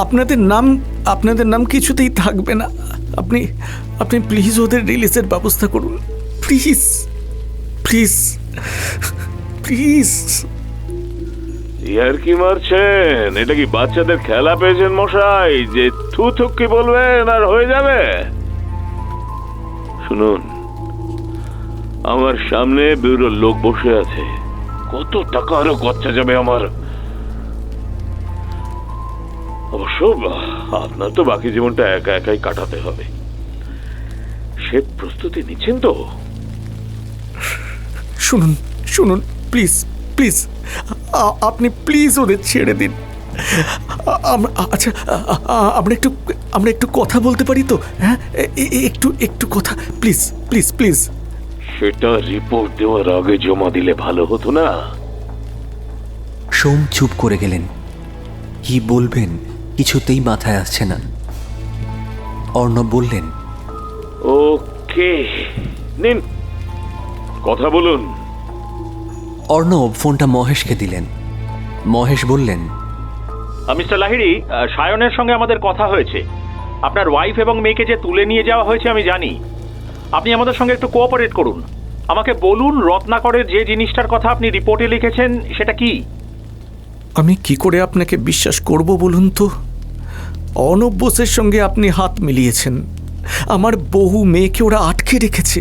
আপনাদের নাম কিছুতেই থাকবে না। আপনি আপনি প্লিজ ওদের রিলিজের ব্যবস্থা করুন, প্লিজ প্লিজ প্লিজ। ইয়ার কি মারছেন? এটা কি বাচ্চাদের খেলা পেয়েছেন মশাই যে থু থুকি বলবেন আর হয়ে যাবে? শুনুন, আমার সামনে ব্যুরোর লোক বসে আছে, কত টাকা আরো খরচা যাবে আমার। অবশ্য আপনার তো বাকি জীবনটা একা একাই কাটাতে হবে, সে প্রস্তুতি নিচ্ছেন তো? শুনুন শুনুন প্লিজ প্লিজ, আপনি প্লিজ ওদের ছেড়ে দিন। আচ্ছা আমরা একটু কথা বলতে পারি তো? হ্যাঁ, একটু কথা প্লিজ প্লিজ প্লিজ। সেটা রিপোর্ট দেওয়ার আগে জমা দিলে ভালো হতো না? সোম চুপ করে গেলেন। কি বলবেন কিছুতেই মাথায় আসছে না। অর্ণব বললেন, ওকে, নিন কথা বলুন। অর্ণব ফোনটা মহেশকে দিলেন। মহেশ বললেন, মিস্টার লাহিড়ী, সায়নের সঙ্গে আমাদের কথা হয়েছে। আপনার ওয়াইফ এবং মেয়েকে যে তুলে নিয়ে যাওয়া হয়েছে আমি জানি। আপনি আমাদের সঙ্গে একটু কোঅপারেট করুন। আমাকে বলুন, রত্নাকরের যে জিনিসটার কথা আপনি রিপোর্টে লিখেছেন সেটা কি? আমি কি করে আপনাকে বিশ্বাস করব বলুন তো? অর্ণব বোসের সঙ্গে আপনি হাত মিলিয়েছেন, আমার বহু মেয়েকে ওরা আটকে রেখেছে।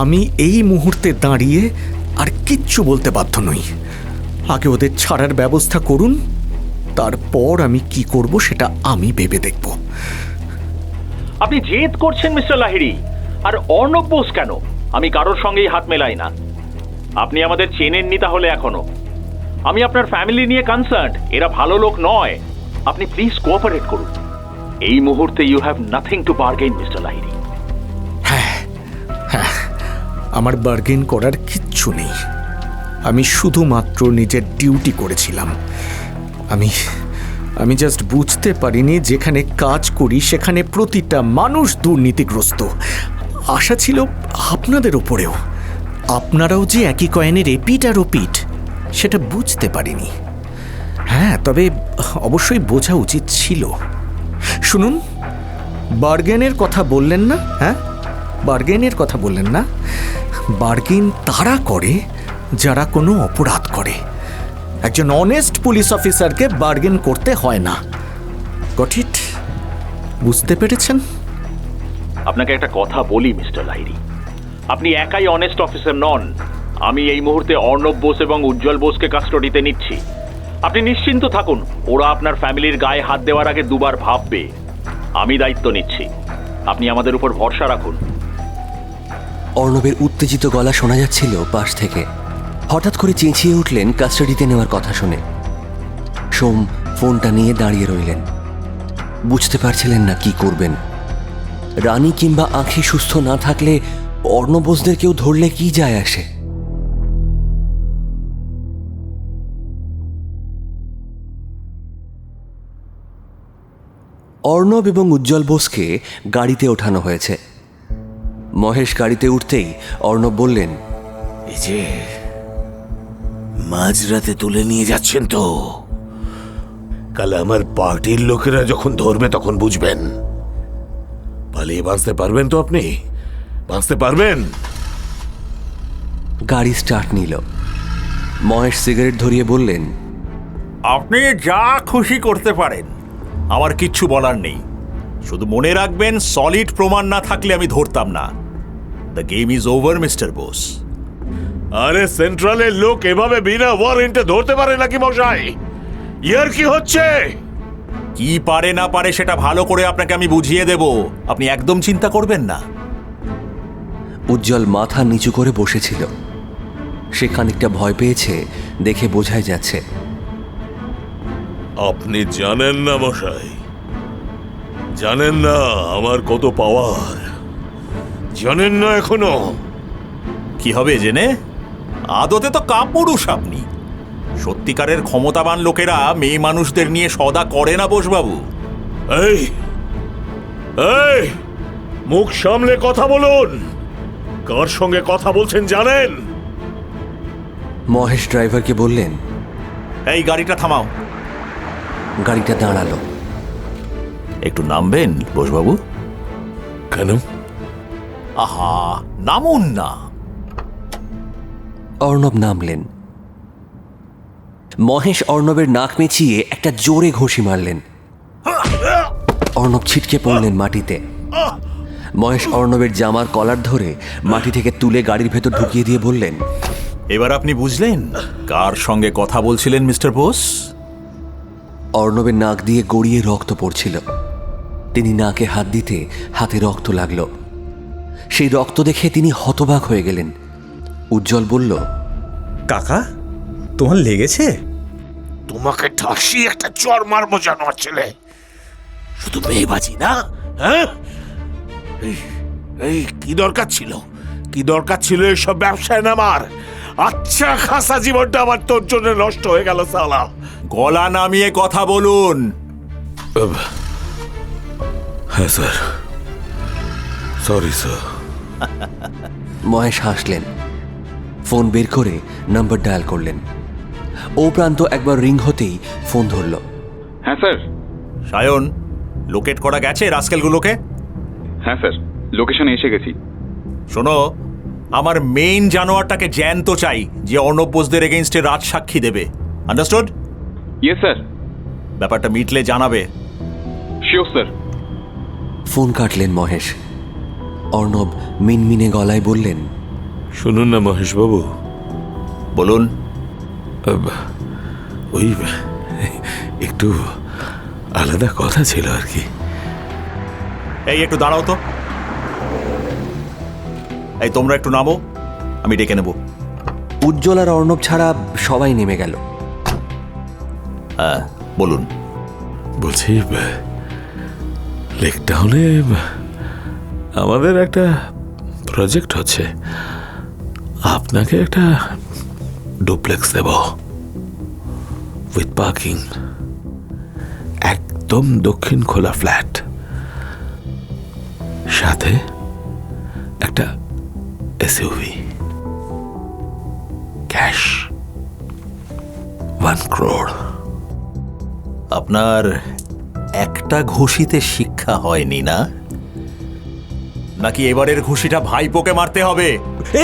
আমি এই মুহূর্তে দাঁড়িয়ে আর কিচ্ছু বলতে বাধ্য নই। আগে ওদের ছাড়ার ব্যবস্থা করুন, তারপর আমি কি করব সেটা আমি ভেবে দেখব। আপনি জেদ করছেন মিস্টার লাহিড়ী। আর অর্ণব বোস কেন? আমি কারোর সঙ্গেই হাত মেলাই না। আপনি আমাদের চেনেননি তাহলে এখনো। আমি আপনার ফ্যামিলি নিয়ে কনসার্ন, এরা ভালো লোক নয়। আপনি প্লিজ কোঅপারেট করুন। এই মুহূর্তে you have nothing to bargain mister Lahiri. হ্যাঁ, আমার বার্গেন করার কিচ্ছু নেই। আমি শুধুমাত্র নিজের ডিউটি করেছিলাম। আমি জাস্ট বুঝতে পারিনি যেখানে কাজ করি সেখানে প্রতিটা মানুষ দুর্নীতিগ্রস্ত। আশা ছিল আপনাদের ওপরেও, আপনারাও যে একই কয়েনের এপিট আর ওপিট সেটা বুঝতে পারিনি। হ্যাঁ, তবে অবশ্যই বোঝা উচিত ছিল। শুনুন, বার্গেনের কথা বললেন না? হ্যাঁ, বার্গেনের কথা বললেন না? বার্গেন তারা করে যারা কোনো অপরাধ করে। একজন অনেস্ট পুলিশ অফিসারকে বার্গেন করতে হয় না। Got it? বুঝতে পেরেছেন? আপনাকে একটা কথা বলি মিস্টার লাহিড়ী, আপনি একাই অনেস্ট অফিসার নন। আমি এই মুহূর্তে অর্ণব বোস এবং উজ্জ্বল বোসকে কাস্টডিতে নিচ্ছি। আপনি নিশ্চিন্ত থাকুন, ওরা আপনার ফ্যামিলির গায়ে হাত দেওয়ার আগে দুবার ভাববে। আমি দায়িত্ব নিচ্ছি, আপনি আমাদের উপর ভরসা রাখুন। অর্ণবের উত্তেজিত গলা শোনা যাচ্ছিল পাশ থেকে। হঠাৎ করে চেঁচিয়ে উঠলেন কাস্টাডিতে নেওয়ার কথা শুনে। সোম ফোনটা নিয়ে দাঁড়িয়ে রইলেন, বুঝতে পারছিলেন না কি করবেন। রানী কিংবা আঁখি সুস্থ না থাকলে অর্ণব বোসদের কেউ ধরলে কি যায় আসে? অর্ণব এবং উজ্জ্বল বোসকে গাড়িতে ওঠানো হয়েছে। মহেশ গাড়িতে উঠতেই অর্ণব বললেন, এই যে মাঝরাতে তুলে নিয়ে যাচ্ছেন তো, কাল আমার পার্টির লোকেরা যখন ধরবে তখন বুঝবেন। পালিয়ে বাঁচতে পারবেন তো আপনি? বাঁচতে পারবেন? গাড়ি স্টার্ট নিল। মহেশ সিগারেট ধরিয়ে বললেন, আপনি যা খুশি করতে পারেন, আমার কিচ্ছু বলার নেই। শুধু মনে রাখবেন, সলিড প্রমাণ না থাকলে আমি ধরতাম না। The game is over mister Bose. আরে সেন্ট্রালের লোক এভাবে বিনা ওয়ারেন্টে ধরতে পারে নাকি মশাই? ইয়ার কি হচ্ছে? কি পারে না পারে সেটা ভালো করে আপনাকে আমি বুঝিয়ে দেব, আপনি একদম চিন্তা করবেন না। উজ্জ্বল মাথা নিচু করে বসেছিল। সে খানিকটা ভয় পেয়েছে দেখে বোঝাই যাচ্ছে। আপনি জানেন না মশাই, জানেন না আমার কত পাওয়ার, জানেন না এখনো? কি হবে জেনে? আদতে তো কাপুরুষ আপনি। সত্যিকারের ক্ষমতাবান লোকেরা মেয়ে মানুষদের নিয়ে সদা করে না বোসবাবু। এই এই মুখ সামলে কথা বলুন। কার সঙ্গে কথা বলছেন জানেন? মহেশ ড্রাইভারকে বললেন, এই গাড়িটা থামাও। গাড়িটা দাঁড়ালো। একটু নামবেন বোসবাবু? কেন? আহা, নামুন না। অর্ণব নামলেন। মহেশ অর্ণবের নাক মেঁচিয়ে একটা জোরে ঘুষি মারলেন। অর্ণব ছিটকে পড়লেন মাটিতে। মহেশ অর্ণবের জামার কলার ধরে মাটি থেকে তুলে গাড়ির ভেতর ঢুকিয়ে দিয়ে বললেন, এবার আপনি বুঝলেন কার সঙ্গে কথা বলছিলেন মিস্টার বোস? অর্ণবের নাক দিয়ে গড়িয়ে রক্ত পড়ছিল। তিনি নাকে হাত দিতে হাতে রক্ত লাগল। সেই রক্ত দেখে তিনি হতবাক হয়ে গেলেন। উজ্জ্বল বলল, কাকা, তোমার লেগেছে? তোমাকে ঠাসি একটা চর মারবো জানোয়ার ছেলে। শুধু মেয়েবাজি না, হ্যাঁ? এই কি দরকার ছিল? কি দরকার ছিল এসব ব্যবসায় নামার? আচ্ছা খাসা জীবনটা আমার তোর জন্য নষ্ট হয়ে গেল সালা। গলা নামিয়ে কথা বলুন। হ্যাঁ স্যার, সরি স্যার। মহেশ হাসলেন। ফোন বের করে নাম্বার ডায়াল করলেন। ও প্রান্ত একবার রিং হতেই ফোন ধরল। হ্যাঁ স্যার। সায়ন, লোকেট করা গেছে রাস্কেলগুলোকে? হ্যাঁ স্যার, লোকেশনে এসে গেছি। শোনো, আমার মেইন জানোয়ারটাকে জ্যান্ত চাই, যে অর্ণব বোসদের এগেইনস্টে রাজ সাক্ষী দেবে। আন্ডারস্টুড? Yes sir. ব্যাপারটা মিটলে জানাবে। Sure sir. ফোন কাটলেন মহেশ। অর্ণব মিনমিনে গলায় বললেন, শুনুন না মহেশবাবু। বলুন। ওই একটু আলাদা কথা ছিল আর কি। এই একটু দাঁড়াও তো। এই তোমরা একটু নামো, আমি ডেকে নেব। উজ্জ্বল আর অর্ণব ছাড়া সবাই নেমে গেল। হ্যাঁ বলুন। বলছি, লেক টাউনে আমাদের একটা প্রজেক্ট হচ্ছে। আপনাকে একটা ডুপ্লেক্স দেব, উইথ পার্কিং, একদম দক্ষিণ খোলা ফ্ল্যাট, সাথে একটা এসইউভি, ক্যাশ 1 crore। আপনার একটা ঘুষিতে শিক্ষা হয়নি না? নাকি এবারের ঘুষিটা ভাইপোকে মারতে হবে?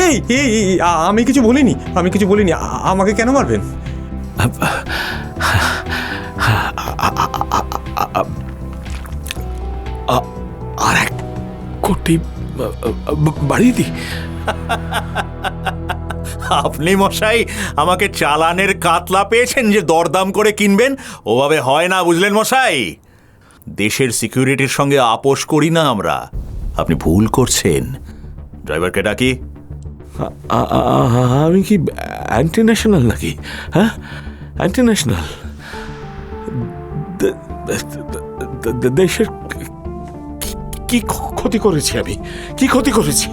এই এই এই, আমি কিছু বলিনি, আমি কিছু বলিনি। আমাকে কেন মারবেন? আর 1 কোটি বাড়িয়ে দিই। আপনি মশাই আমাকে চালানের কাতলা পেয়েছেন যে দরদাম করে কিনবেন? ওভাবে হয় না, বুঝলেন মশাই? দেশের সিকিউরিটির সঙ্গে আপোষ করি না আমরা। আপনি ভুল করছেন। ড্রাইভারকে ডাকি। আমি কি অ্যান্টি ন্যাশনাল নাকি? হ্যাঁ, অ্যান্টি ন্যাশনাল। দেশের কি ক্ষতি করেছি আমি? কি ক্ষতি করেছি?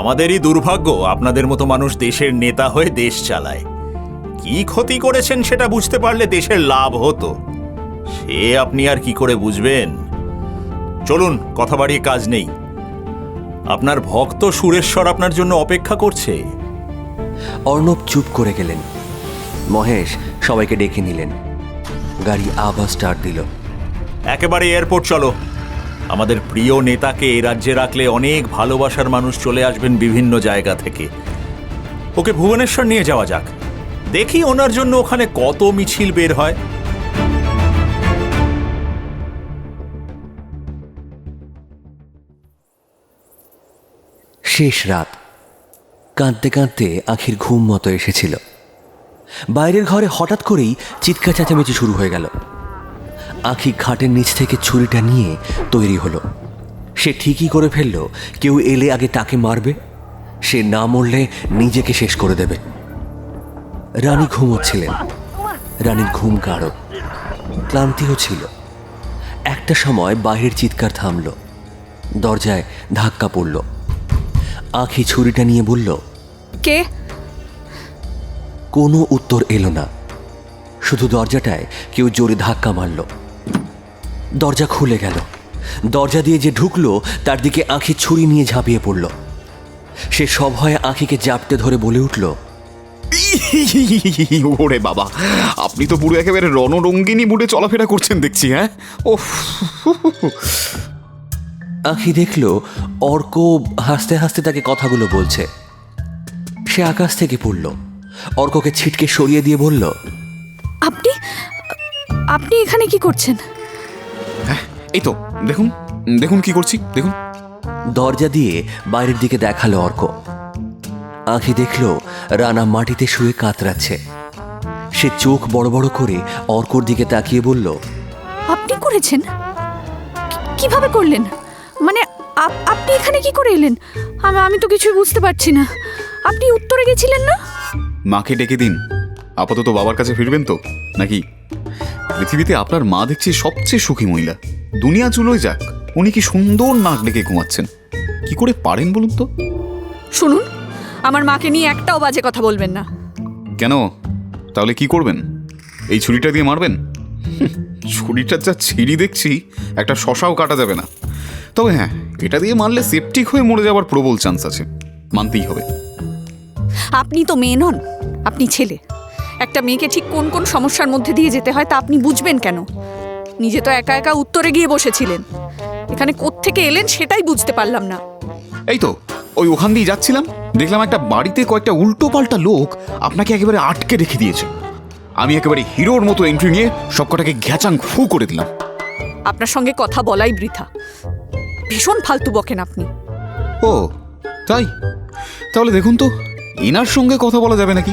আমাদেরই দুর্ভাগ্য, আপনাদের মতো মানুষ দেশের নেতা হয়ে দেশ চালায়। কি ক্ষতি করেছেন সেটা বুঝতে পারলে দেশের লাভ হতো। সে আপনি আর কি করে বুঝবেন? চলুন, কথা বাড়িয়ে কাজ নেই। আপনার ভক্ত সুরেশ্বর আপনার জন্য অপেক্ষা করছে। অর্ণব চুপ করে গেলেন। মহেশ সবাইকে ডেকে নিলেন। গাড়ি আবার স্টার্ট দিল। একেবারে এয়ারপোর্ট চলো। আমাদের প্রিয় নেতাকে এই রাজ্যে রাখলে অনেক ভালোবাসার মানুষ চলে আসবেন বিভিন্ন জায়গা থেকে। ওকে ভুবনেশ্বর নিয়ে যাওয়া যাক, দেখি ওনার জন্য ওখানে কত মিছিল বের হয়। শেষ রাত। কাঁদতে কাঁদতে আখির ঘুম মতো এসেছিল। বাইরের ঘরে হঠাৎ করেই চিৎকার চেঁচামেচি শুরু হয়ে গেল। আখি খাটের নিচ থেকে ছুরিটা নিয়ে তৈরি হলো। সে ঠিকই করে ফেলল, কেউ এলে আগে তাকে মারবে, সে না মরলে নিজেকে শেষ করে দেবে। রানী ঘুমোচ্ছিলেন। রানীর ঘুম গাঢ়, ক্লান্তিও ছিল। একটা সময় বাইরের চিৎকার থামল, দরজায় ধাক্কা পড়ল। আখি ছুরিটা নিয়ে বলল, কে? কোনো উত্তর এলো না, শুধু দরজাটায় কেউ জোরে ধাক্কা মারল। দরজা খুলে গেল। দরজা দিয়ে যে ঢুকলো তার দিকে আখি ছুরি নিয়ে ঝাঁপিয়ে পড়ল। সে সভয়ে আখিকে জাপটে ধরে বলে উঠল, ওরে বাবা, আপনি তো পুরো একেবারে রণরঙ্গিনী মুডে চলাফেরা করছেন দেখছি। হ্যাঁ, ওহ। আখি দেখল অর্ক হাসতে হাসতে তাকে কথাগুলো বলছে। সে আকাশ থেকে পড়ল, অর্ককে ছিটকে সরিয়ে দিয়ে বলল, আপনি আপনি এখানে কি করছেন? এই তো দেখুন, দেখুন কি করছি, দেখুন। দরজা দিয়ে বাইরের দিকে দেখালো অর্ক। আখি দেখল রানা মাটিতে শুয়ে কাতরাচ্ছে। সে চোখ বড় বড় করে অর্কর দিকে তাকিয়ে বলল, আপনি করেছেন? কিভাবে করলেন? মানে আপনি এখানে কি করে এলেন? আমি তো কিছুই বুঝতে পারছি না। আপনি উত্তরে গেছিলেন না? মাকে ডেকে দিন, আপাতত বাবার কাছে ফিরবেন তো নাকি? পৃথিবীতে আপনার মা দেখছি সবচেয়ে সুখী মহিলা। দুনিয়া চুলোয় যাক, উনি কি সুন্দর নাক ডেকে ঘুমাচ্ছেন। কি করে পারেন বলুন তো? শুনুন, আমার মাকে নিয়ে একটাও বাজে কথা বলবেন না। কেন? তাহলে কি করবেন? এই ছুরিটা দিয়ে মারবেন? ছুরিটার যা ছিঁড়ি দেখছি, একটা শশাও কাটা যাবে না। তবে হ্যাঁ, এটা দিয়ে মারলে সেপটিক হয়ে মরে যাওয়ার প্রবল চান্স আছে, মানতেই হবে। আপনি তো মেয়ে নন, আপনি ছেলে। একটা মেয়েকে ঠিক কোন কোন সমস্যার মধ্যে দিয়ে যেতে হয় তা আপনি বুঝবেন কেন? নিজে তো একা একা উত্তরে গিয়ে বসেছিলেন, এখানে কোত্থেকে এলেন সেটাই বুঝতে পারলাম না। এই তো ওখান দিয়ে যাচ্ছিলাম, দেখলাম একটা বাড়িতে কয়েকটা উল্টো পাল্টা লোক আপনাকে একেবারে আটকে রেখে দিয়েছে। আমি একেবারে হিরোর মতো এন্ট্রি নিয়ে সবকটাকে ঘ্যাচাং ফু করে দিলাম। আপনার সঙ্গে কথা বলাই বৃথা, ভীষণ ফালতু বকেন আপনি। ও তাই? তাহলে দেখুন তো, এনার সঙ্গে কথা বলা যাবে নাকি?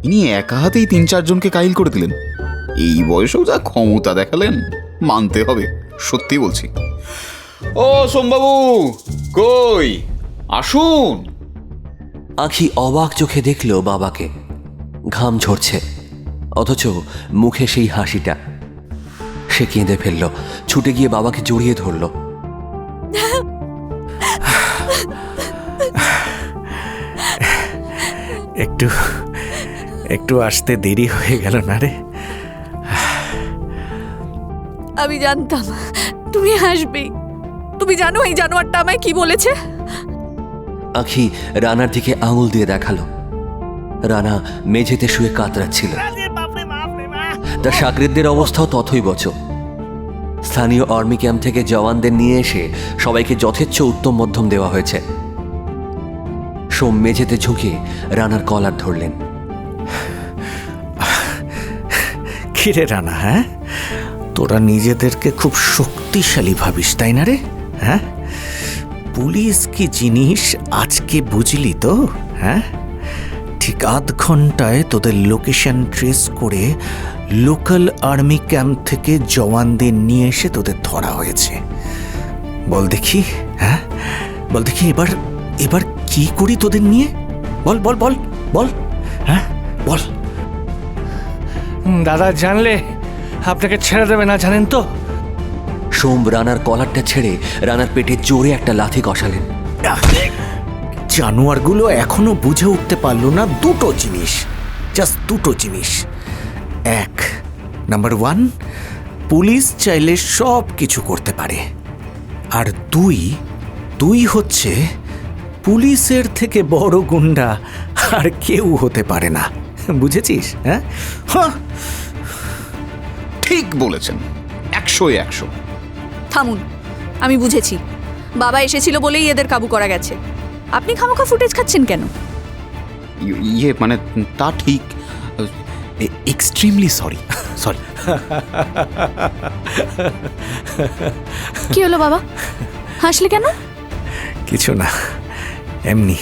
ইনি একা হাতেই ৩-৪ জনকে কাইল করে দিলেন। এই বয়সেও যা ক্ষমতা দেখালেন, মানতে হবে, সত্যি বলছি। ও সোমবাবু, কই আসুন। আখি অবাক চোখে দেখল বাবাকে। ঘাম ঝরছে, অথচ মুখে সেই হাসিটা। সে কেঁদে ফেলল, ছুটে গিয়ে বাবাকে জড়িয়ে ধরল। একটু আসতে দেরি হয়ে গেল না রে? আমি জানতাম তুমি হাসবেই। তুমি জানো এই জানোয়ারটা আমায় কি বলেছে? আখি রানার দিকে আঙুল দিয়ে দেখালো। রানা মেঝেতে শুয়ে কাতরাচ্ছিল। তার শাগরেদদের অবস্থাও তথৈবচ। স্থানীয় আর্মি ক্যাম্প থেকে জওয়ানদের নিয়ে এসে সবাইকে যথেচ্ছ উত্তম মধ্যম দেওয়া হয়েছে। সোম মেঝেতে ঝুঁকে রানার কলার ধরলেন। কিরে রানা, হ্যাঁ, তোরা নিজেদেরকে খুব শক্তিশালী ভাবিস তাই না রে? হ্যাঁ, পুলিশ কি জিনিস আজকে বুঝলি তো? হ্যাঁ, ঠিক আধ ঘন্টায় তোদের লোকেশন ট্রেস করে লোকাল আর্মি ক্যাম্প থেকে জওয়ানদের নিয়ে এসে তোদের ধরা হয়েছে। বল দেখি, হ্যাঁ বল দেখি, এবার কি করি তোদের নিয়ে? বল বল বল বল, হ্যাঁ বল। দাদা জানলে আপনাকে ছেড়ে দেবে না, জানেন তো? সোম রানার কলারটা ছেড়ে রানার পেটে জোরে একটা লাথি কষালেন। জানোয়ারগুলো এখনো বুঝে উঠতে পারলো না দুটো জিনিস, জাস্ট দুটো জিনিস। এক, নাম্বার 1, পুলিশ চাইলে সব কিছু করতে পারে, আর তুই তুই হচ্ছে পুলিশের থেকে বড় গুন্ডা আর কেউ হতে পারে না, বুঝেছিস? হ্যাঁ, ঠিক বলেছেন, 100-এ 100। থামুন, আমি বুঝেছি। বাবা এসেছিল বলেই এদের কাবু করা গেছে। আপনি খামোখা ফুটেজ খাচ্ছেন কেন? ইয়ে মানে তা ঠিক, এক্সট্রিমলি সরি। কি হলো বাবা, হাসলে কেন? কিছু না, এমনি।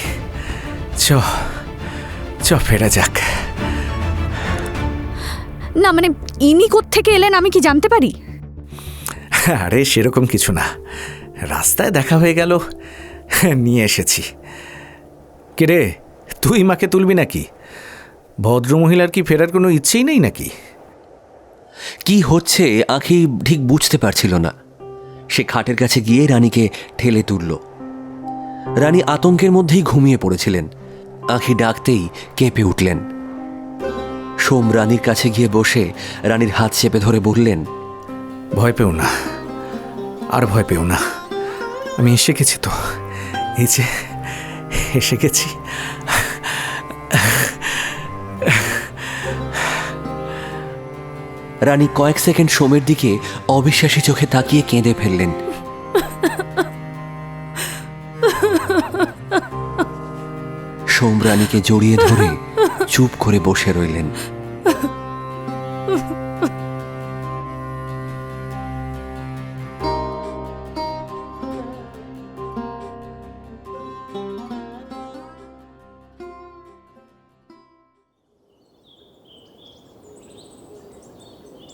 চ ফেরা যাক। না মানে ইনি কোত্থেকে এলেন আমি কি জানতে পারি? আরে সেরকম কিছু না, রাস্তায় দেখা হয়ে গেল, নিয়ে এসেছি। রে, তুই মাকে তুলবি নাকি? ভদ্রমহিলার কি ফেরার কোনো ইচ্ছেই নেই নাকি? কি হচ্ছে আঁখি ঠিক বুঝতে পারছিল না। সে খাটের কাছে গিয়ে রানীকে ঠেলে তুলল। রানী আতঙ্কের মধ্যেই ঘুমিয়ে পড়েছিলেন। আঁখি ডাকতেই কেঁপে উঠলেন। সোম রানীর কাছে গিয়ে বসে রানীর হাত চেপে ধরে বললেন, ভয় পেও না, আর ভয় পেও না, আমি এসে গেছি তো, এই যে এসে গেছি। রানী কয়েক সেকেন্ড সোমের দিকে অবিশ্বাসী চোখে তাকিয়ে কেঁদে ফেললেন। সোম রানীকে জড়িয়ে ধরে চুপ করে বসে রইলেন।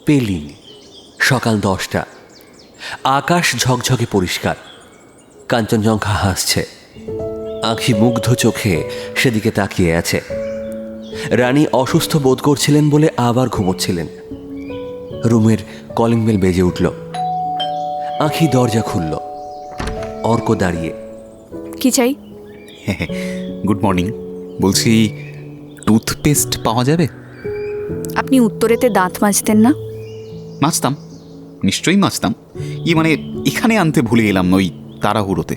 পেলিং, সকাল 10টা। আকাশ ঝকঝকে পরিষ্কার। কাঞ্চনজঙ্ঘা হাসছে। আঁখি মুগ্ধ চোখে সেদিকে তাকিয়ে আছে। রানী অসুস্থ বোধ করছিলেন বলে আবার ঘুমোচ্ছিলেন। রুমের কলিং বেল বেজে উঠল। আঁখি দরজা খুলল। অর্ক দাঁড়িয়ে। কি চাই? গুড মর্নিং, বলছি টুথপেস্ট পাওয়া যাবে? আপনি উত্তরেতে দাঁত মাজতেন না? মাজতাম, নিশ্চয়ই মাজতাম। মানে এখানে আনতে ভুলে গেলাম ওই তাড়াহুড়োতে।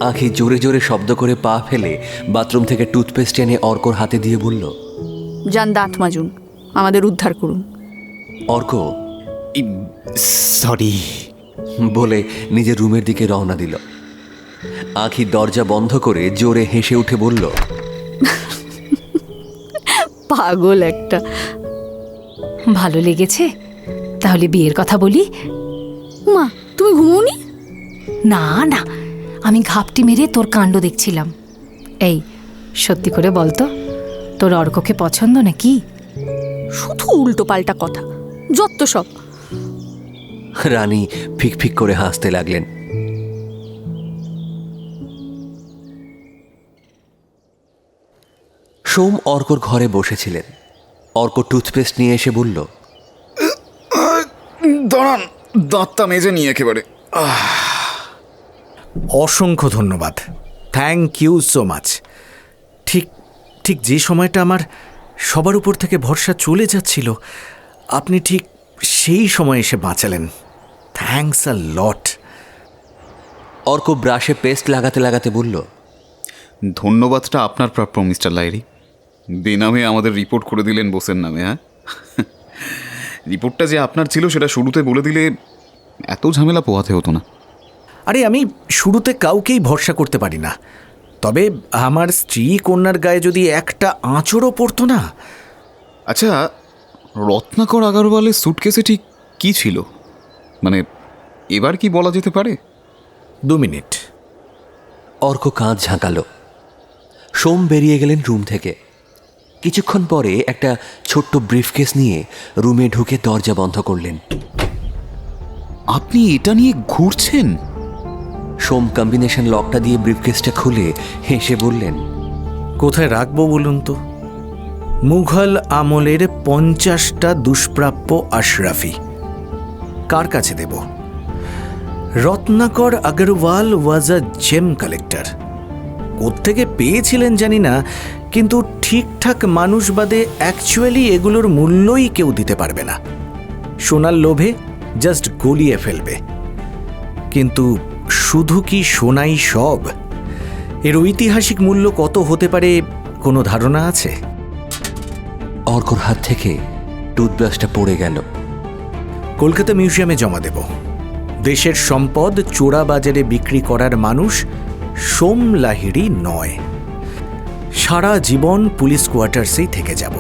আঁখি জোরে জোরে শব্দ করে পা ফেলে বাথরুম থেকে টুথপেস্ট এনে অর্কর হাতে দিয়ে বলল, যান দাঁত মাজুন, আমাদের উদ্ধার করুন। অর্ক সরি বলে নিজের রুমের দিকে রওনা দিল। আঁখি দরজা বন্ধ করে জোরে হেসে উঠে বলল, পাগল একটা। ভালো লেগেছে? তাহলে বিয়ের কথা বলি। মা, তুমি ঘুমোওনি? না না, আমি ঘাপটি মেরে তোর কাণ্ড দেখছিলাম। এই সত্যি করে বলতো, তোর অর্ককে পছন্দ নাকি? শুধু উল্টো পাল্টা কথা, যত সব। রানী ফিকফিক করে হাসতে লাগলেন। সোম অর্কর ঘরে বসেছিলেন। অর্ক টুথপেস্ট নিয়ে এসে বলল, দাঁড়ান, দাঁতটা মেজে নিয়ে একেবারে। অসংখ্য ধন্যবাদ, থ্যাংক ইউ সো মাচ। ঠিক ঠিক যে সময়টা আমার সবার উপর থেকে ভরসা চলে যাচ্ছিল, আপনি ঠিক সেই সময় এসে বাঁচালেন। Thanks a lot. অর্ক ব্রাশে পেস্ট লাগাতে লাগাতে বলল, ধন্যবাদটা আপনার প্রাপ্য মিস্টার লাইরি। বেনামে আমাদের রিপোর্ট করে দিলেন বোসের নামে। হ্যাঁ, রিপোর্টটা যে আপনার ছিল সেটা শুরুতে বলে দিলে এত ঝামেলা পোহাতে হতো না। আরে আমি শুরুতে কাউকেই ভরসা করতে পারি না, তবে আমার স্ত্রী কন্যার গায়ে যদি একটা আঁচড়ও পড়তো না। আচ্ছা, রত্নাকর আগরওয়ালের সুটকেসে ঠিক কী ছিল? মানে এবার কি বলা যেতে পারে? 2 মিনিট। অর্ক কাঁধ ঝাঁকালো। সোম বেরিয়ে গেলেন রুম থেকে। কিছুক্ষণ পরে একটা ছোট্ট ব্রিফকেস নিয়ে রুমে ঢুকে দরজা বন্ধ করলেন। আপনি এটা নিয়ে ঘুরছেন? সোম কম্বিনেশন লকটা দিয়ে ব্রিফকেসটা খুলে হেসে বললেন, কোথায় রাখবো বলুন তো? মুঘল আমলের 50টা দুষ্প্রাপ্য আশরাফি কার কাছে দেব? রত্নাকর আগরওয়াল ওয়াজ আ জেম কালেক্টর। কোত্থেকে পেয়েছিলেন জানি না, কিন্তু ঠিকঠাক মানুষ বাদে অ্যাকচুয়ালি এগুলোর মূল্যই কেউ দিতে পারবে না। সোনার লোভে জাস্ট গলিয়ে ফেলবে। কিন্তু শুধু কি সোনাই সব? এর ঐতিহাসিক মূল্য কত হতে পারে কোনো ধারণা আছে? অর্কর হাত থেকে টুথব্রাশটা পড়ে গেল। কলকাতা মিউজিয়ামে জমা দেব। দেশের সম্পদ চোরা বাজারে বিক্রি করার মানুষ সোম লাহিড়ী নয়। সারা জীবন পুলিশ কোয়ার্টার্সেই থেকে যাব।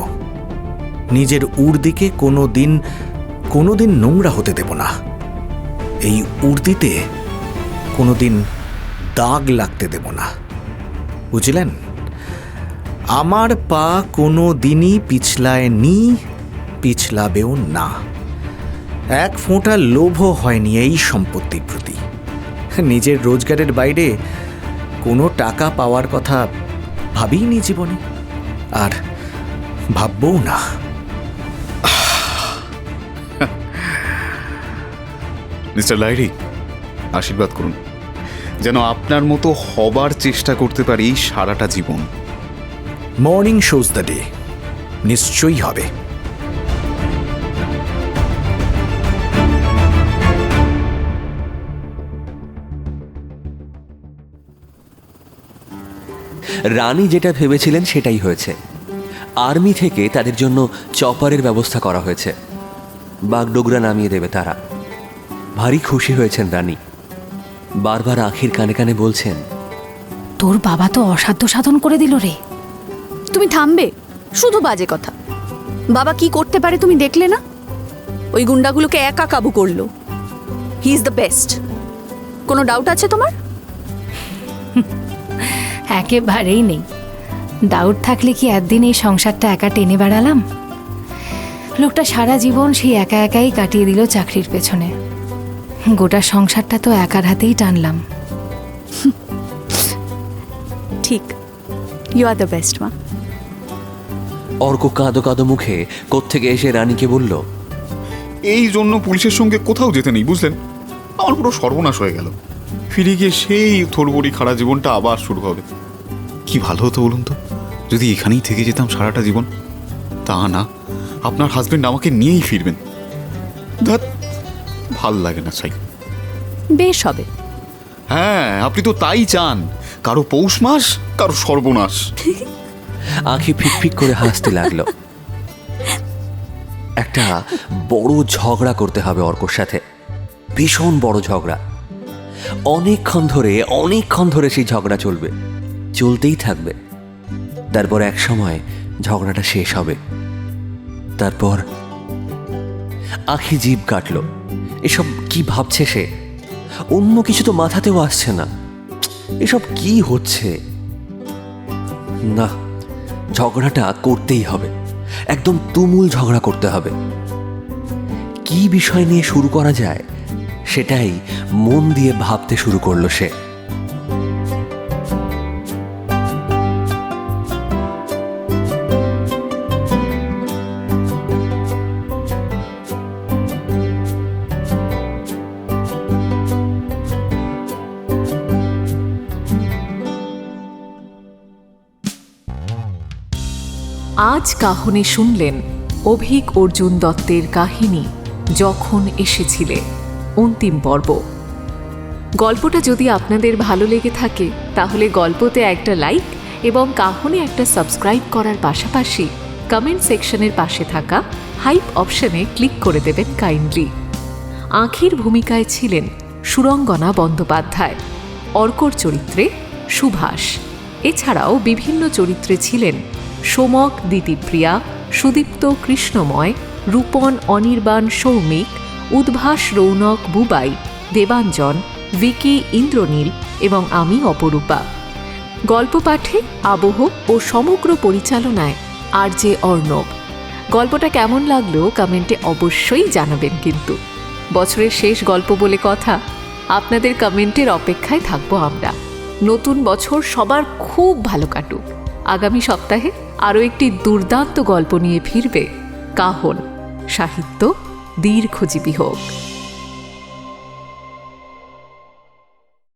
নিজের উর্দিকে কোনোদিন নোংরা হতে দেব না। এই উর্দিতে কোনোদিন দাগ লাগতে দেব না, বুঝলেন? আমার পা কোনো দিনই পিছলায়নি, পিছলাবেও না। এক ফোঁটা লোভও হয়নি এই সম্পত্তির প্রতি। নিজের রোজগারের বাইরে কোনো টাকা পাওয়ার কথা ভাবিনি জীবনে, আর ভাববও না। মিস্টার লাহিড়ী, আশীর্বাদ করুন যেন আপনার মতো হবার চেষ্টা করতে পারি সারাটা জীবন। মর্নিং শোজ দ্য ডে, নিশ্চয়ই হবে। রানী যেটা ভেবেছিলেন সেটাই হয়েছে। আর্মি থেকে তাদের জন্য চপারের ব্যবস্থা করা হয়েছে। বাগডোগরা নামিয়ে দেবে তারা। ভারী খুশি হয়েছেন রানী। বারবার আখির কানে কানে বলছেন, তোর বাবা তো অসাধ্য সাধন করে দিল রে। তুমি থামবে? শুধু বাজে কথা। বাবা কি করতে পারে তুমি দেখলে না? ওই গুন্ডাগুলোকে একা কাবু করলো। He is the best. কোনো ডাউট আছে তোমার? একেবারেই নেই। ডাউট থাকলে কি একদিন এই সংসারটা একা টেনে বেড়ালাম? লোকটা সারা জীবন সেই একা একাই কাটিয়ে দিল চাকরির পেছনে। গোটা সংসারটা তো একার হাতেই টানলাম। ঠিক, ইউ আর দ্য বেস্ট মা। অর্ক কাঁদো কাঁদো মুখে কোত্থেকে এসে রানীকে বলল, এই জন্য পুলিশের সঙ্গে কোথাও যেতে নেই, বুঝলেন? আমার পুরো সর্বনাশ হয়ে গেল। ফিরে গিয়ে সেই থোড়বড়ি খাড়া জীবনটা আবার শুরু হবে। কি ভালো হতো বলুন তো যদি এখানেই থেকে যেতাম সারাটা জীবন। তা না, আপনার হাজবেন্ড আমাকে নিয়েই ফিরবেন। ধ্যাৎ, ভাল লাগে না চাই। বেশ হবে। হ্যাঁ, আপনি তো তাই চান। কারো পৌষ মাস, কারো সর্বনাশ। আঁখি ফিকফিক করে হাসতে লাগলো। একটা বড় ঝগড়া করতে হবে অর্কর সাথে, ভীষণ বড় ঝগড়া। অনেকক্ষণ ধরে সেই ঝগড়া চলবে, চলতেই থাকবে। তারপর এক সময় ঝগড়াটা শেষ হবে। তারপর আঁখি জিভ কাটল। এসব কি ভাবছে সে? অন্য কিছু তো মাথাতেও আসছে না। এসব কি হচ্ছে? না, ঝগড়াটা করতেই হবে। একদম তুমুল ঝগড়া করতে হবে। কি বিষয় নিয়ে শুরু করা যায় সেটাই মন দিয়ে ভাবতে শুরু করলো সে। আজ কাহনে শুনলেন অভিক অর্জুন দত্তের কাহিনী যখন এসেছিলে, অন্তিম পর্ব। গল্পটা যদি আপনাদের ভালো লেগে থাকে তাহলে গল্পতে একটা লাইক এবং কাহনে একটা সাবস্ক্রাইব করার পাশাপাশি কমেন্ট সেকশনের পাশে থাকা হাইপ অপশনে ক্লিক করে দেবেন কাইন্ডলি। আঁখির ভূমিকায় ছিলেন সুরঙ্গনা বন্দ্যোপাধ্যায়, অর্কর চরিত্রে সুভাষ। এছাড়াও বিভিন্ন চরিত্রে ছিলেন সোমক দিতিপ্রিয়া, সুদীপ্ত কৃষ্ণময়, রূপন অনির্বাণ সৌমিক, উদ্ভাস রৌনক বুবাই, দেবাঞ্জন, ভিকি ইন্দ্রনীল এবং আমি অপরূপা। গল্প পাঠে, আবহ ও সমগ্র পরিচালনায় RJ অর্ণব। গল্পটা কেমন লাগলো কমেন্টে অবশ্যই জানাবেন। কিন্তু বছরের শেষ গল্প বলে কথা, আপনাদের কমেন্টের অপেক্ষায় থাকবো আমরা। নতুন বছর সবার খুব ভালো কাটুক। আগামী সপ্তাহে আরও একটি দুর্দান্ত গল্প নিয়ে ফিরবে কাহন। সাহিত্য দীর্ঘজীবী হোক।